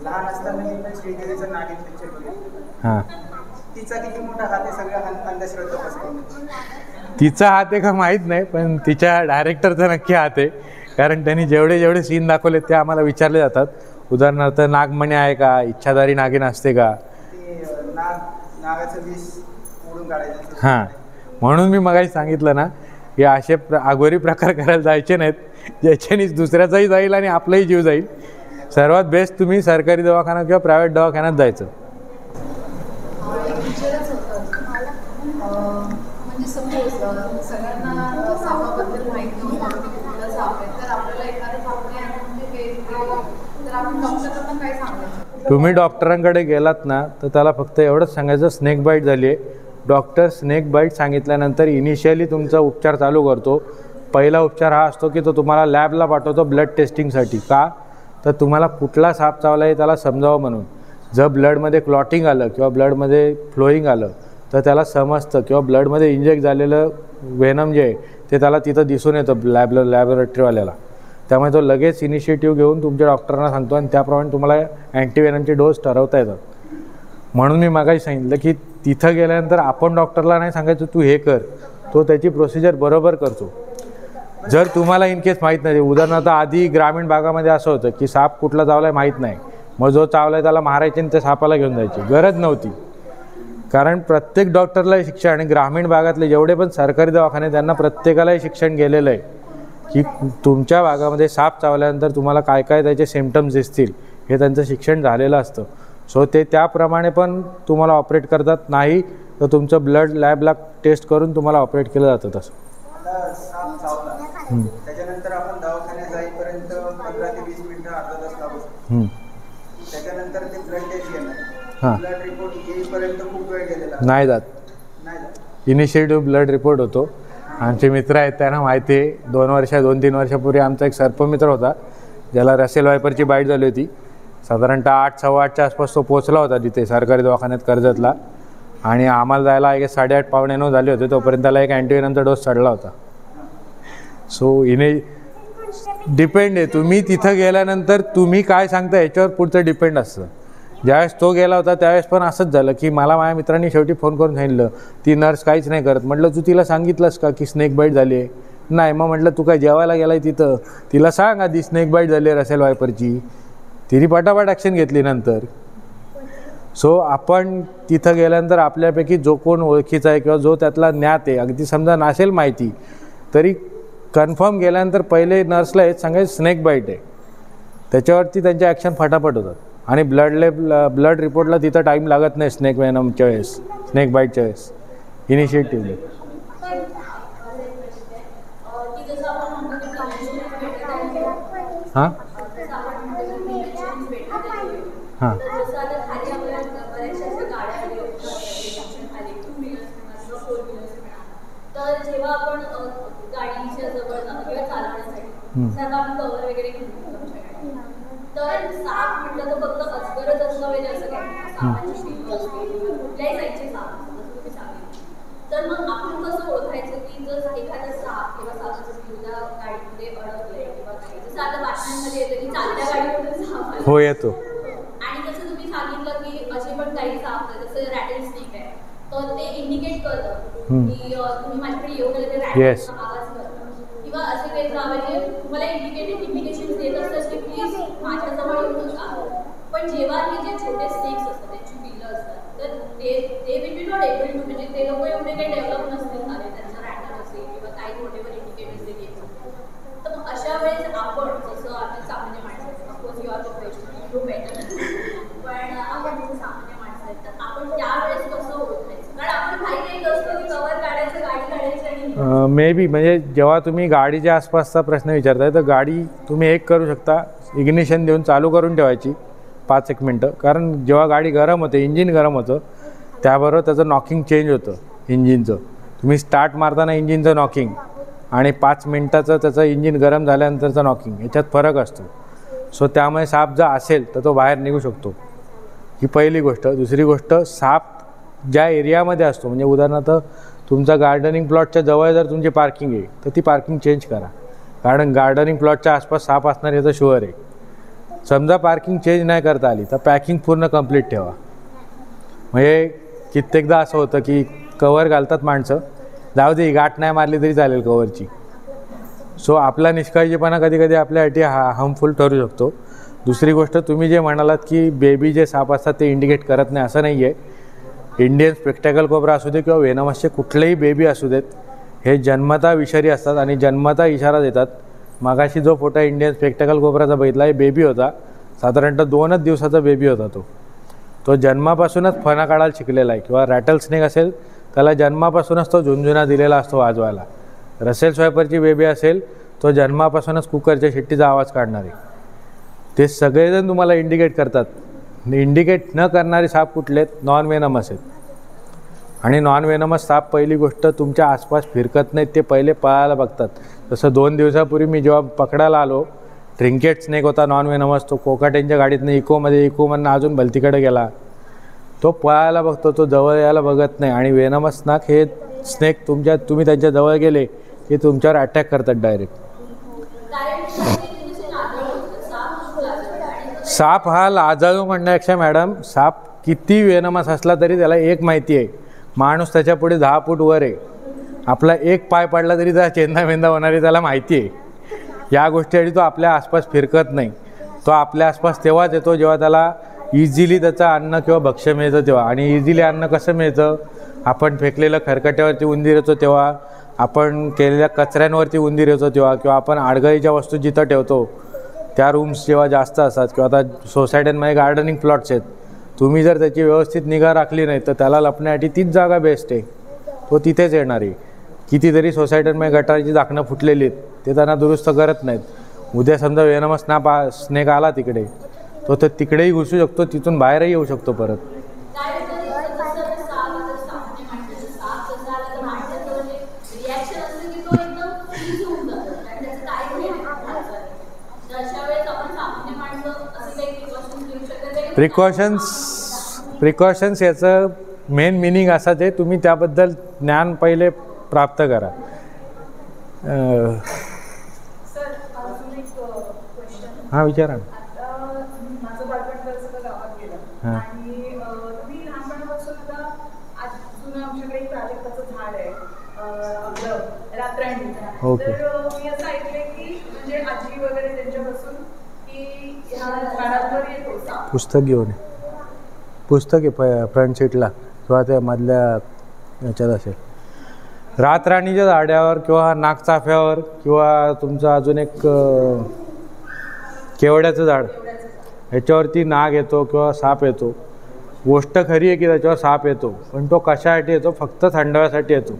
[SPEAKER 4] लहान असताना मी पण श्रीदेवीचं नागिन पिक्चर बघितलं.
[SPEAKER 1] हां,
[SPEAKER 4] तिचा किती मोठा हात आहे सगळ्या अंधश्रद्धा पसरवण्यात.
[SPEAKER 1] तिचा हात आहे का माहीत नाही, पण तिच्या डायरेक्टरचा नक्की हात आहे. कारण त्यांनी जेवढे जेवढे सीन दाखवले ते आम्हाला विचारले जातात. उदाहरणार्थ नागमणी आहे का, इच्छाधारी नागिन असते का,
[SPEAKER 4] ते नागाचं विष ओढून काढायचं.
[SPEAKER 1] हां, म्हणून मी मगाशी सांगितलं ना की असे आगोरी प्रकार करायला जायचे नाहीत, ज्याच्याने दुसऱ्याचाही जाईल आणि आपलाही जीव जाईल. सर्वात बेस्ट तुम्ही सरकारी दवाखाना किंवा प्रायव्हेट दवाखान्यात जायचं.
[SPEAKER 5] म्हणजे सपोज सगळ्यांना सापाबद्दल माहिती नव्हतं की कुठला साप आहे, तर आपल्याला एखादा साप नाही म्हणजे तर आपण डॉक्टरांना काय सांगायचं?
[SPEAKER 1] तुम्ही डॉक्टरांकडे गेलात ना तर त्याला फक्त एवढंच सांगायचं स्नेक बाईट झाली आहे. डॉक्टर स्नेक बाईट सांगितल्यानंतर इनिशियली तुमचा उपचार चालू करतो. पहिला उपचार हा असतो की तो तुम्हाला लॅबला पाठवतो ब्लड टेस्टिंगसाठी. का तर तुम्हाला कुठला साप चावला आहे त्याला समजावं म्हणून. जर ब्लडमध्ये क्लॉटिंग आलं किंवा ब्लडमध्ये फ्लोईंग आलं तर त्याला समजतं, किंवा ब्लडमध्ये इंजेक्ट झालेलं वेनम जे आहे ते त्याला तिथं दिसून येतं लॅबोरेटरीवाल्याला. त्यामुळे तो लगेच इनिशिएटिव्ह घेऊन तुमच्या डॉक्टरांना सांगतो आणि त्याप्रमाणे तुम्हाला अँटीवेनमचे डोस ठरवता येतात. म्हणून मी मागाशी सांगितलं की तिथं गेल्यानंतर आपण डॉक्टरला नाही सांगायचं तू हे कर, तो त्याची प्रोसिजर बरोबर करतो. जर तुम्हाला इन केस माहीत नाही, उदाहरणार्थ आधी ग्रामीण भागामध्ये असं होतं की साप कुठला चावला आहे माहीत नाही, मग जो चावला आहे त्याला मारायचे आणि त्या सापाला घेऊन जायची. गरज नव्हती, कारण प्रत्येक डॉक्टरलाही शिक्षण, आणि ग्रामीण भागातले जेवढे पण सरकारी दवाखाने त्यांना प्रत्येकालाही शिक्षण गेलेलं आहे की तुमच्या भागामध्ये साप चावल्यानंतर तुम्हाला काय काय त्याचे सिम्पटम्स दिसतील हे त्यांचं शिक्षण झालेलं असतं. सो ते त्याप्रमाणे पण तुम्हाला ऑपरेट करतात. नाही तर तुमचं ब्लड लॅबला टेस्ट करून तुम्हाला ऑपरेट केलं जातं. तसं
[SPEAKER 4] आता साप चावला त्याच्यानंतर आपण दवाखान्यात जाईपर्यंत 15 ते 20 मिनिटं अर्धा तास लागू. त्याच्यानंतर ते ब्लड टेस्ट घेणार, ब्लड रिपोर्ट येईपर्यंत खूप वेळ गेलेला
[SPEAKER 1] नाही जात.
[SPEAKER 4] नाही जात.
[SPEAKER 1] इनिशिएटिव्ह ब्लड रिपोर्ट होतो. आमचे मित्र आहेत त्यांना माहिती आहे, 2-3 वर्षापूर्वी आमचा एक सर्पमित्र होता ज्याला रसेल वायपरची बाईट झाली होती. साधारणतः 8-8:15च्या आसपास तो पोचला होता तिथे सरकारी दवाखान्यात कर्जतला, आणि आम्हाला जायला 8:30 पावणे 9 झाले होते. तोपर्यंत त्याला एक अँटीवेनमचा डोस चढला होता. सो डिपेंड आहे, तुम्ही तिथं गेल्यानंतर तुम्ही काय सांगता याच्यावर पुढचं डिपेंड असतं. ज्यावेळेस तो गेला होता त्यावेळेस पण असंच झालं की मला माझ्या मित्रांनी शेवटी फोन करून सांगितलं ती नर्स काहीच नाही करत. म्हटलं तू तिला सांगितलंस का की स्नेक बाईट झाली आहे? नाही. मग म्हटलं तू काय जेवायला गेलाय तिथं, तिला सांग आधी स्नेक बाईट झाली आहे रसेल वायपरची. तिने पटापट ॲक्शन घेतली नंतर. सो आपण तिथं गेल्यानंतर आपल्यापैकी जो कोण ओळखीचा आहे किंवा जो त्यातला ज्ञात आहे, अगदी समजा नसेल माहिती तरी कन्फर्म गेल्यानंतर पहिले नर्सला हेच सांगायचं स्नेक बाईट आहे. त्याच्यावरती त्यांचे ॲक्शन फटाफट होतात. आणि ब्लड रिपोर्टला तिथं टाईम लागत नाही स्नेक वेनमच्या वेळेस, स्नेक बाईटच्या वेळेस इनिशिएटिव्हली. हां हां
[SPEAKER 5] तर जेव्हा आपण गाडीच्या जवळ जातो किंवा चालवण्यासाठी सगळं आपण कव्हर वगैरे घेऊन तर साप म्हटलं तर फक्त अजगरच असलं पाहिजे असं काही सापाची भीती असते किंवा कुठल्याही साईडचे साप असतात असं तुम्ही सांगितलं. तर मग आपण कसं ओळखायचं की जर एखादा साप किंवा सापाचं सुद्धा गाडीमध्ये अडकलंय किंवा काही, जसं आता बातम्यांमध्ये येतं की चालत्या गाडीमध्ये साप
[SPEAKER 1] हो येतो.
[SPEAKER 5] आणि जसं तुम्ही सांगितलं की असे पण काही साप आहेत जसं रॅटल स्नेक आहे, तर ते इंडिकेट करतं की तुम्ही माझ्याकडे येऊन आले तर
[SPEAKER 1] Yes.
[SPEAKER 5] आवाज करा किंवा असे काही म्हणजे तुम्हाला इंडिकेशन देत असतात की प्लीज माझ्याजवळ येऊ नका. पण जेव्हा हे जे छोटे स्नेक्स असतात त्यांची पिल्लं असतात तर ते will be not able to म्हणजे ते लोक एवढे काही डेव्हलप नसतील झाले त्यांचं रॅटल असेल किंवा काही वॉटेवर इंडिकेटर्स ते घेत तर मग अशा वेळेस आपण जसं आपण सामान्य माणसं of course you are professional you better पण आपण जसं सामान्य माणसं आहेत तर आपण त्यावेळेस कसं ओळखायचं कारण आपण काही असतो की कवर काढायचं गाडी काढायची आणि
[SPEAKER 1] मे बी म्हणजे जेव्हा तुम्ही गाडीच्या आसपासचा प्रश्न विचारताय तर गाडी तुम्ही एक करू शकता इग्निशन देऊन चालू करून ठेवायची 5-1 मिनटं. कारण जेव्हा गाडी गरम होते इंजिन गरम होतं त्याबरोबर त्याचं नॉकिंग चेंज होतं इंजिनचं. तुम्ही स्टार्ट मारताना इंजिनचं नॉकिंग आणि 5 मिनटाचं त्याचं इंजिन गरम झाल्यानंतरचं नॉकिंग याच्यात फरक असतो. सो त्यामुळे साप जर असेल तर तो बाहेर निघू शकतो. ही पहिली गोष्ट. दुसरी गोष्ट साप ज्या एरियामध्ये असतो म्हणजे उदाहरणार्थ तुमचा गार्डनिंग प्लॉटच्या जवळ जर तुमची पार्किंग आहे तर ती पार्किंग चेंज करा. कारण गार्डनिंग प्लॉटच्या आसपास साप असणार याचं शुअर आहे. समजा पार्किंग चेंज नाही करता आली तर पॅकिंग पूर्ण कंप्लीट ठेवा. म्हणजे कित्येकदा असं होतं की कवर घालतात माणसं जाऊ दे गाठ नाही मारली तरी चालेल कवरची. सो आपला निष्काळजीपणा कधी कधी आपल्यासाठी हार्मफुल ठरू शकतो. दुसरी गोष्ट तुम्ही जे म्हणालात की बेबी जे साप असतात ते इंडिकेट करत नाही असं नाही आहे. इंडियन स्पेक्टॅकल कोब्रा असू दे किंवा वेनमसचे कुठलेही बेबी असू देत हे जन्मता विषारी असतात आणि जन्मता इशारा देतात. मागाशी जो फोटो इंडियन स्पेक्टॅकल कोब्राचा बघितला हे बेबी होता. साधारणतः 2च दिवसाचा बेबी होता. तो जन्मापासूनच फणा काढायला शिकलेला आहे. किंवा रॅटल स्नेक असेल त्याला जन्मापासूनच तो झुंझुना दिलेला असतो वाजवायला. रसेल स्वायपरची बेबी असेल तो जन्मापासूनच कुकरच्या शिट्टीचा आवाज काढणार आहे. ते सगळेजण तुम्हाला इंडिकेट करतात. इंडिकेट न करणारे साप कुठले आहेत? नॉन वेनमस आहेत. आणि नॉन वेनमस साप पहिली गोष्ट तुमच्या आसपास फिरकत नाहीत. ते पहिले पळायला बघतात. जसं 2 दिवसापूर्वी मी जेव्हा पकडायला आलो ट्रिंकेट स्नेक होता नॉन वेनमस. तो कोकाटेंच्या गाडीतनं इकोमधनं अजून भलतीकडे गेला. तो पळायला बघतो. तो जवळ यायला बघत नाही. आणि वेनमस नाक हे स्नेक तुम्ही त्यांच्या जवळ गेले की तुमच्यावर अटॅक करतात डायरेक्ट. साप हा लाजाळू म्हणण्यापेक्षा मॅडम साप किती वेनमस असला तरी त्याला एक माहिती आहे माणूस त्याच्या पुढे 10 फूट वर आहे. आपला एक पाय पडला तरी त्याला चेंदामेंदा होणारी त्याला माहिती आहे. या गोष्टीसाठी तो आपल्या आसपास फिरकत नाही. तो आपल्या आसपास तेव्हाच येतो जेव्हा त्याला इझिली त्याचं अन्न किंवा भक्ष्य मिळतं तेव्हा. आणि इझिली अन्न कसं मिळतं? आपण फेकलेलं खरकट्यावरती उंदीर येतो तेव्हा, आपण केलेल्या कचऱ्यांवरती उंदीर येतो तेव्हा, किंवा आपण आडगळीच्या वस्तू जिथं ठेवतो त्या रूम्स जेव्हा जास्त असतात, किंवा आता सोसायट्यांमध्ये गार्डनिंग प्लॉट्स आहेत, तुम्ही जर त्याची व्यवस्थित निगा राखली नाही तर त्याला लपण्यासाठी तीच जागा बेस्ट आहे. तो तिथेच येणार आहे. कितीतरी सोसायट्यांमध्ये गटाराची झाकणं फुटलेली आहेत, ते त्यांना दुरुस्त करत नाहीत. उद्या समजा वेनमस स्नेक आला तिकडे, तो तर तिकडेही घुसू शकतो, तिथून बाहेरही येऊ शकतो परत. प्रिकॉशन्स याचं मेन मिनिंग असंच आहे, तुम्ही त्याबद्दल ज्ञान पहिले प्राप्त करा. हां विचारा.
[SPEAKER 6] माझं बालपण तर सगळं गावात गेलं आणि तुम्ही लहानपणापासून आता अजून आमच्याकडे एक प्राजक्ताचं झाड आहे आपलं रातराणी. तर मी असं ऐकलंय की म्हणजे आजी वगैरे त्यांच्यापासून की ह्या झाडांवर येतो साप.
[SPEAKER 1] पुस्तक घेऊन पुस्तक आहे फ्रंट सीटला किंवा त्या मधल्या याच्यात असेल. रातराणीच्या झाडावर किंवा नागचाफ्यावर किंवा तुमचं अजून एक केवड्याचं झाड, ह्याच्यावरती नाग येतो किंवा साप येतो. गोष्ट खरी आहे की त्याच्यावर साप येतो, पण तो कशासाठी येतो? फक्त थंडाव्यासाठी येतो.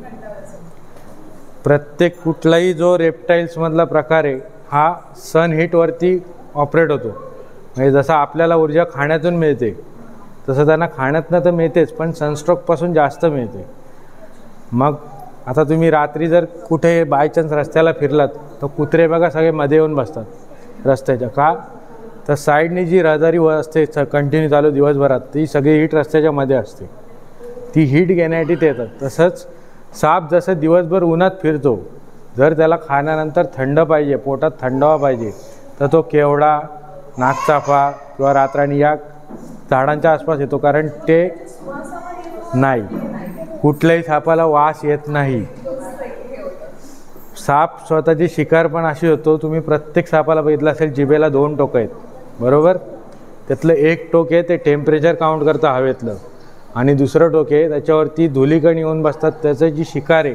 [SPEAKER 1] प्रत्येक कुठलाही जो रेप्टाईल्समधला प्रकार आहे हा सन हीटवरती ऑपरेट होतो. म्हणजे जसं आपल्याला ऊर्जा खाण्यातून मिळते तसं त्यांना खाण्यातनं तर मिळतेच, पण सनस्ट्रोकपासून जास्त मिळते. मग आता तुम्ही रात्री जर कुठे बायचान्स रस्त्याला फिरलात तर कुत्रे बघा सगळे मध्ये येऊन बसतात रस्त्याच्या. का? तर साईडनी जी रहदारी असते कंटिन्यू चालू दिवसभरात, ती सगळी हीट रस्त्याच्या मध्ये असते. ती हीट घेण्यासाठी ते येतात. तसंच साप जसं दिवसभर उन्हात फिरतो, जर त्याला खाण्यानंतर थंड पाहिजे, पोटात थंडावा पाहिजे, तर तो केवडा, नागचाफा किंवा रातराणी या झाडांच्या आसपास येतो. कारण ते नाही कुठल्याही सापाला वास येत नाही. साप स्वतःची शिकार पण अशी होतो, तुम्ही प्रत्येक सापाला बघितलं असेल जिभेला 2 टोकं आहेत, बरोबर. त्यातलं एक टोक आहे ते टेम्परेचर काउंट करतं हवेतलं, आणि दुसरं टोक आहे त्याच्यावरती धुलीकण येऊन बसतात. त्याचं जी शिकार आहे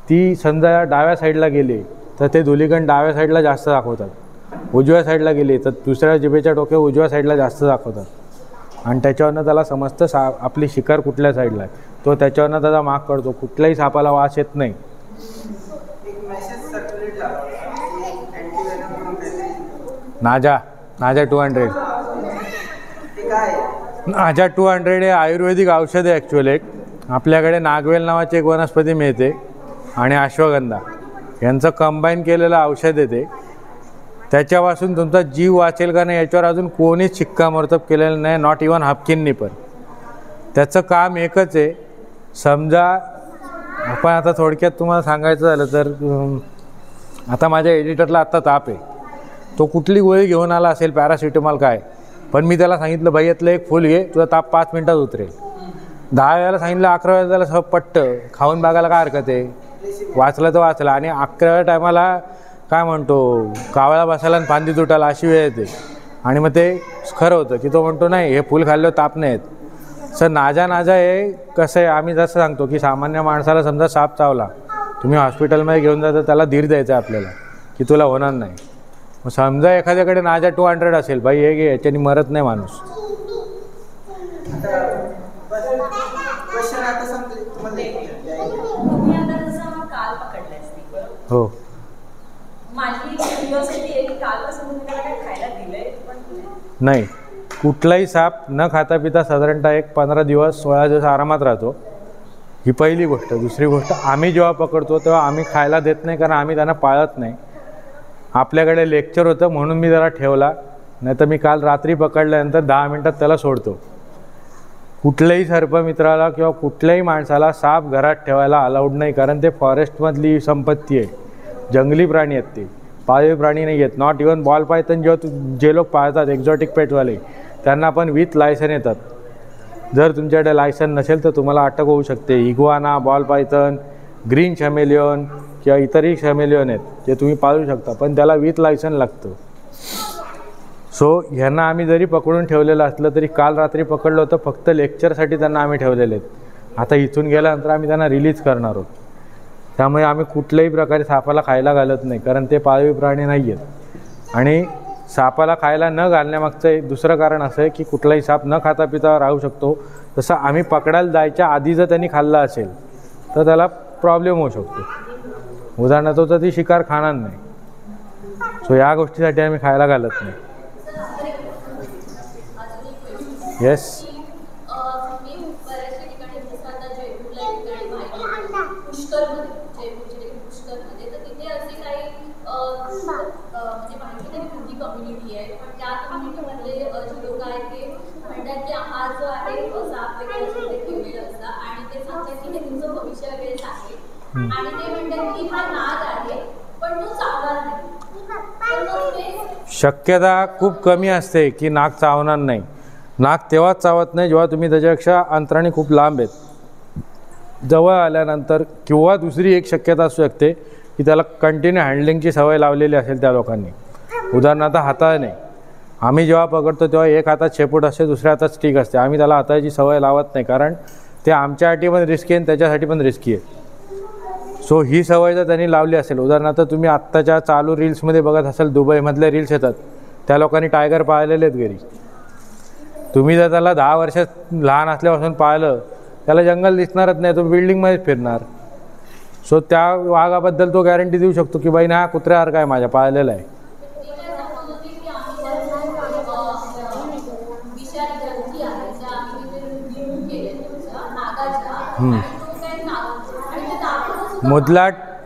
[SPEAKER 1] ती समजा डाव्या साईडला गेली तर ते धुलीकण डाव्या साईडला जास्त दाखवतात, उजव्या साईडला गेली तर दुसऱ्या जिभेच्या टोक्या उजव्या साईडला जास्त दाखवतात, आणि त्याच्यावरनं त्याला समजतं आपली शिकार कुठल्या साईडला आहे. तो त्याच्यावरनं त्याचा माग करतो. कुठल्याही सापाला वास येत नाही.
[SPEAKER 4] एक मेसेज सर्क्युलेट झाला की अँटीव्हेनम म्हणून काहीतरी
[SPEAKER 1] नाजा 200.
[SPEAKER 4] ते काय आहे?
[SPEAKER 1] नाजा 200 हे आयुर्वेदिक औषध आहे ॲक्च्युअली. एक आपल्याकडे नागवेल नावाची एक वनस्पती मिळते आणि अश्वगंधा यांचं कंबाईन केलेलं औषध आहे. ते त्याच्यापासून तुमचा जीव वाचेल का नाही याच्यावर अजून कोणीच शिक्कामोर्तब केलेलं नाही, नॉट इवन हाफकिननी पण. त्याचं काम एकच आहे. समजा आपण आता थोडक्यात तुम्हाला सांगायचं झालं तर आता माझ्या एडिटरला आत्ता ताप आहे, तो कुठली गोळी घेऊन आला असेल, पॅरासिटामॉल काय, पण मी त्याला सांगितलं भाई यातलं एक फुल घे, तुझा ताप 5 मिनिटात उतरेल. 10 वेळेला सांगितलं, 11 वेळेला त्याला सब पट्ट खाऊन बघायला काय हरकत आहे, वाचलं तर वाचलं. आणि 11व्या टायमाला काय म्हणतो कावळा बसायला आणि फांदी तुटायला अशी वेळ येते, आणि मग ते खरं होतं की तो म्हणतो नाही हे फुल खाल्लं ताप नाही येत. सर नाजा हे कसं आहे, आम्ही जसं सांगतो की सामान्य माणसाला समजा साप चावला, तुम्ही हॉस्पिटलमध्ये घेऊन जाता त्याला धीर द्यायचा आहे आपल्याला की तुला होणार नाही. मग समजा एखाद्याकडे नाजा 200 असेल, भाई हे घे, याच्याने मरत नाही माणूस.
[SPEAKER 4] क्वेश्चन आता समजा तुम्हाला
[SPEAKER 6] तुम्ही आता जसं काल पकडलायस ती, बरोबर?
[SPEAKER 1] हो.
[SPEAKER 6] माझी क्युरिओसिटी आहे की कालपासून तुम्ही त्याला काय खायला दिलंय पण
[SPEAKER 1] नाही, कुठलाही साप न खाता पिता साधारणतः एक 15 दिवस 16 दिवस आरामात राहतो. ही पहिली गोष्ट. दुसरी गोष्ट, आम्ही जेव्हा पकडतो तेव्हा आम्ही खायला देत नाही, कारण आम्ही त्यांना पाळत नाही. आपल्याकडे लेक्चर होतं म्हणून मी जरा ठेवला, नाही तर मी काल रात्री पकडल्यानंतर 10 मिनटात त्याला सोडतो. कुठल्याही सर्पमित्राला किंवा कुठल्याही माणसाला साप घरात ठेवायला अलाउड नाही, कारण ते फॉरेस्टमधली संपत्ती आहे. जंगली प्राणी आहेत, ते पाळीव प्राणी नाही आहेत. नॉट इवन बॉल पायथन जेव्हा जे लोक पाळतात एक्झॉटिक पेटवाले, त्यांना पण विथ लायसन येतात. जर तुमच्याकडे लायसन नसेल तर तुम्हाला अटक होऊ शकते. इग्वाना, बॉल पायथन, ग्रीन शॅमेलियन किंवा इतरही शॅमेलियन आहेत जे तुम्ही पाळू शकता, पण त्याला विथ लायसन लागतं. सो ह्यांना आम्ही जरी पकडून ठेवलेलं असलं तरी काल रात्री पकडलं होतं, फक्त लेक्चरसाठी त्यांना आम्ही ठेवलेले आहेत. आता इथून गेल्यानंतर आम्ही त्यांना रिलीज करणार आहोत. त्यामुळे आम्ही कुठल्याही प्रकारे सापाला खायला घालत नाही, कारण ते पाळीव प्राणी नाही आहेत. आणि सापाला खायला न घालण्यामागचं एक दुसरं कारण असं आहे की कुठलाही साप न खाता पिता राहू शकतो. जसं आम्ही पकडायला जायच्या आधी जर त्यांनी खाल्ला असेल तर त्याला प्रॉब्लेम होऊ शकतो. उदाहरणार्थ तर ती शिकार खाणार नाही. सो या गोष्टीसाठी आम्ही खायला घालत नाही. येस.
[SPEAKER 5] मी बऱ्याचशा ठिकाणी जसं आता जयपूरला ठिकाणी पुष्करमध्ये, जयपूरच्या ठिकाणी पुष्करमध्ये, तर तिथे असे काही म्हणजे माहिती तरी मोठी कम्युनिटी आहे, पण त्या कम्युनिटीमधले जे लोक आहेत ते म्हणतात की हा जो आहे साप वगैरे तिथे ठेवलेला असता, आणि ते सांगतात की हे तुमचं भविष्य वगैरे आहे, आणि ते म्हणतात की हा नाग आहे पण तो चावणार नाही. तर मग ते
[SPEAKER 1] शक्यता खूप कमी असते की नाग चावणार नाही. नाग तेव्हाच चावत नाही जेव्हा तुम्ही त्याच्यापेक्षा अंतराने खूप लांब आहेत. जवळ आल्यानंतर किंवा दुसरी एक शक्यता असू शकते की त्याला कंटिन्यू हँडलिंगची सवय लावलेली असेल त्या लोकांनी. उदाहरणार्थ हाताने आम्ही जेव्हा पकडतो तेव्हा एक हातात शेपूट असते, दुसऱ्या हातात स्टिक असते. आम्ही त्याला हाताची सवय लावत नाही, कारण ते आमच्यासाठी पण रिस्की आहे आणि त्याच्यासाठी पण रिस्की आहे. सो ही सवय जर त्यांनी लावली असेल, उदाहरणार्थ तुम्ही आत्ताच्या चालू रील्समध्ये बघत असाल, दुबईमधले रील्स येतात, त्या लोकांनी टायगर पाळलेले आहेत घरी. तुम्ही जर त्याला 10 वर्ष लहान असल्यापासून पाळलं, त्याला जंगल दिसणारच नाही, तो बिल्डिंगमध्येच फिरणार. सो त्या वाघाबद्दल तो गॅरंटी देऊ शकतो की बाई ना कुत्र्यासारखा आहे माझ्या, पाळलेला आहे.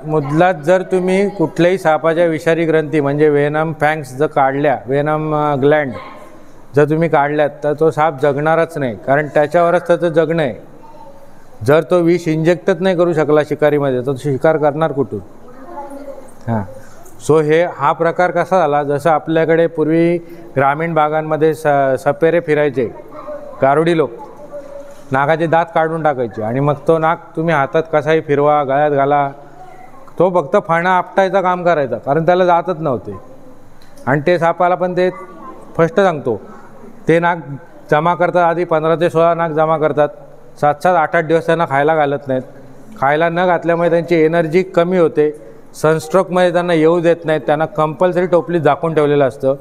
[SPEAKER 1] मुदलात जर तुम्ही कुठल्याही सापाच्या विषारी ग्रंथी म्हणजे वेनम फँक्स जर काढल्या, वेनम ग्लँड जर तुम्ही काढल्यात, तर तो साप जगणारच नाही, कारण त्याच्यावरच त्याचं जगणं आहे. जर तो विष इंजेक्टच नाही करू शकला शिकारीमध्ये, तर तो शिकार करणार कुठून? हां. सो हा प्रकार कसा झाला, जसं आपल्याकडे पूर्वी ग्रामीण भागांमध्ये सपेरे फिरायचे, गारुडी लोक, नागाचे दात काढून टाकायचे आणि मग तो नाग तुम्ही हातात कसाही फिरवा, गळ्यात घाला, तो फक्त फणा आपटायचं काम करायचा, कारण त्याला जातच नव्हते. आणि ते सापाला पण ते फर्स्ट सांगतो, ते नाग जमा करतात, आधी 15 ते 16 नाग जमा करतात, 7-7, 8-8 दिवस त्यांना खायला घालत नाहीत. खायला न घातल्यामुळे त्यांची एनर्जी कमी होते, सनस्ट्रोकमध्ये त्यांना येऊ देत नाहीत, त्यांना कंपल्सरी टोपलीत झाकून ठेवलेलं असतं.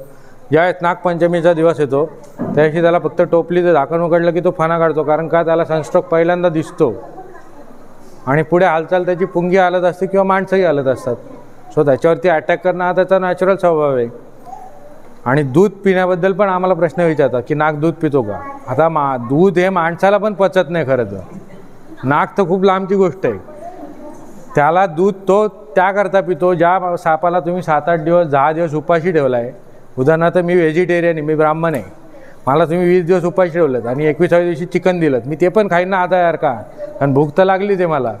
[SPEAKER 1] ज्यावेळेस नागपंचमीचा दिवस येतो त्या दिवशी त्याला फक्त टोपलीचं झाकण उघडलं की तो फणा काढतो, कारण का त्याला सनस्ट्रोक पहिल्यांदा दिसतो आणि पुढे हालचाल त्याची पुंगी हालत असते किंवा माणसंही हालत असतात. सो त्याच्यावरती अटॅक करणं हा त्याचा नॅचरल स्वभाव आहे. आणि दूध पिण्याबद्दल पण आम्हाला प्रश्न विचारतात की नाग दूध पितो का. आता दूध हे माणसाला पण पचत नाही खरं तर, नाग तर खूप लांबची गोष्ट आहे. त्याला दूध तो त्याकरता पितो ज्या सापाला तुम्ही 7-8 दिवस 10 दिवस उपाशी ठेवला आहे. उदाहरणार्थ मी व्हेजिटेरियन आहे, मी ब्राह्मण आहे, मला तुम्ही 20 दिवस उपाशी ठेवलं आणि 21व्या दिवशी चिकन दिलं, मी ते पण खाईन ना आता यार का, कारण भूक तर लागली ते मला.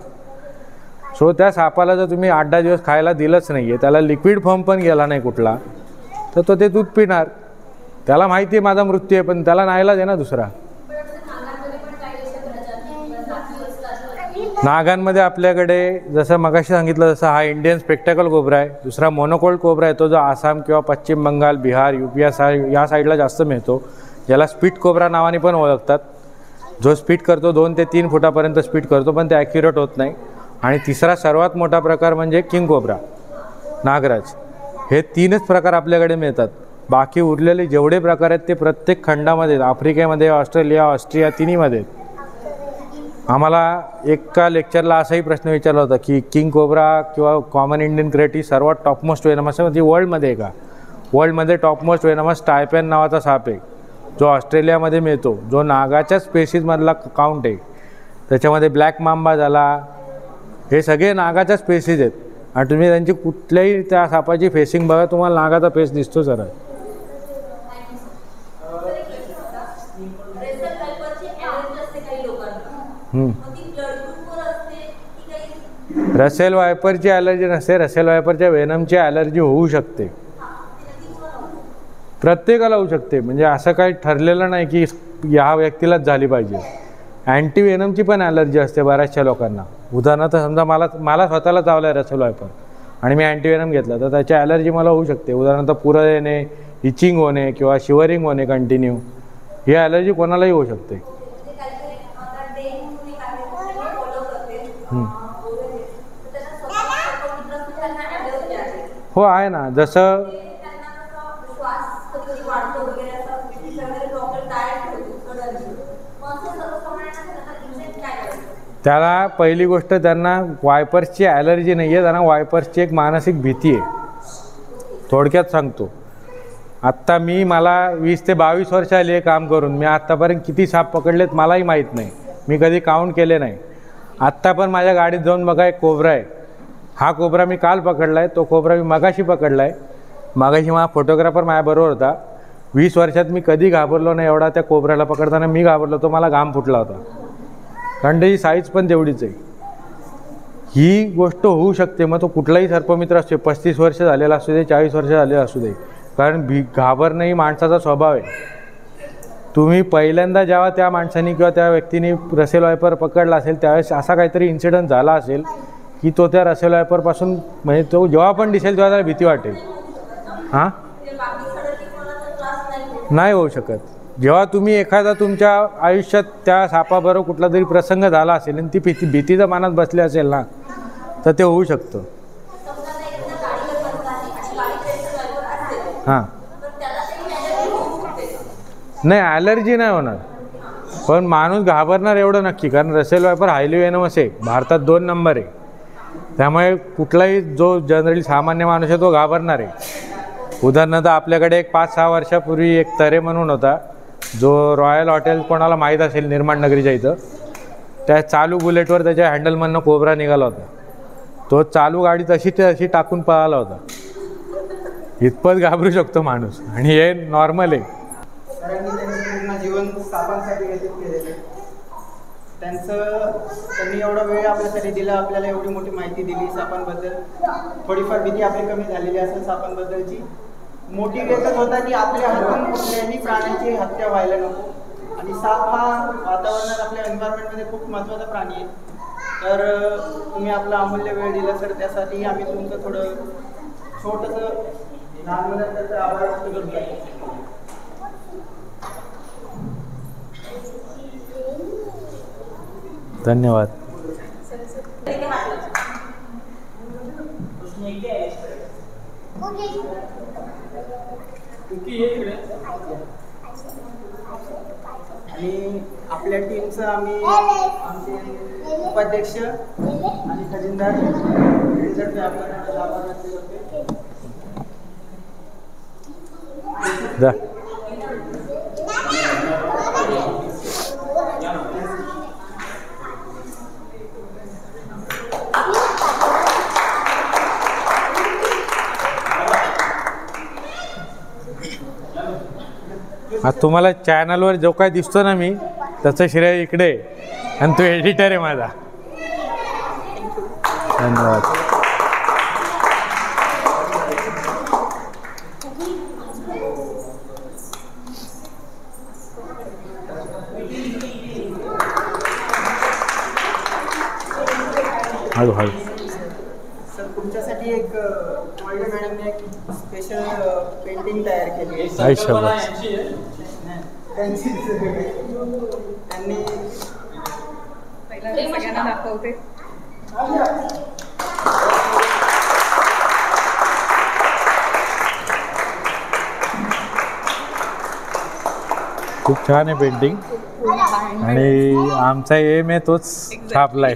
[SPEAKER 1] सो त्या सापाला जर तुम्ही 8-10 दिवस खायला दिलंच नाही आहे, त्याला लिक्विड फॉर्म पण गेला नाही कुठला, तर तो ते दूध पिणार. त्याला माहिती आहे माझा मृत्यू आहे, पण त्याला नाईलाज आहे ना दुसरा. नागांमध्ये आपल्याकडे जसं मगाशी सांगितलं तसं हा इंडियन स्पेक्टॅकल कोब्रा आहे. दुसरा मोनोकोल्ड कोब्रा आहे, तो जो आसाम किंवा पश्चिम बंगाल, बिहार, UP या साईडला जास्त मिळतो, ज्याला स्पीट कोब्रा नावाने पण ओळखतात. जो स्पीट करतो 2 ते 3 फुटापर्यंत स्पीट करतो, पण ते ॲक्युरेट होत नाही. आणि तिसरा सर्वात मोठा प्रकार म्हणजे किंग कोब्रा, नागराज. हे 3च प्रकार आपल्याकडे मिळतात. बाकी उरलेले जेवढे प्रकार आहेत ते प्रत्येक खंडामध्ये, आफ्रिकेमध्ये, ऑस्ट्रेलिया, ऑस्ट्रिया तिन्हीमध्ये. आम्हाला एका लेक्चरला असाही प्रश्न विचारला होता की किंग कोब्रा किंवा कॉमन इंडियन क्रेट ही सर्वात टॉपमोस्ट वेनमस आहे, ती वर्ल्डमध्ये आहे का. वर्ल्डमध्ये टॉपमोस्ट वेनमस टायपॅन नावाचा साप आहे, जो ऑस्ट्रेलियामध्ये मिळतो, जो नागाच्या स्पेसीजमधला काउंट आहे. त्याच्यामध्ये ब्लॅक मांबा झाला, हे सगळे नागाच्या स्पेसीज आहेत. आणि तुम्ही त्यांची कुठल्याही त्या सापाची फेसिंग बघा, तुम्हाला नागाचा फेस दिसतो सरळ. रसेल वायपरची ॲलर्जी नसते, रसेल वायपरच्या वेनमची ॲलर्जी होऊ शकते, प्रत्येकाला होऊ शकते. म्हणजे असं काही ठरलेलं नाही की ह्या व्यक्तीलाच झाली पाहिजे. अँटी वेनमची पण ॲलर्जी असते बऱ्याचशा लोकांना. उदाहरणार्थ समजा मला स्वतःला चावलं आहे रसेल वायपर आणि मी अँटी वेनम घेतलं, तर त्याची ॲलर्जी मला होऊ शकते. उदाहरणार्थ पुरं येणे, इचिंग होणे किंवा शिवरिंग होणे कंटिन्यू, ही ॲलर्जी कोणालाही होऊ शकते. हो आहे ना, जसं त्याला पहिली गोष्ट त्यांना वायपर्सची ॲलर्जी नाही आहे, त्यांना वायपर्सची एक मानसिक भीती आहे. थोडक्यात सांगतो, आत्ता मला 20 ते 22 वर्ष आली काम करून, मी आत्तापर्यंत किती साप पकडलेत मलाही माहीत नाही, मी कधी काउंट केले नाही. आत्ता पण माझ्या गाडीत जाऊन बघा एक कोब्रा आहे, हा कोब्रा मी काल पकडला आहे, तो कोब्रा मी मगाशी पकडला आहे. मगाशी माझा फोटोग्राफर माझ्याबरोबर होता. 20 वर्षात मी कधी घाबरलो नाही एवढा त्या कोब्राला पकडताना मी घाबरलो, तो मला घाम फुटला होता, कारण त्याची साईज पण तेवढीच आहे. ही गोष्ट होऊ शकते. मग तो कुठलाही सर्पमित्र असतो, 35 वर्ष झालेला असू दे, 40 वर्ष झालेला असू दे, कारण घाबरणं ही माणसाचा स्वभाव आहे. तुम्ही पहिल्यांदा जेव्हा त्या माणसाने किंवा त्या व्यक्तीने रसेल वायपर पकडला असेल त्यावेळेस असा काहीतरी इन्सिडंट झाला असेल की तो त्या रसेल वायपरपासून, म्हणजे तो जेव्हा पण दिसेल तेव्हा त्याला भीती वाटेल. हां, नाही होऊ शकत. जेव्हा तुम्ही एखादा तुमच्या आयुष्यात त्या सापाबरोबर कुठला तरी प्रसंग झाला असेल आणि ती भीतीच्या मनात बसली असेल ना, तर ते होऊ शकतं. हां, नाही ॲलर्जी नाही होणार, पण माणूस घाबरणार एवढं नक्की, कारण रसेल वायपर हायली वेनमस आहे, भारतात 2 नंबर आहे. त्यामुळे कुठलाही जो जनरली सामान्य माणूस आहे तो घाबरणार आहे. उदाहरणार्थ आपल्याकडे एक 5-6 वर्षापूर्वी एक तरे म्हणून होता, जो रॉयल हॉटेल कोणाला माहीत असेल निर्माण नगरीच्या इथं, त्या चालू बुलेटवर त्याच्या हँडलमधनं कोब्रा निघाला होता. तो चालू गाडी तशी टाकून पळाला होता. इतपत घाबरू शकतो माणूस, आणि हे नॉर्मल आहे.
[SPEAKER 4] सरांनी त्यांचं पूर्ण जीवन सापांसाठी व्यतीत केलेलं आहे. त्यांनी एवढा वेळ आपल्यासाठी दिला, आपल्याला एवढी मोठी माहिती दिली सापांबद्दल. थोडीफार भीती आपली कमी झालेली असेल सापांबद्दलची. मोटिवेटच होता की आपल्या हातून कुठल्याही प्राण्याची हत्या व्हायला नको, आणि साप हा वातावरणात आपल्या एन्व्हायरमेंटमध्ये खूप महत्त्वाचा प्राणी आहे. तर तुम्ही आपला अमूल्य वेळ दिला तर त्यासाठी आम्ही तुमचं थोडं छोटंसं लहान मुलांचा आभार व्यक्त करतो.
[SPEAKER 1] धन्यवाद.
[SPEAKER 4] आणि आपल्या टीमचं आम्ही आमचे उपाध्यक्ष आणि खजिनदार यांच्यातर्फे आपल्याला आभार व्यक्त करतो.
[SPEAKER 1] जा. आज तुम्हाला चॅनलवर जो काय दिसतो ना मी त्याचं श्रेय इकडे आहे. आणि तो एडिटर आहे माझा. धन्यवाद. हळू हळू.
[SPEAKER 4] सर तुमच्यासाठी एक मोल्डे मॅडमने एक स्पेशल पेंटिंग तयार केली आहे.
[SPEAKER 1] आयुष्यभर.
[SPEAKER 4] त्यांनी
[SPEAKER 6] पहिल्यांदा सगळ्यांना दाखवते.
[SPEAKER 1] खूप छान आहे पेंटिंग. आणि आमचा एम आहे तोच छापलाय.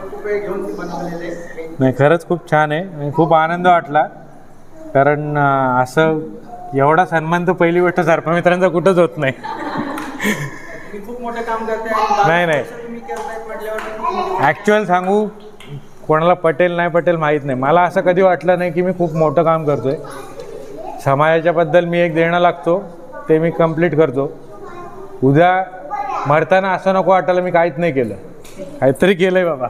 [SPEAKER 4] खूप वेळ घेऊन बनवलेले आहे.
[SPEAKER 1] नाही खरंच खूप छान आहे आणि खूप आनंद वाटला. कारण असं एवढा सन्मान तर पहिली गोष्ट सर्पमित्रांचा कुठंच होत नाही.
[SPEAKER 4] खूप मोठं काम करताय.
[SPEAKER 1] नाही.
[SPEAKER 4] तुम्ही करताय म्हटल्यावर
[SPEAKER 1] ॲक्च्युअल सांगू कोणाला पटेल नाही पटेल माहीत नाही. मला असं कधी वाटलं नाही की मी खूप मोठं काम करतो आहे. समाजाच्याबद्दल मी एक देणं लागतो ते मी कंप्लीट करतो. उद्या मरताना असं नको वाटायला मी काहीच नाही केलं. काहीतरी केलं आहे बाबा.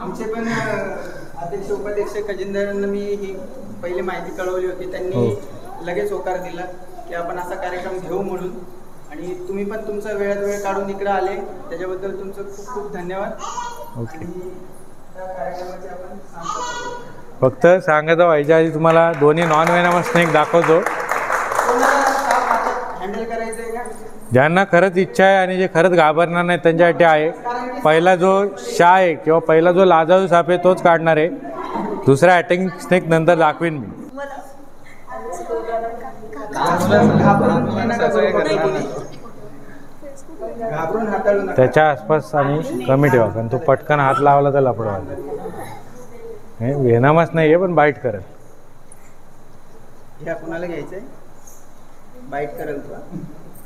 [SPEAKER 4] आमचे पण अध्यक्ष उपाध्यक्ष खजिनदारांना मी ही पहिली माहिती कळवली होती. त्यांनी लगेच होकार दिला की आपण असा कार्यक्रम घेऊ म्हणून. आणि तुम्ही पण तुमचा वेळात वेळ काढून इकडे आले त्याच्याबद्दल तुमचं खूप खूप धन्यवाद.
[SPEAKER 1] ओके.
[SPEAKER 4] आणि त्या कार्यक्रमाचे आपण सांगतो.
[SPEAKER 1] फक्त सांगायचं व्हायच्या आधी तुम्हाला दोन्ही नॉन व्हेनमस स्नेक दाखवतो.
[SPEAKER 4] हँडल करायचं आहे का?
[SPEAKER 1] ज्यांना खरंच इच्छा आहे आणि जे खरंच घाबरणार नाही त्यांच्यासाठी आहे. पहिला जो शा आहे किंवा पहिला जो लाजाळू साप आहे तोच काढणार आहे. दुसरा अटॅकिंग स्नेक नंतर दाखवीन मी.
[SPEAKER 4] घाबरून हाताळू नका.
[SPEAKER 1] त्याच्या आसपास आणि कमी ठेवा कारण तो पटकन हात लावला तर लपडवा. हे वेनामच नाही आहे पण बाईट करेल.
[SPEAKER 4] ह्या कुणाला घ्यायचंय? बाईट करेल तुला?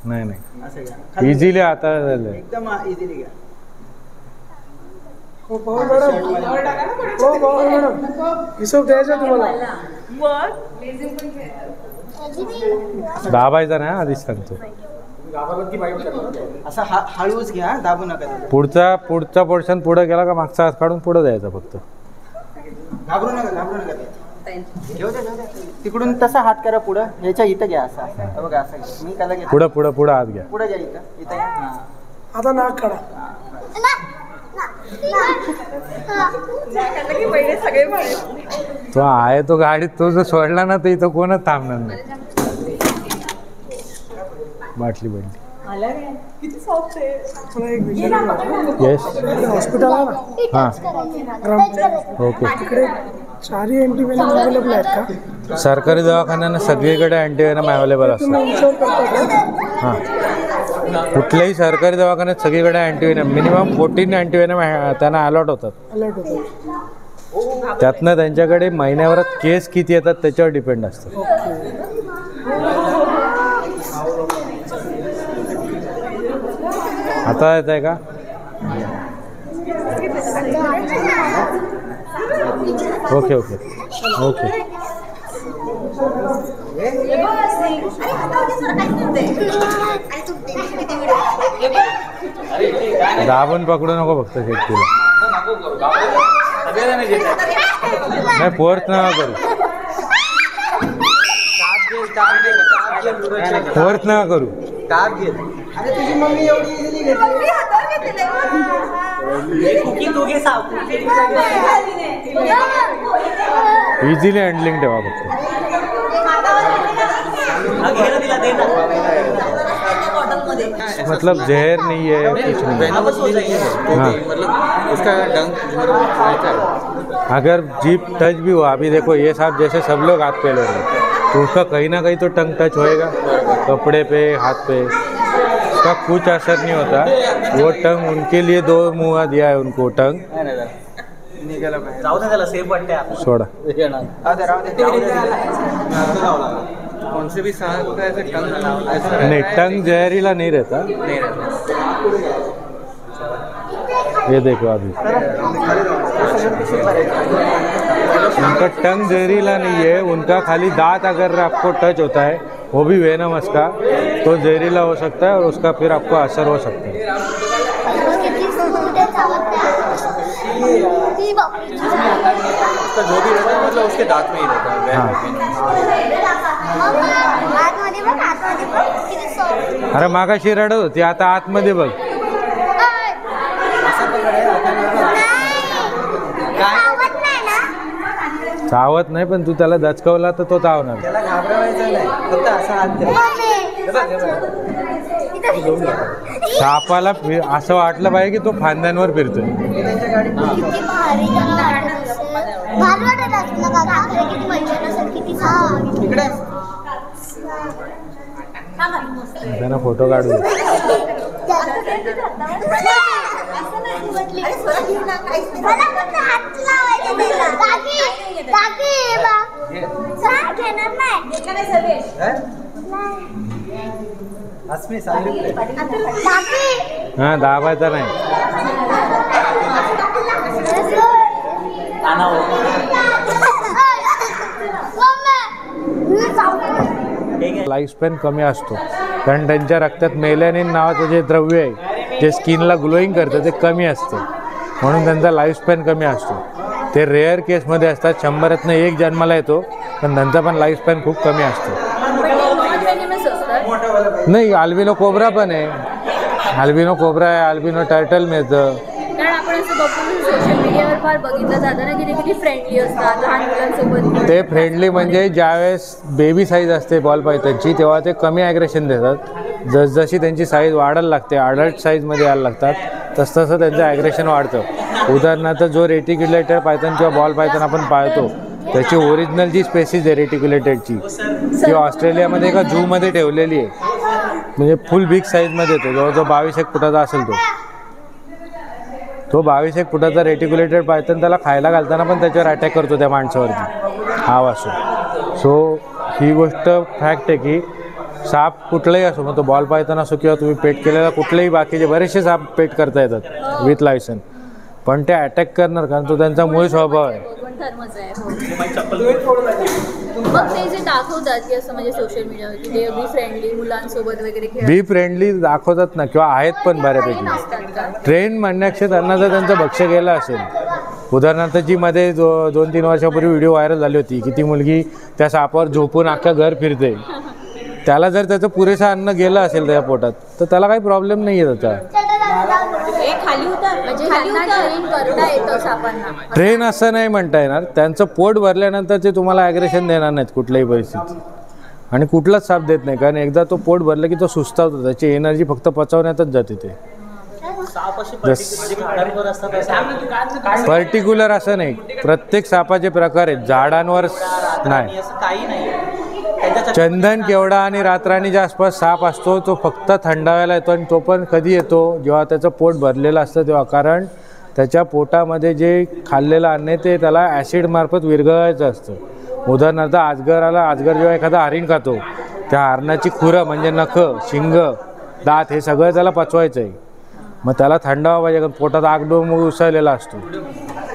[SPEAKER 1] नाही
[SPEAKER 4] असं घ्या.
[SPEAKER 1] इझिली आता
[SPEAKER 4] एकदम इझिली घ्या.
[SPEAKER 2] हो पवार मॅडम. हो पवार मॅडम. हिशोब द्यायचा तुम्हाला.
[SPEAKER 1] दाबायचा नाही आधीच सांगतो.
[SPEAKER 4] असं हळूच घ्या दाबू नका.
[SPEAKER 1] पुढचा पोर्शन पुढे गेला का मागचा हात काढून पुढे द्यायचा फक्त.
[SPEAKER 4] घाबरू नका. घेऊ द्या. तिकडून तसा हात करा पुढं. ह्याच्या इथं घ्या. असं बघा असं घ्या. मी त्याला घ्या.
[SPEAKER 1] पुढं हात घ्या.
[SPEAKER 4] पुढे घ्या. इथं घ्या.
[SPEAKER 2] आता नाक काढा.
[SPEAKER 6] पहिले सगळे म्हणे
[SPEAKER 1] तो आहे तो गाडीत तो जर सोडला ना तर इथं कोणच थांबणार नाही. बाटली
[SPEAKER 6] किती सॉफ्ट आहे.
[SPEAKER 2] मला एक विचार.
[SPEAKER 1] येस.
[SPEAKER 2] हॉस्पिटल आहे ना.
[SPEAKER 1] हां ओके.
[SPEAKER 2] तिकडे 4 अँटीव्हेनम अवेलेबल आहेत का?
[SPEAKER 1] सरकारी दवाखान्यांना सगळीकडे अँटीव्हेनम अवेलेबल असतो.
[SPEAKER 2] तुम्ही विचार करता का?
[SPEAKER 1] हां कुठल्याही सरकारी दवाखान्यात सगळीकडे अँटीव्हेनम मिनिमम 14 अँटीव्हेनम त्यांना अलॉट होतात.
[SPEAKER 2] अलर्ट होतो.
[SPEAKER 1] त्यातनं त्यांच्याकडे महिन्याभरात केस किती येतात त्याच्यावर डिपेंड असतं. आता येत आहे का? ओके. दाबून पकडू नको फक्त शेतीला. नाही फोर्स नका करू. फोर्स नका करू.
[SPEAKER 4] ताप घेत. अरे तुझी मम्मी एवढी इझिली घेतली.
[SPEAKER 1] इझिली हँडलिंग ठेवा फक्त. मतलब जहर नहीं है कुछ नहीं. हाँ.
[SPEAKER 4] उसका डंक
[SPEAKER 1] अगर जीप टच भी हुआ, अभी देखो ये साहब जैसे सब लोग हाथ पे ले रहे हैं, तो उसका कहीं ना कहीं तो टंग टच होएगा, कपड़े पे, हाथ पे. उसका कुछ असर नहीं होता. वो टंग उनके लिए 2 मुँह दिया है उनको टंग. सोडा.
[SPEAKER 4] कौन से भी सांस का ऐसे टंग
[SPEAKER 1] नहीं, टंग जहरीला नहीं रहता. ये देखो अभी उनका टंग जहरीला नहीं है. उनका खाली दांत अगर आपको टच होता है, वो भी वेनमस का, तो जहरीला हो सकता है और उसका फिर आपको असर हो सकता है.
[SPEAKER 4] उसका जो भी रहता है मतलब उसके दांत में ही रहता है.
[SPEAKER 1] हाँ. अरे मागाशी रडत होती, आता आतमध्ये बघ. चावत नाही, पण तू त्याला दचकवला तर तो चावणार.
[SPEAKER 4] त्याला घाबरवायचं नाही, फक्त असा हात द्या.
[SPEAKER 1] सापाला असं वाटलं पाहिजे की तो फांद्यांवर फिरतोय.
[SPEAKER 4] त्यांच्या गाडीत इकडे
[SPEAKER 1] त्यांना फोटो काढू. हा, दाबायचा नाही. लाईफ स्पॅन कमी असतो, कारण त्यांच्या रक्तात मेलॅनिन नावाचं जे द्रव्य आहे, जे स्किनला ग्लोईंग करतं, ते कमी असतं. म्हणून त्यांचा लाईफ स्पॅन कमी असतो. ते रेअर केसमध्ये असतात, 100तनं 1 जन्माला येतो, पण त्यांचा पण लाईफ स्पॅन खूप कमी असतो. नाही, अल्बिनो कोब्रा पण आहे. अल्बिनो कोब्रा आहे, अल्बिनो टर्टल मिळतं.
[SPEAKER 5] कारण आपण असं बघून सोशल मीडियावर फार बघितलं जातं ना की ते किती फ्रेंडली असतात लहान मुलांसोबत.
[SPEAKER 1] ते फ्रेंडली म्हणजे ज्यावेळेस बेबी साईज असते बॉल पायथनची, तेव्हा ते कमी ॲग्रेशन देतात. जसजशी त्यांची साईज वाढायला लागते, अडल्ट साईजमध्ये यायला लागतात, तसतसं त्यांचं ॲग्रेशन वाढतं. उदाहरणार्थ जो रेटिक्युलेटेड पायथन किंवा बॉल पायथन आपण पाळतो, त्याची ओरिजिनल जी स्पेसिस आहे रेटिक्युलेटेडची, ती ऑस्ट्रेलियामध्ये एका झूमध्ये ठेवलेली आहे. म्हणजे फुल बिग साईजमध्ये येतो, जवळजवळ 22-1 फुटाचा असेल तो 22-1 फुटाचा रेटिक्युलेटेड पायथन. त्याला खायला घालताना पण त्याच्यावर अटॅक करतो त्या माणसावरती, हाव असो. सो ही गोष्ट फॅक्ट आहे की साप कुठलाही असो, मग तो बॉल पायथन असो किंवा तुम्ही पेट केलेला कुठलेही बाकीचे बरेचसे साप पेट करता येतात विथ लायसन, पण ते अटॅक करणार, कारण तो त्यांचा मूळ स्वभाव आहे.
[SPEAKER 5] मग ते जे दाखवतात की असं म्हणजे सोशल मीडियावर की ते अगदी फ्रेंडली मुलांसोबत वगैरे
[SPEAKER 1] बी फ्रेंडली दाखवतात ना, किंवा आहेत पण बऱ्यापैकी. ट्रेंड म्हणण्यापेक्षा त्यांना जर त्यांचं भक्ष्य गेलं असेल, उदाहरणार्थ जी मध्ये 2-3 वर्षापूर्वी व्हिडिओ व्हायरल झाली होती की ती मुलगी त्या सापावर झोपून अख्खा घर फिरते, त्याला जर त्याचं पुरेसं अन्न गेलं असेल त्या पोटात, तर त्याला काही प्रॉब्लेम नाही आहे त्याचा. ट्रेन असं नाही म्हणता येणार. त्यांचं पोट भरल्यानंतर ते तुम्हाला ॲग्रेशन देणार नाहीत कुठल्याही परिस्थितीत, आणि कुठलाच साप देत नाही, कारण एकदा तो पोट भरलं की तो सुस्तावतो, त्याची एनर्जी फक्त पचवण्यातच जाते. ते पर्टिक्युलर असं नाही, प्रत्येक सापाचे प्रकार आहेत, झाडांवर नाही. चंदन, केवडा आणि रातराणीच्या आसपास साप असतो, तो फक्त थंडाव्याला येतो, आणि तो पण कधी येतो, जेव्हा त्याचं पोट भरलेलं असतं तेव्हा. कारण त्याच्या पोटामध्ये जे खाल्लेलं अन्न आहे ते त्याला ॲसिडमार्फत विरघळायचं असतं. उदाहरणार्थ अजगर जेव्हा एखादा हरिण खातो, त्या हरणाची खुरं म्हणजे नखं, शिंग, दात हे सगळं त्याला पचवायचं आहे. मग त्याला थंडावा पाहिजे, कारण पोटात आगडोंब उसळलेला असतो,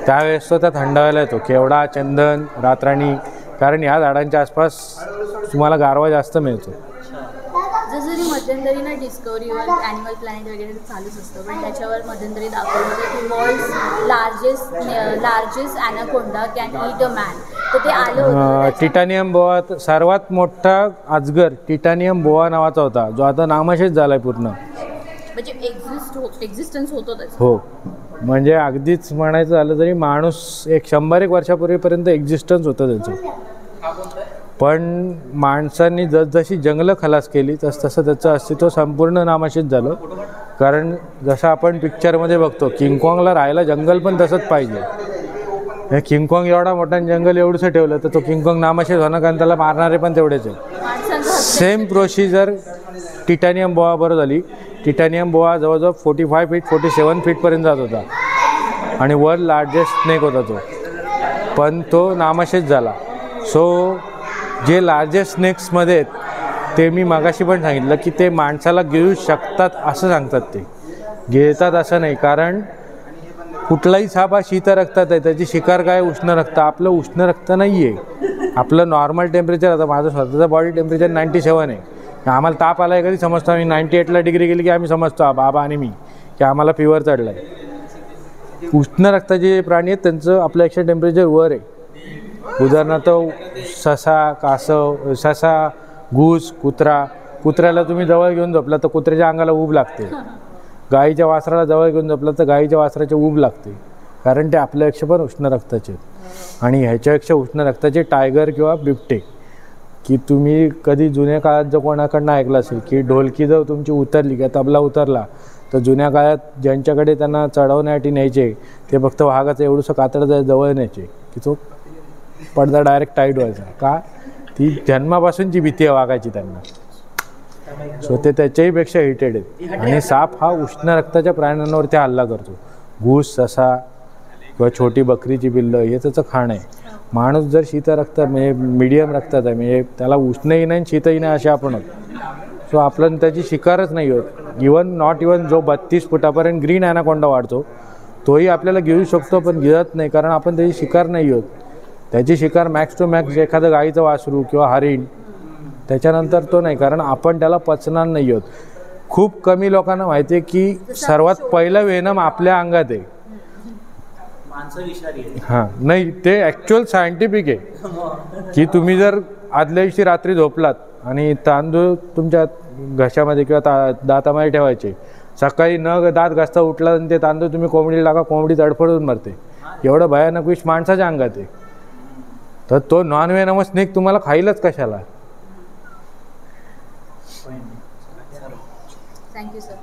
[SPEAKER 1] त्यावेळेस तो त्या थंडाव्याला येतो. केवडा, चंदन, रातराणी, कारण ह्या झाडांच्या आसपास तुम्हाला गारवा जास्त मिळतो.
[SPEAKER 5] जसं मध्यंतरी ना डिस्कवरीवर ॲनिमल प्लॅनेट वगैरे चालूच असतं, पण त्याच्यावर मध्यंतरी दाखवलं होतं की world's largest anaconda can eat a man. तर ते आलं होतं ना त्याच्यात.
[SPEAKER 1] टिटानियम बोआ सर्वात मोठा अजगर टिटानियम बोआ नावाचा होता, जो आता नामशेष झालाय पूर्ण.
[SPEAKER 5] म्हणजे एक्झिस्टन्स होतो त्याचं.
[SPEAKER 1] हो, म्हणजे अगदीच म्हणायचं झालं तरी माणूस 100-1 वर्षापूर्वीपर्यंत एक्झिस्टन्स होतं त्याचं. पण माणसांनी जसजशी जंगलं खलास केली तसं त्याचं अस्तित्व संपूर्ण नामशेष झालं. कारण जसं आपण पिक्चरमध्ये बघतो, किंगकॉंगला राहायला जंगल पण तसंच पाहिजे. हे किंगकॉंग एवढा मोठा जंगल एवढंसं ठेवलं तर तो किंगकॉंग नामशेष होणं, कारण त्याला मारणारे पण तेवढेच आहे.
[SPEAKER 5] माणसांचं
[SPEAKER 1] सेम प्रोसिजर टिटॅनियम बोआ बरोबर झाली. टिटॅनियम बोआ जवळजवळ 45 फीट 47 फीटपर्यंत जात होता आणि वर्ल्ड लार्जेस्ट स्नेक होता तो, पण तो नामशेष झाला. सो जे लार्जेस्ट स्नेक्समध्ये आहेत ते मी मागाशी पण सांगितलं की ते माणसाला गिळू शकतात असं सांगतात. ते गिळतात असं नाही, कारण कुठलाही साप हा शीत रक्तात आहे, त्याची शिकार काय उष्ण रक्त. आपलं उष्ण रक्त नाही आहे, आपलं नॉर्मल टेम्परेचर. आता माझं स्वतःचं बॉडी टेम्परेचर 97 आहे. आम्हाला ताप आला आहे कधी समजतो आम्ही 98ला डिग्री गेली की आम्ही समजतो बाबा आणि मी की आम्हाला फिवर चढला आहे. उष्ण रक्ताचे जे प्राणी आहेत त्यांचं आपल्यापेक्षा टेम्परेचर वर आहे. उदाहरणार्थ ससा, घूस, कुत्र्याला तुम्ही जवळ घेऊन झोपला तर कुत्र्याच्या अंगाला ऊब लागते. गाईच्या वासराला जवळ घेऊन झोपला तर गाईच्या वासराची ऊब लागते, कारण ते आपल्यापेक्षा पण उष्ण रक्ताचे आहेत. आणि ह्याच्यापेक्षा उष्ण रक्ताचे टायगर किंवा बिबटे, की तुम्ही कधी जुन्या काळात जर कोणाकडनं ऐकलं असेल की ढोलकी जर तुमची उतरली किंवा तबला उतरला तर जुन्या काळात ज्यांच्याकडे त्यांना चढवण्यासाठी न्यायचे ते फक्त वाघाचं एवढंसं कातडं जवळ न्यायचे की तो पडदा डायरेक्ट टाईट व्हायचा. का? ती जन्मापासूनची भीती आहे वाघाची त्यांना. सो ते त्याच्याही पेक्षा हिटेड आहेत. आणि साप हा उष्ण रक्ताच्या प्राण्यांवरती हल्ला करतो. घूस, ससा किंवा छोटी बकरीची पिल्लं हे त्याचं खाणं आहे. माणूस जर शीत रक्त म्हणजे मीडियम रक्तात आहे, म्हणजे त्याला उष्णही नाही शीतही नाही असे आपण आहोत. सो आपण त्याची शिकारच नाही होत. नॉट इवन जो 32 फुटापर्यंत ग्रीन ॲनाकोंडा वाढतो तोही आपल्याला गिळू शकतो, पण गिळत नाही, कारण आपण त्याची शिकार नाही होत. त्याची शिकार मॅक्स टू मॅक्स एखादं गाईचं वासरू किंवा हरिण, त्याच्यानंतर तो नाही, कारण आपण त्याला पचणार नाही होत. खूप कमी लोकांना माहिती आहे की सर्वात पहिलं वेनम आपल्या अंगात आहे. हां, नाही ते ॲक्च्युअल सायंटिफिक आहे की तुम्ही जर आदल्या दिवशी रात्री झोपलात आणि तांदूळ तुमच्या घशामध्ये किंवा दातामध्ये ठेवायचे, सकाळी न दात घासता उठला आणि ते तांदूळ तुम्ही कोंबडीला टाका, कोंबडी तडफडून मरते. एवढं भयानक विष माणसाच्या अंगात आहे. तर तो नॉन व्हेनमस स्नेक तुम्हाला खाईलच कशाला.
[SPEAKER 5] Thank you sir.